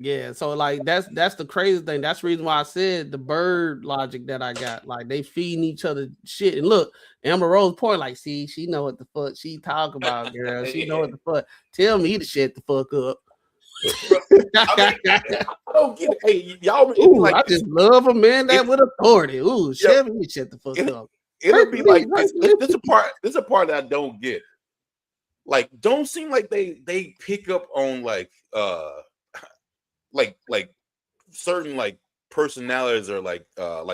Yeah, so like that's the crazy thing. That's the reason why I said the bird logic that I got. Like they feeding each other shit. And look, Amber Rose point, like, see, she know what the fuck she talk about, girl. She know what the fuck. Tell me to shut the fuck up. I don't get it. Hey, y'all. Ooh, like, I just love a man that with authority. Ooh, shut the fuck up. It'll be like this is a part that I don't get. Like, don't seem like they pick up on like certain like personalities or like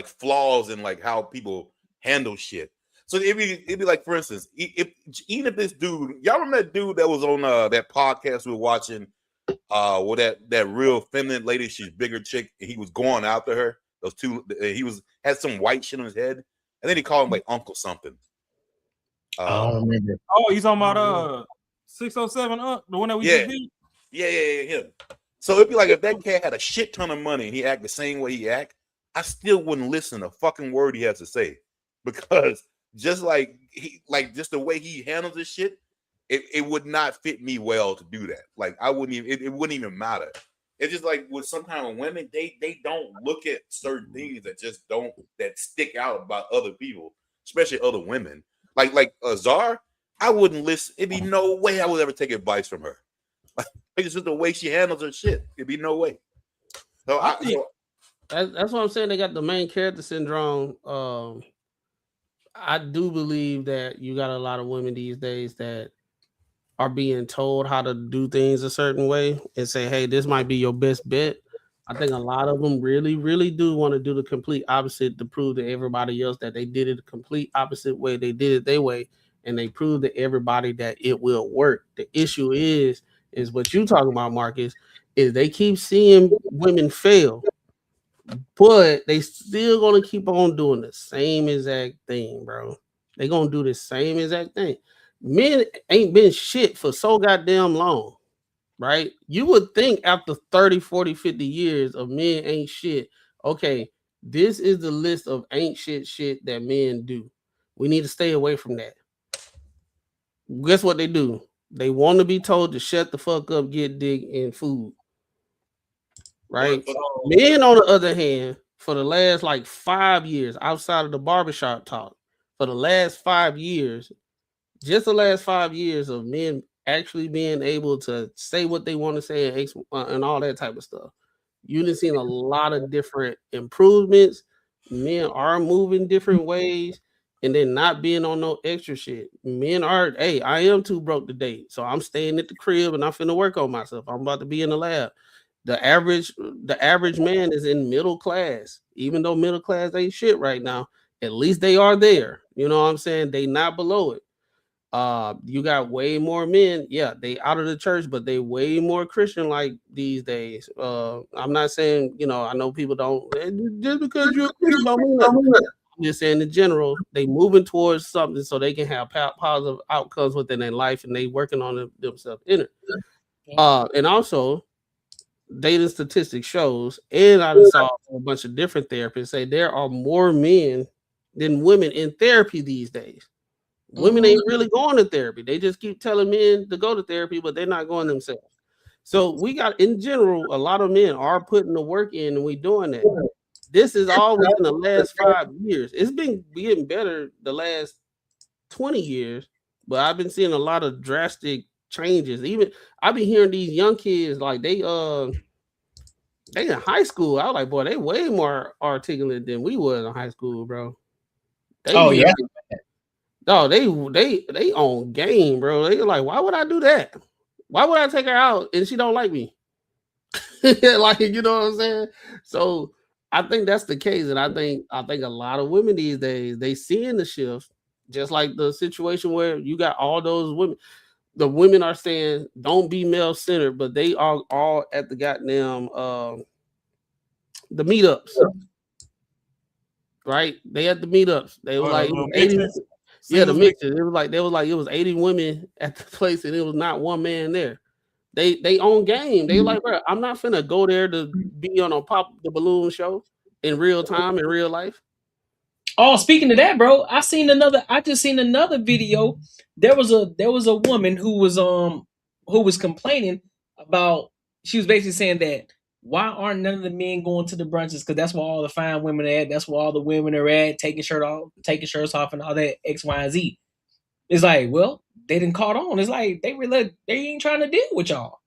flaws in like how people handle shit. So it'd be like, for instance, even if this dude, y'all remember that dude that was on that podcast we were watching, with that real feminine lady, she's bigger chick, and he was going after her. Those two, had some white shit on his head, and then he called him like Uncle something. I don't remember. Oh, he's talking about 607 the one that we just beat. Yeah, him. So it'd be like if that cat had a shit ton of money and he act the same way he act, I still wouldn't listen to a fucking word he has to say, because just just the way he handles this shit, it would not fit me well to do that. Like I wouldn't even it wouldn't even matter. It's just like with some kind of women, they don't look at certain things that stick out about other people, especially other women. Like Azar, I wouldn't listen. It'd be no way I would ever take advice from her. It's just the way she handles her shit. It'd be no way. So that's what I'm saying. They got the main character syndrome. I do believe that you got a lot of women these days that are being told how to do things a certain way and say, hey, this might be your best bet. I think a lot of them really, really do want to do the complete opposite to prove to everybody else that they did it the complete opposite way. They did it their way, and they proved to everybody that it will work. The issue is what you talking about, Marcus, is they keep seeing women fail, but they still gonna keep on doing the same exact thing, bro. They gonna do the same exact thing. Men ain't been shit for so goddamn long, right? You would think after 30, 40, 50 years of men ain't shit, okay, this is the list of ain't shit that men do. We need to stay away from that. Guess what they do? They want to be told to shut the fuck up, get dick and food. Right? Men, on the other hand, for the last like 5 years, outside of the barbershop talk, for the last 5 years, just the last 5 years of men actually being able to say what they want to say and all that type of stuff, you've seen a lot of different improvements. Men are moving different ways, and then not being on no extra shit. Men are, hey, I am too broke to date, so I'm staying at the crib and I'm finna work on myself. I'm about to be in the lab. The average man is in middle class, even though middle class ain't shit right now. At least they are there. You know what I'm saying? They not below it. You got way more men. Yeah, they out of the church, but they way more Christian like these days. I'm not saying, I know people don't just because you're a Christian don't mean nothing. I'm just saying in general, they moving towards something so they can have positive outcomes within their life, and they working on themselves in it. And also, data statistics shows, and I saw a bunch of different therapists say there are more men than women in therapy these days. Women ain't really going to therapy. They just keep telling men to go to therapy, but they're not going themselves. So we got, in general, a lot of men are putting the work in, and we doing that. This is all within the last 5 years. It's been getting better the last 20 years, but I've been seeing a lot of drastic changes. Even I've been hearing these young kids like they in high school. I was like, boy, they way more articulate than we was in high school, bro. They on game, bro. They like, why would I do that? Why would I take her out and she don't like me? Like, you know what I'm saying? So I think that's the case, and I think a lot of women these days, they seeing the shift, just like the situation where you got all those women. The women are saying don't be male centered, but they are all at the goddamn the meetups, right? They at the meetups. They were like 80, the mixes. It was 80 women at the place, and it was not one man there. They own game. They like, bro, I'm not finna go there to be on a pop the balloon show in real time in real life. Oh, speaking of that, bro, I just seen another video. There was a woman who was complaining about, she was basically saying that why aren't none of the men going to the brunches? Because that's where all the fine women are at. That's where all the women are at, taking shirts off and all that X, Y, and Z. It's like, well, they didn't caught on. It's like they ain't trying to deal with y'all.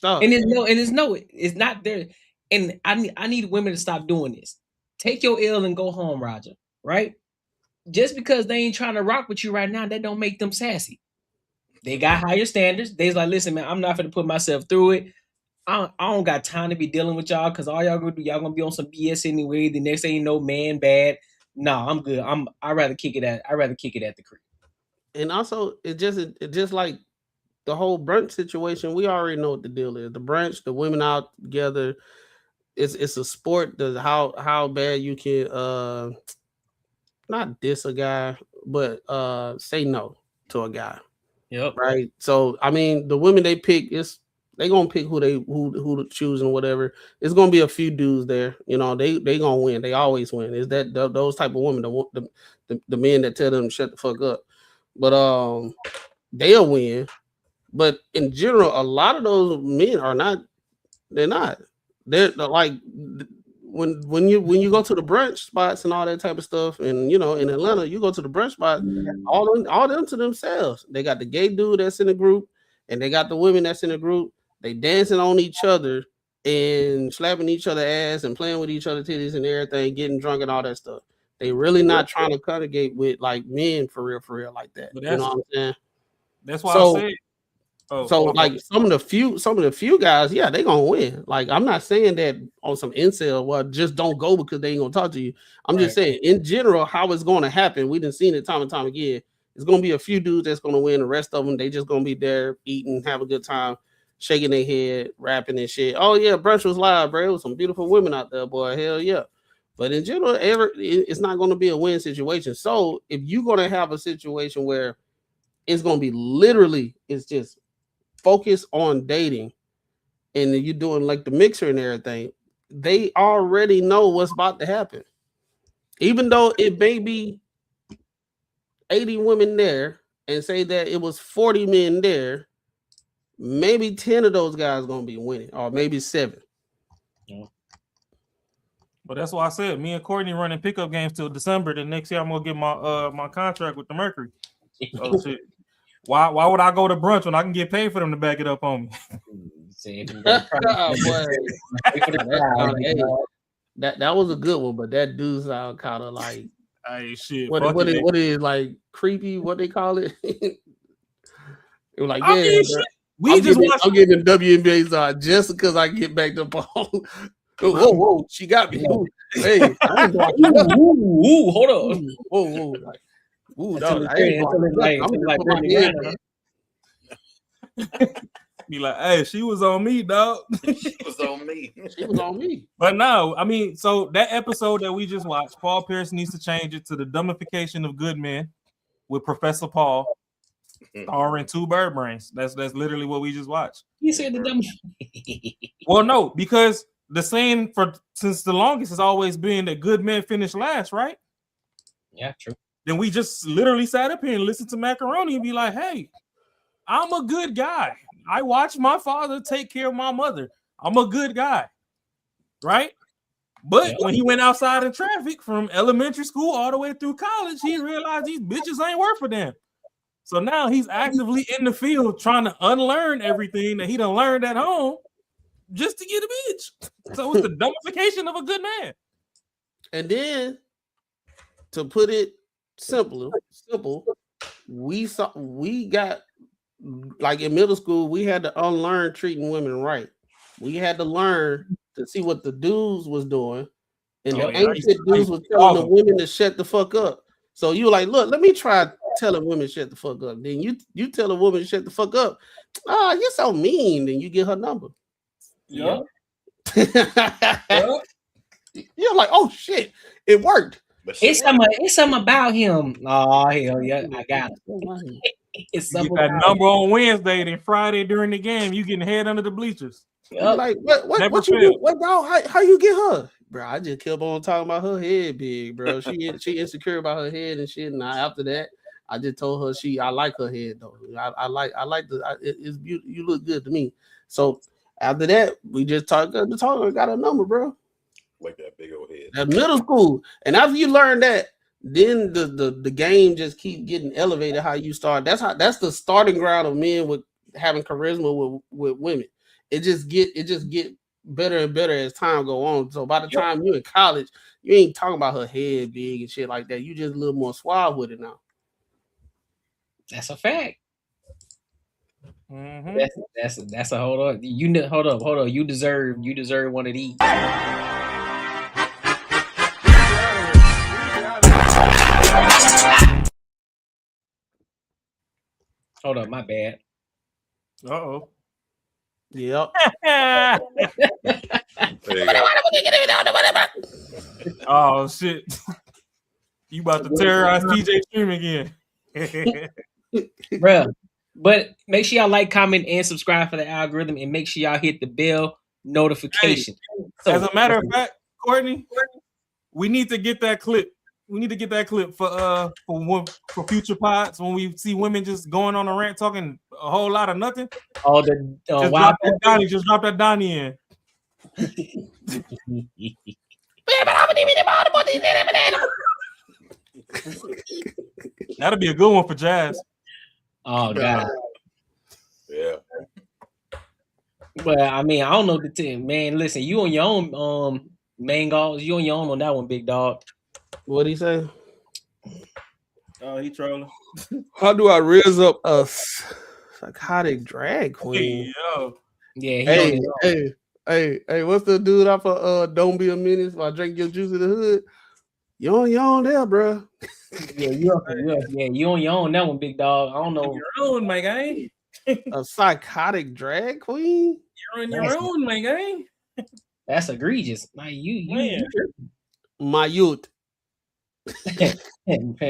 And it's not there. And I need women to stop doing this. Take your L and go home, Roger. Right? Just because they ain't trying to rock with you right now, that don't make them sassy. They got higher standards. They's like, listen, man, I'm not gonna put myself through it. I don't got time to be dealing with y'all because all y'all gonna do, y'all gonna be on some BS anyway. The next thing you know, man, bad. No, I'm good. I'd rather kick it at the crib. And also, it just like the whole brunch situation. We already know what the deal is. The brunch, the women out together. It's a sport. How bad you can not diss a guy, but say no to a guy. Yep. Right. So I mean, the women they pick, they gonna pick who to choose and whatever. It's gonna be a few dudes there. You know, they gonna win. They always win. Is that those type of women, the men that tell them to shut the fuck up? But they'll win. But in general, a lot of those men are not. They're not. They're like when you go to the brunch spots and all that type of stuff, and in Atlanta, you go to the brunch spot, all them to themselves. They got the gay dude that's in the group, and they got the women that's in the group. They dancing on each other and slapping each other ass and playing with each other titties and everything, getting drunk and all that stuff. They really not trying to congregate with like men for real like that. You know what I'm saying? That's why I said So like some of the few guys, yeah, they gonna win. Like I'm not saying that on some incel, well, just don't go because they ain't gonna talk to you. I'm just saying in general how it's gonna happen. We done seen it time and time again. It's gonna be a few dudes that's gonna win. The rest of them, they just gonna be there eating, have a good time, shaking their head, rapping and shit. Oh yeah, brunch was live, bro. It was some beautiful women out there, boy. Hell yeah. But in general, it's not gonna be a win situation. So if you're gonna have a situation where it's gonna be literally, it's just focus on dating and you're doing like the mixer and everything, they already know what's about to happen. Even though it may be 80 women there and say that it was 40 men there, maybe 10 of those guys gonna be winning, or maybe 7. Yeah. But that's why I said me and Courtney running pickup games till December. The next year I'm gonna get my contract with the Mercury. Oh shit. Why would I go to brunch when I can get paid for them to back it up on me? That was a good one, but that dude sound kind of like, hey shit. What is like creepy? What they call it? It was like, I mean, I'm giving WNBA just because I get back to ball. Whoa, she got me. Ooh, hey, hold on. Whoa. Like, ooh, be like, hey, she was on me, dog. She was on me. She was on me. But no, I mean, so that episode that we just watched, Paul Pierce needs to change it to the dumbification of good men with Professor Paul, starring 2 bird brains. That's literally what we just watched. You said the dumb. Well, no, because the saying since the longest has always been that good men finish last, right? Yeah, true. Then we just literally sat up here and listened to Macaroni and be like, hey, I'm a good guy. I watched my father take care of my mother. I'm a good guy. Right? But when he went outside in traffic from elementary school all the way through college, he realized these bitches ain't worth for them. So now he's actively in the field trying to unlearn everything that he done learned at home just to get a bitch. So it's the dumbification of a good man. And then to put it simple, we got like in middle school, we had to unlearn treating women right. We had to learn to see what the dudes was doing, and the ancient dudes was telling the women to shut the fuck up. So you were like, look, let me try telling women shut the fuck up. Then you tell a woman to shut the fuck up. Oh, you're so mean. Then you get her number. Yeah. You're like, oh shit, it worked. It's something about him. Oh hell yeah, I got it. It's you get that number on Wednesday, then Friday during the game, you getting head under the bleachers. Yep. Like what you do? What dog? How you get her, bro? I just kept on talking about her head big, bro. She insecure about her head and shit. And after that, I just told her I like her head though. I like it's beautiful. You look good to me. So after that, we just talked. Got a number, bro. Like that big old head. At middle school, and after you learn that, then the game just keep getting elevated. How you start. That's the starting ground of men with having charisma with women. It just get better and better as time go on. So by the time you're in college, you ain't talking about her head big and shit like that. You just a little more suave with it now. That's a fact. Mm-hmm. That's a hold on. Hold up. You deserve one of these. Hold up, my bad. Uh-oh. Yep. Oh shit. You about to terrorize PJ Stream again. Bruh. But make sure y'all like, comment, and subscribe for the algorithm, and make sure y'all hit the bell notification. Hey, as a matter of fact, Courtney, we need to get that clip. We need to get that clip for future pods when we see women just going on a rant talking a whole lot of nothing. Oh, just drop that Donnie in. That'll be a good one for Jazz. Oh God. Yeah. But I mean, I don't know the team, man. Listen, you on your own, main goals. You on your own on that one, big dog. What'd he say? Oh, he trolling. How do I raise up a Psychotic drag queen. Yeah. Hey, what's the dude off of Don't Be a Menace while Drake Your Juice in the Hood? You on there, bro. Yeah, you on your own that one, big dog. I don't know. Your own, my guy. A psychotic drag queen? You're on your own, my guy. That's egregious. Like you my youth.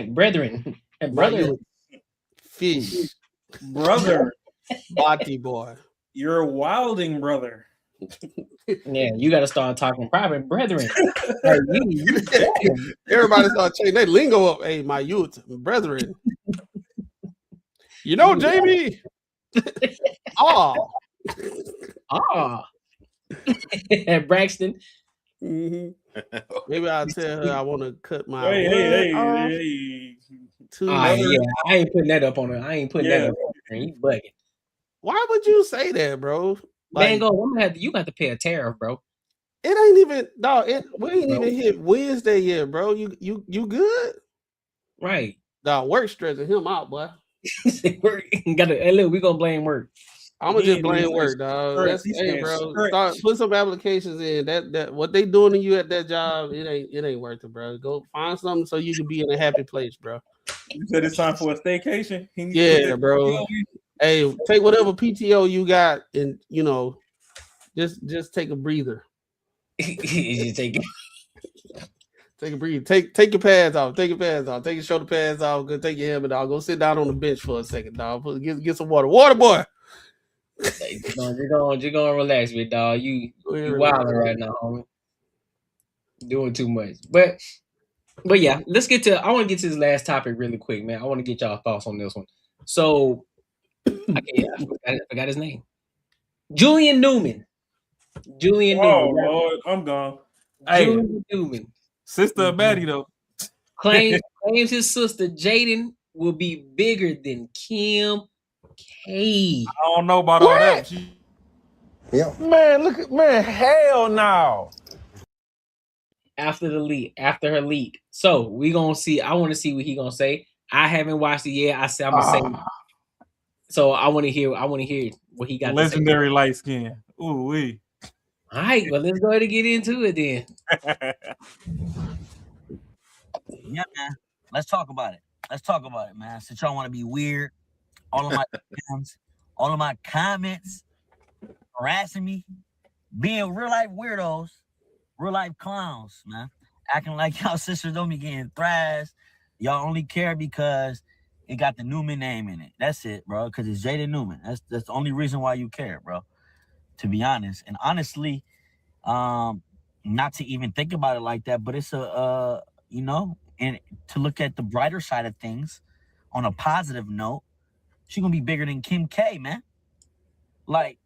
Brethren. And brother. Fish. Brother. Body boy. You're a wilding brother. Yeah, you got to start talking private, brethren. Everybody start changing their lingo up. Hey, my youth, brethren. You know, Jamie. Braxton. Maybe I'll tell her I want to cut my. Hey. Yeah, I ain't putting that up on her. I ain't putting that up on her. You bugging. Why would you say that, bro? Mango, you got to pay a tariff, bro. It ain't even we ain't even hit Wednesday yet, bro. You good? Right. Dog, work stressing him out, boy. Hey, look, we gonna blame work. I'm gonna just blame work, dog. Hey, bro, put some applications in. That what they doing to you at that job, it ain't worth it, bro. Go find something so you can be in a happy place, bro. You said it's time for a staycation. Yeah, bro. Hey, take whatever PTO you got, and just take a breather. Take a breather. Take your pads off. Take your shoulder pads off. Go take your helmet off. Go sit down on the bench for a second, dog. Get some water. Water, boy. You're gonna relax, big dog. You wilding right now, homie. Doing too much. But yeah, let's get to. I want to get to this last topic really quick, man. I want to get y'all thoughts on this one. So, I forgot his name. Julian Newman. Lord, I'm gone. Julian Newman. Sister of Batty, though. Claims his sister Jaden will be bigger than Kim K. I don't know about all that. Yeah. Man, hell no. After her leak. So we gonna see. I want to see what he gonna say. I haven't watched it yet. I said I'm gonna say. So I want to hear what he got. Legendary light skin. Ooh wee. All right, well let's go ahead and get into it then. Yeah, man. Let's talk about it. Man. Since y'all want to be weird, all of my DMs, all of my comments harassing me, being real life weirdos, real life clowns, man. Acting like y'all sisters don't be getting thrashed. Y'all only care because it got the Newman name in it. That's it, bro. Because it's Jaden Newman. That's the only reason why you care, bro. To be honest. And honestly, not to even think about it like that, but it's and to look at the brighter side of things on a positive note, she's gonna be bigger than Kim K, man. Like,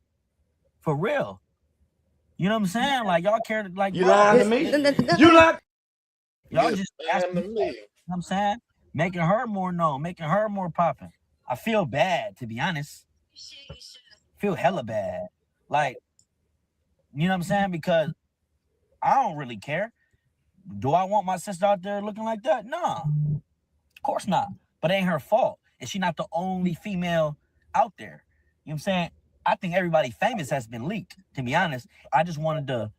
for real. You know what I'm saying? Like, y'all care, like, you lying to me? You lying? Y'all just asking me. You know what I'm saying? Making her more known, making her more popping. I feel bad, to be honest. Feel hella bad. Like, you know what I'm saying? Because I don't really care. Do I want my sister out there looking like that? Nah. Of course not. But it ain't her fault. And she's not the only female out there. You know what I'm saying? I think everybody famous has been leaked, to be honest. I just wanted to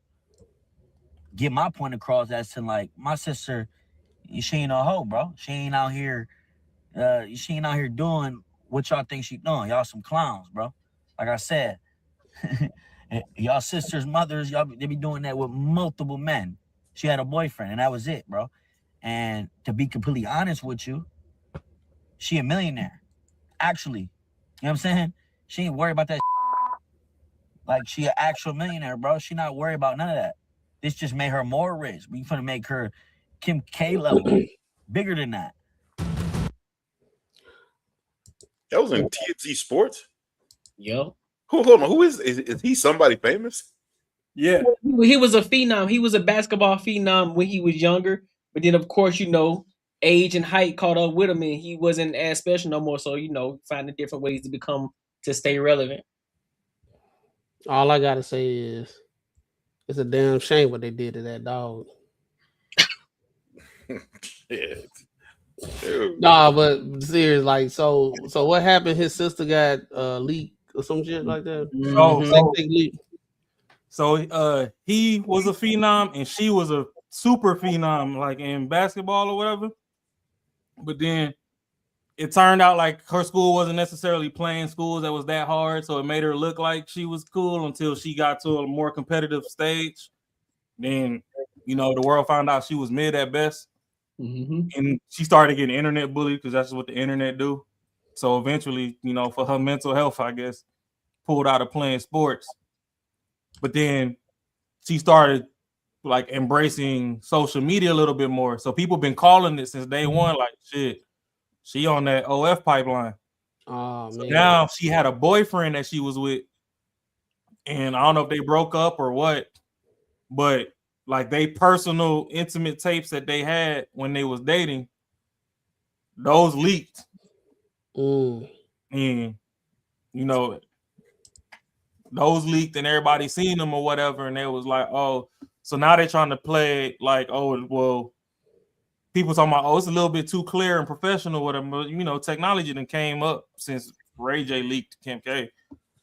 get my point across as to, like, my sister, she ain't a hoe, bro. She ain't out here doing what y'all think she doing. Y'all some clowns, bro. Like I said, y'all sisters, mothers, they be doing that with multiple men. She had a boyfriend, and that was it, bro. And to be completely honest with you, she a millionaire. Actually, you know what I'm saying? She ain't worried about that. Like, she an actual millionaire, bro. She not worried about none of that. This just made her more rich. We finna make her Kim K level, bigger than that. That was in TNT Sports? Yo. Hold on. Who is he somebody famous? Yeah. He was a phenom. He was a basketball phenom when he was younger. But then, of course, age and height caught up with him, and he wasn't as special no more. So, finding different ways to stay relevant. All I gotta say is, it's a damn shame what they did to that dog. Yeah. Nah, but serious, like, so what happened? His sister got leaked or some shit like that. So he was a phenom and she was a super phenom, like in basketball or whatever. But then it turned out like her school wasn't necessarily playing schools that was that hard, so it made her look like she was cool until she got to a more competitive stage. Then, the world found out she was mid at best. And she started getting internet bullied because that's what the internet do. So eventually, for her mental health, I guess, pulled out of playing sports. But then she started like embracing social media a little bit more. So people been calling it since day one, like, shit, she on that OF pipeline. Oh, man. Now she had a boyfriend that she was with, and I don't know if they broke up or what, but like they personal intimate tapes that they had when they was dating, those leaked. And those leaked and everybody seen them or whatever, and they was like, oh, so now they're trying to play it like, oh, well, people talking about, oh, it's a little bit too clear and professional, whatever. But, technology that came up since Ray J leaked Kim K.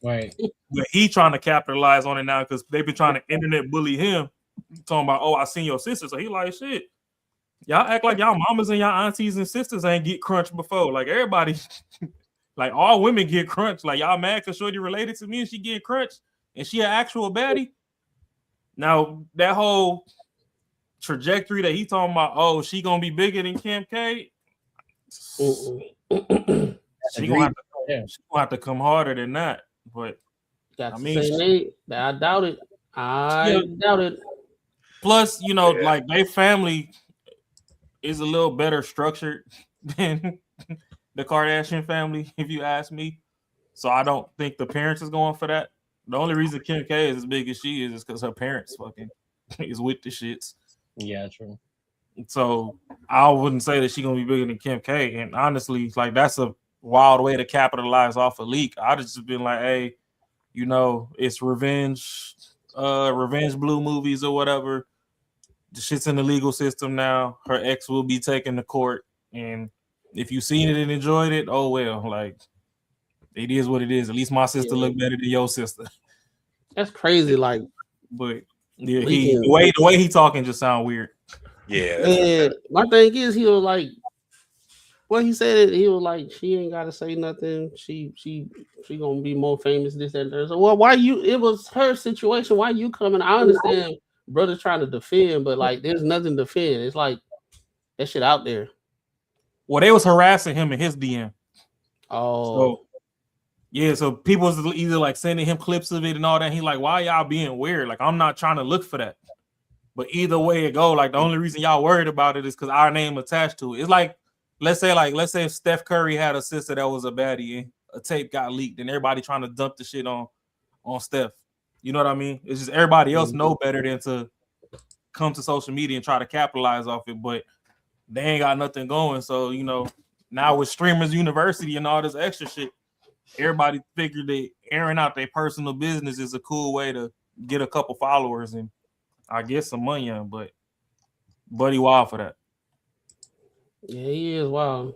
Right. But he trying to capitalize on it now because they've been trying to internet bully him, talking about, oh, I seen your sister. So he like, shit, y'all act like y'all mamas and y'all aunties and sisters ain't get crunched before. Like everybody, like all women get crunched. Like y'all mad because Shorty related to me and she get crunched and she an actual baddie. Now that whole trajectory that he talking about, oh, she gonna be bigger than Kim K. She gonna have to come harder than that. But I doubt it. I doubt it. Plus, like their family is a little better structured than the Kardashian family, if you ask me. So I don't think the parents is going for that. The only reason Kim K is as big as she is because her parents fucking is with the shits. Yeah, true. So I wouldn't say that she's gonna be bigger than Kim K. And honestly, like that's a wild way to capitalize off a leak. I'd just been like, hey, it's revenge blue movies or whatever. The shit's in the legal system now. Her ex will be taken to court, and if you've seen it and enjoyed it, oh well, like it is what it is. At least my sister looked better than your sister. That's crazy, like, but yeah, the way he talking just sound weird. Yeah. And my thing is, he was like, he said it. He was like, she ain't gotta say nothing. She gonna be more famous. This and that. So, well, why you? It was her situation. Why you coming? I understand, brother, trying to defend, but like, there's nothing to defend. It's like that shit out there. Well, they was harassing him in his DM. Oh, so people was either like sending him clips of it and all that. He like, why y'all being weird? Like, I'm not trying to look for that. But either way it go, like the only reason y'all worried about it is because our name attached to it. It's like, let's say if Steph Curry had a sister that was a baddie and a tape got leaked and everybody trying to dump the shit on Steph. You know what I mean? It's just everybody else know better than to come to social media and try to capitalize off it, but they ain't got nothing going. So, now with Streamers University and all this extra shit, everybody figured that airing out their personal business is a cool way to get a couple followers and I guess some money on, but Buddy wild for that. Yeah, he is wild.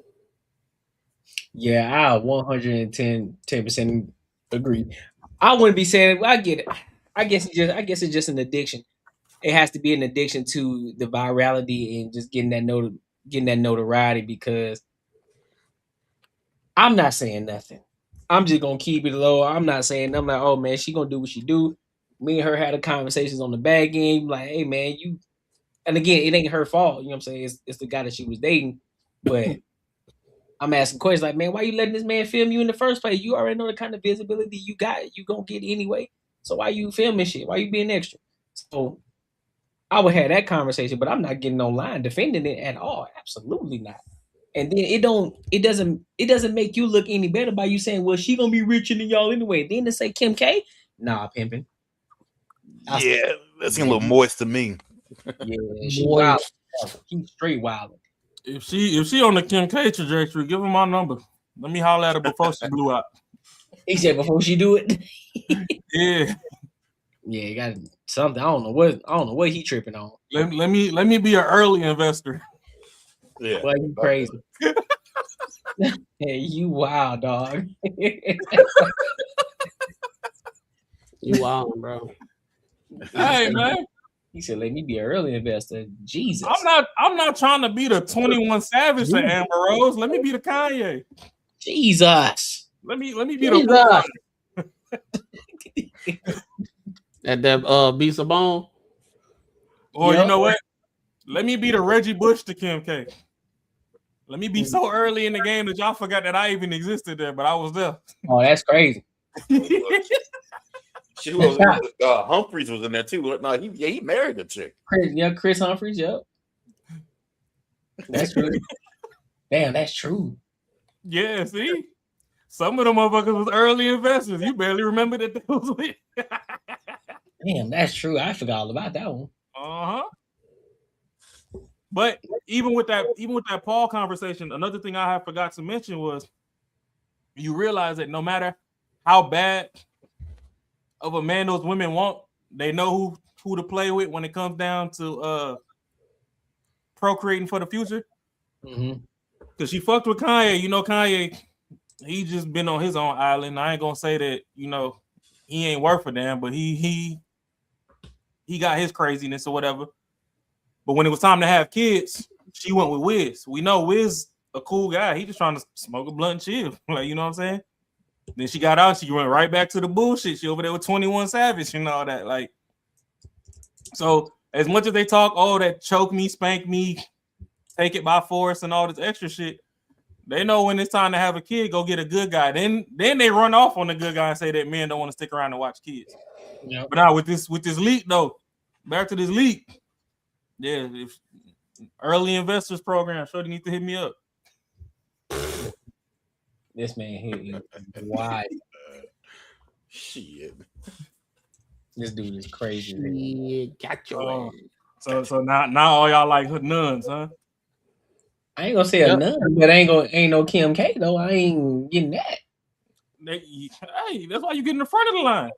Yeah, I 110% agree. I wouldn't be saying I get it. I guess it's just an addiction. It has to be an addiction to the virality and just getting that notoriety because I'm not saying nothing. I'm just gonna keep it low. I'm not saying I'm like, oh man, she gonna do what she do. Me and her had a conversations on the back end, like, hey man, and again, it ain't her fault, you know what I'm saying? It's the guy that she was dating. But I'm asking questions like, man, why you letting this man film you in the first place? You already know the kind of visibility you got, you gonna get anyway. So why you filming shit? Why you being extra? So I would have that conversation, but I'm not getting online defending it at all. Absolutely not. And then it doesn't make you look any better by you saying, well, she gonna be richer than y'all anyway. Then to say Kim K, nah, pimping. Yeah, that seems a little moist to me. Yeah, she wild. He's straight wild. If she on the Kim K trajectory, give her my number. Let me holler at her before she blew out. He said before she do it. Yeah. Yeah, you got something. I don't know what he tripping on. Let me be an early investor. Yeah. Boy, you crazy. Hey, you wild, dog. You wild, bro. Hey, man. He said, "Let me be an early investor." Jesus. I'm not trying to be the 21 Savage to Amber Rose. Let me be the Kanye. Jesus. Let me be the That beats a bone. Or you know what? Let me be the Reggie Bush to Kim K. Let me be so early in the game that y'all forgot that I even existed there, but I was there. Oh, that's crazy. She was Humphreys was in there too. No, he married the chick. Chris Humphreys. Yep, that's true. Damn, that's true. Yeah, see, some of them motherfuckers was early investors. You barely remember that they was with. Damn, that's true. I forgot all about that one. But even with that Paul conversation, another thing I forgot to mention was you realize that no matter how bad of a man those women want, they know who to play with when it comes down to procreating for the future. Because she fucked with Kanye. You know, Kanye, he just been on his own island. I ain't gonna say that, you know, he ain't worth a damn, but he got his craziness or whatever. But when it was time to have kids, she went with Wiz. We know Wiz a cool guy. He just trying to smoke a blunt and chill. Like, you know what I'm saying? Then she got out, she went right back to the bullshit. She over there with 21 Savage and all that. Like, so as much as they talk, oh, that choke me, spank me, take it by force and all this extra shit, they know when it's time to have a kid, go get a good guy. Then they run off on the good guy and say that men don't want to stick around and watch kids. But now with this leak though, back to this leak. Yeah, if early investors program, sure they need to hit me up. This man here is wild. Shit. This dude is crazy. Yeah, got your ass. So now all y'all like nuns, huh? I ain't gonna say a nun, but ain't no Kim K though. I ain't getting that. Hey, that's why you get in the front of the line.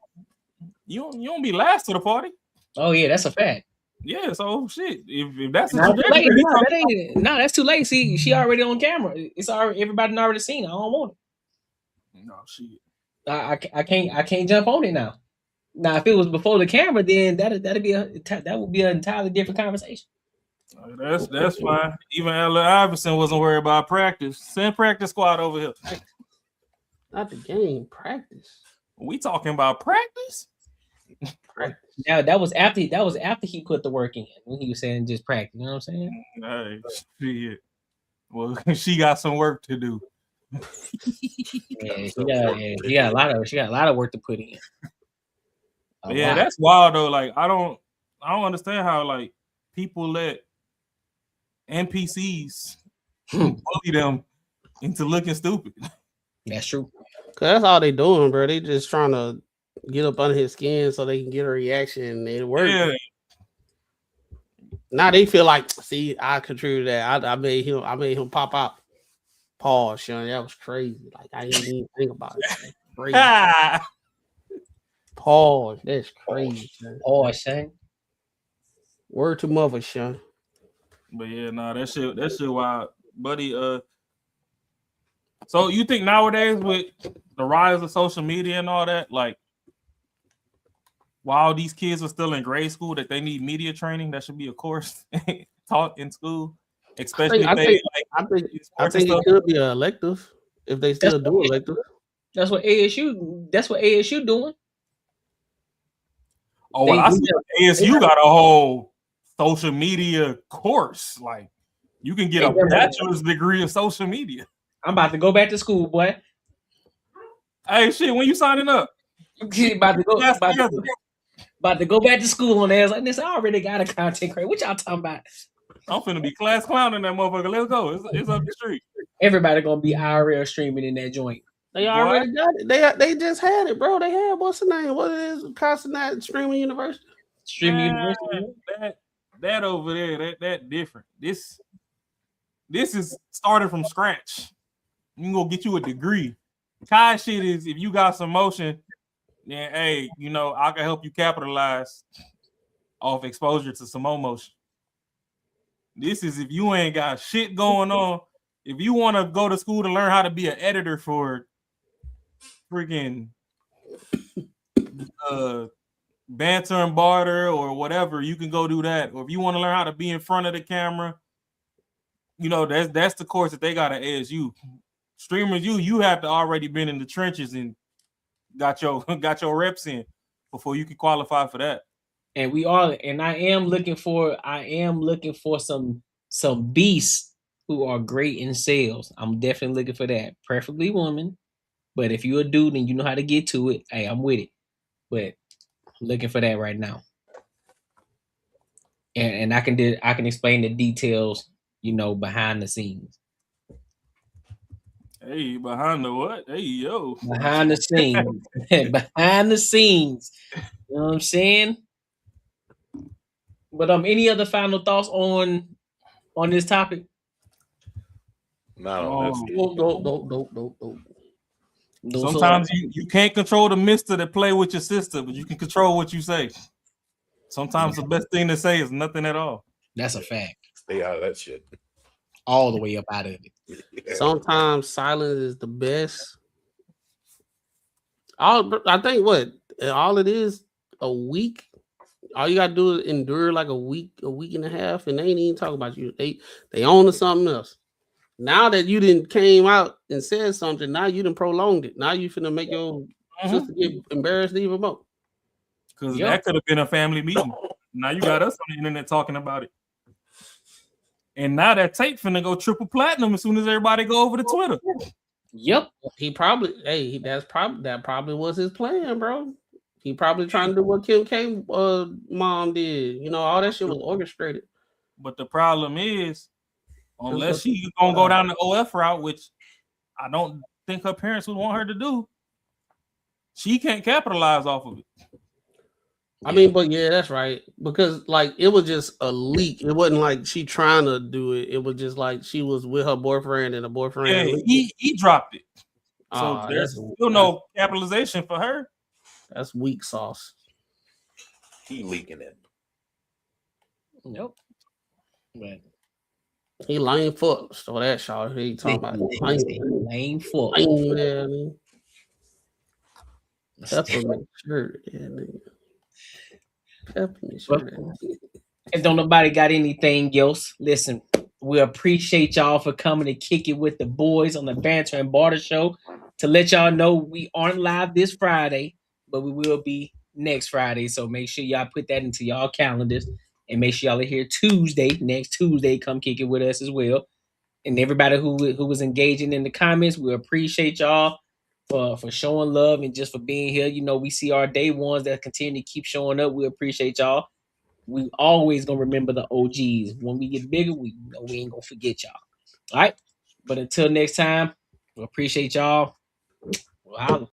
You don't be last to the party. Oh yeah, that's a fact. Yeah, so shit. If that's No, that's too late. See, she already on camera. It's already everybody already seen it. I don't want it. No shit. I can't jump on it now. Now, if it was before the camera, then that would be an entirely different conversation. That's fine. Even Allen Iverson wasn't worried about practice. Send practice squad over here. Not the game, practice. We talking about practice? Now that was after he put the work in when he was saying just practice. You know what I'm saying? Hey, shit. Well, she got some work to do. Yeah, she got a lot of work to put in. Yeah, that's wild though. Like I don't understand how like people let NPCs bully them into looking stupid. That's true. Cause that's all they doing, bro. They just trying to get up under his skin so they can get a reaction and it works. Yeah. Now they feel like, see, I contributed that. I made him pop out. Pause, Sean. That was crazy. Like I didn't even think about it. That's crazy. Pause. That's crazy. Pause, Sean. Word to mother, Sean. But yeah, nah, that shit wild, buddy. So you think nowadays with the rise of social media and all that, like while these kids are still in grade school, that they need media training? That should be a course taught in school, especially I think it could be an elective if they still do elective. That's what ASU doing. Oh, well, I see ASU got a whole social media course. Like you can get a bachelor's degree in social media. I'm about to go back to school, boy. Hey, shit, when you signing up? about to go back to school on ass like this. I already got a content creator. What y'all talking about? I'm finna be class clowning that motherfucker. Let's go. It's up the street. Everybody gonna be IRL streaming in that joint. They already got it. They just had it, bro. They had what's the name? What it is? Constant Streaming University. Streaming University. That over there, that different. This is starting from scratch. You can go get you a degree. Kai shit is if you got some motion, then hey, you know, I can help you capitalize off exposure to some more motion. This is if you ain't got shit going on. If you want to go to school to learn how to be an editor for freaking banter and barter or whatever, you can go do that. Or if you want to learn how to be in front of the camera, you know, that's the course that they got at ASU. Streamers, you have to already been in the trenches and got your reps in before you can qualify for that. And I am looking for some beasts who are great in sales. I'm definitely looking for that. Preferably women. But if you're a dude and you know how to get to it, hey, I'm with it. But I'm looking for that right now. And I can explain the details, you know, behind the scenes. Hey, behind the what? Hey, yo. Behind the scenes. Behind the scenes. You know what I'm saying? But any other final thoughts on this topic? No. Sometimes you can't control the mister that play with your sister, but you can control what you say. Sometimes the best thing to say is nothing at all. That's a fact. Stay out of that shit. All the way up out of it. Sometimes silence is the best. I think all it is a week. All you gotta do is endure like a week and a half, and they ain't even talking about you. They own to something else. Now that you didn't came out and said something, now you done prolonged it. Now you finna make your sister get embarrassed even more. Because that could have been a family meeting. Now you got us on the internet talking about it. And now that tape finna go triple platinum as soon as everybody go over to Twitter. Yep. That probably was his plan, bro. He probably trying to do what Kim K mom did. You know, all that shit was orchestrated. But the problem is, unless she's gonna go down the OF route, which I don't think her parents would want her to do, she can't capitalize off of it. I mean, but yeah, that's right. Because like it was just a leak. It wasn't like she trying to do it. It was just like she was with her boyfriend and the boyfriend. Yeah, he dropped it. So there's still no capitalization for her. That's weak sauce. He leaking it. Nope. But he lame fuck. So that shot he talking about lame fuck. Peppermint shirt. Peppermint shirt. If don't nobody got anything else, listen, we appreciate y'all for coming to kick it with the boys on the Banter and Barter Show. To let y'all know, we aren't live this Friday, but we will be next Friday. So make sure y'all put that into y'all calendars and make sure y'all are here next Tuesday. Come kick it with us as well. And everybody who was engaging in the comments, we appreciate y'all for showing love and just for being here. You know, we see our day ones that continue to keep showing up. We appreciate y'all. We always gonna remember the OGs. When we get bigger, we ain't gonna forget y'all. All right. But until next time, we appreciate y'all. Wow.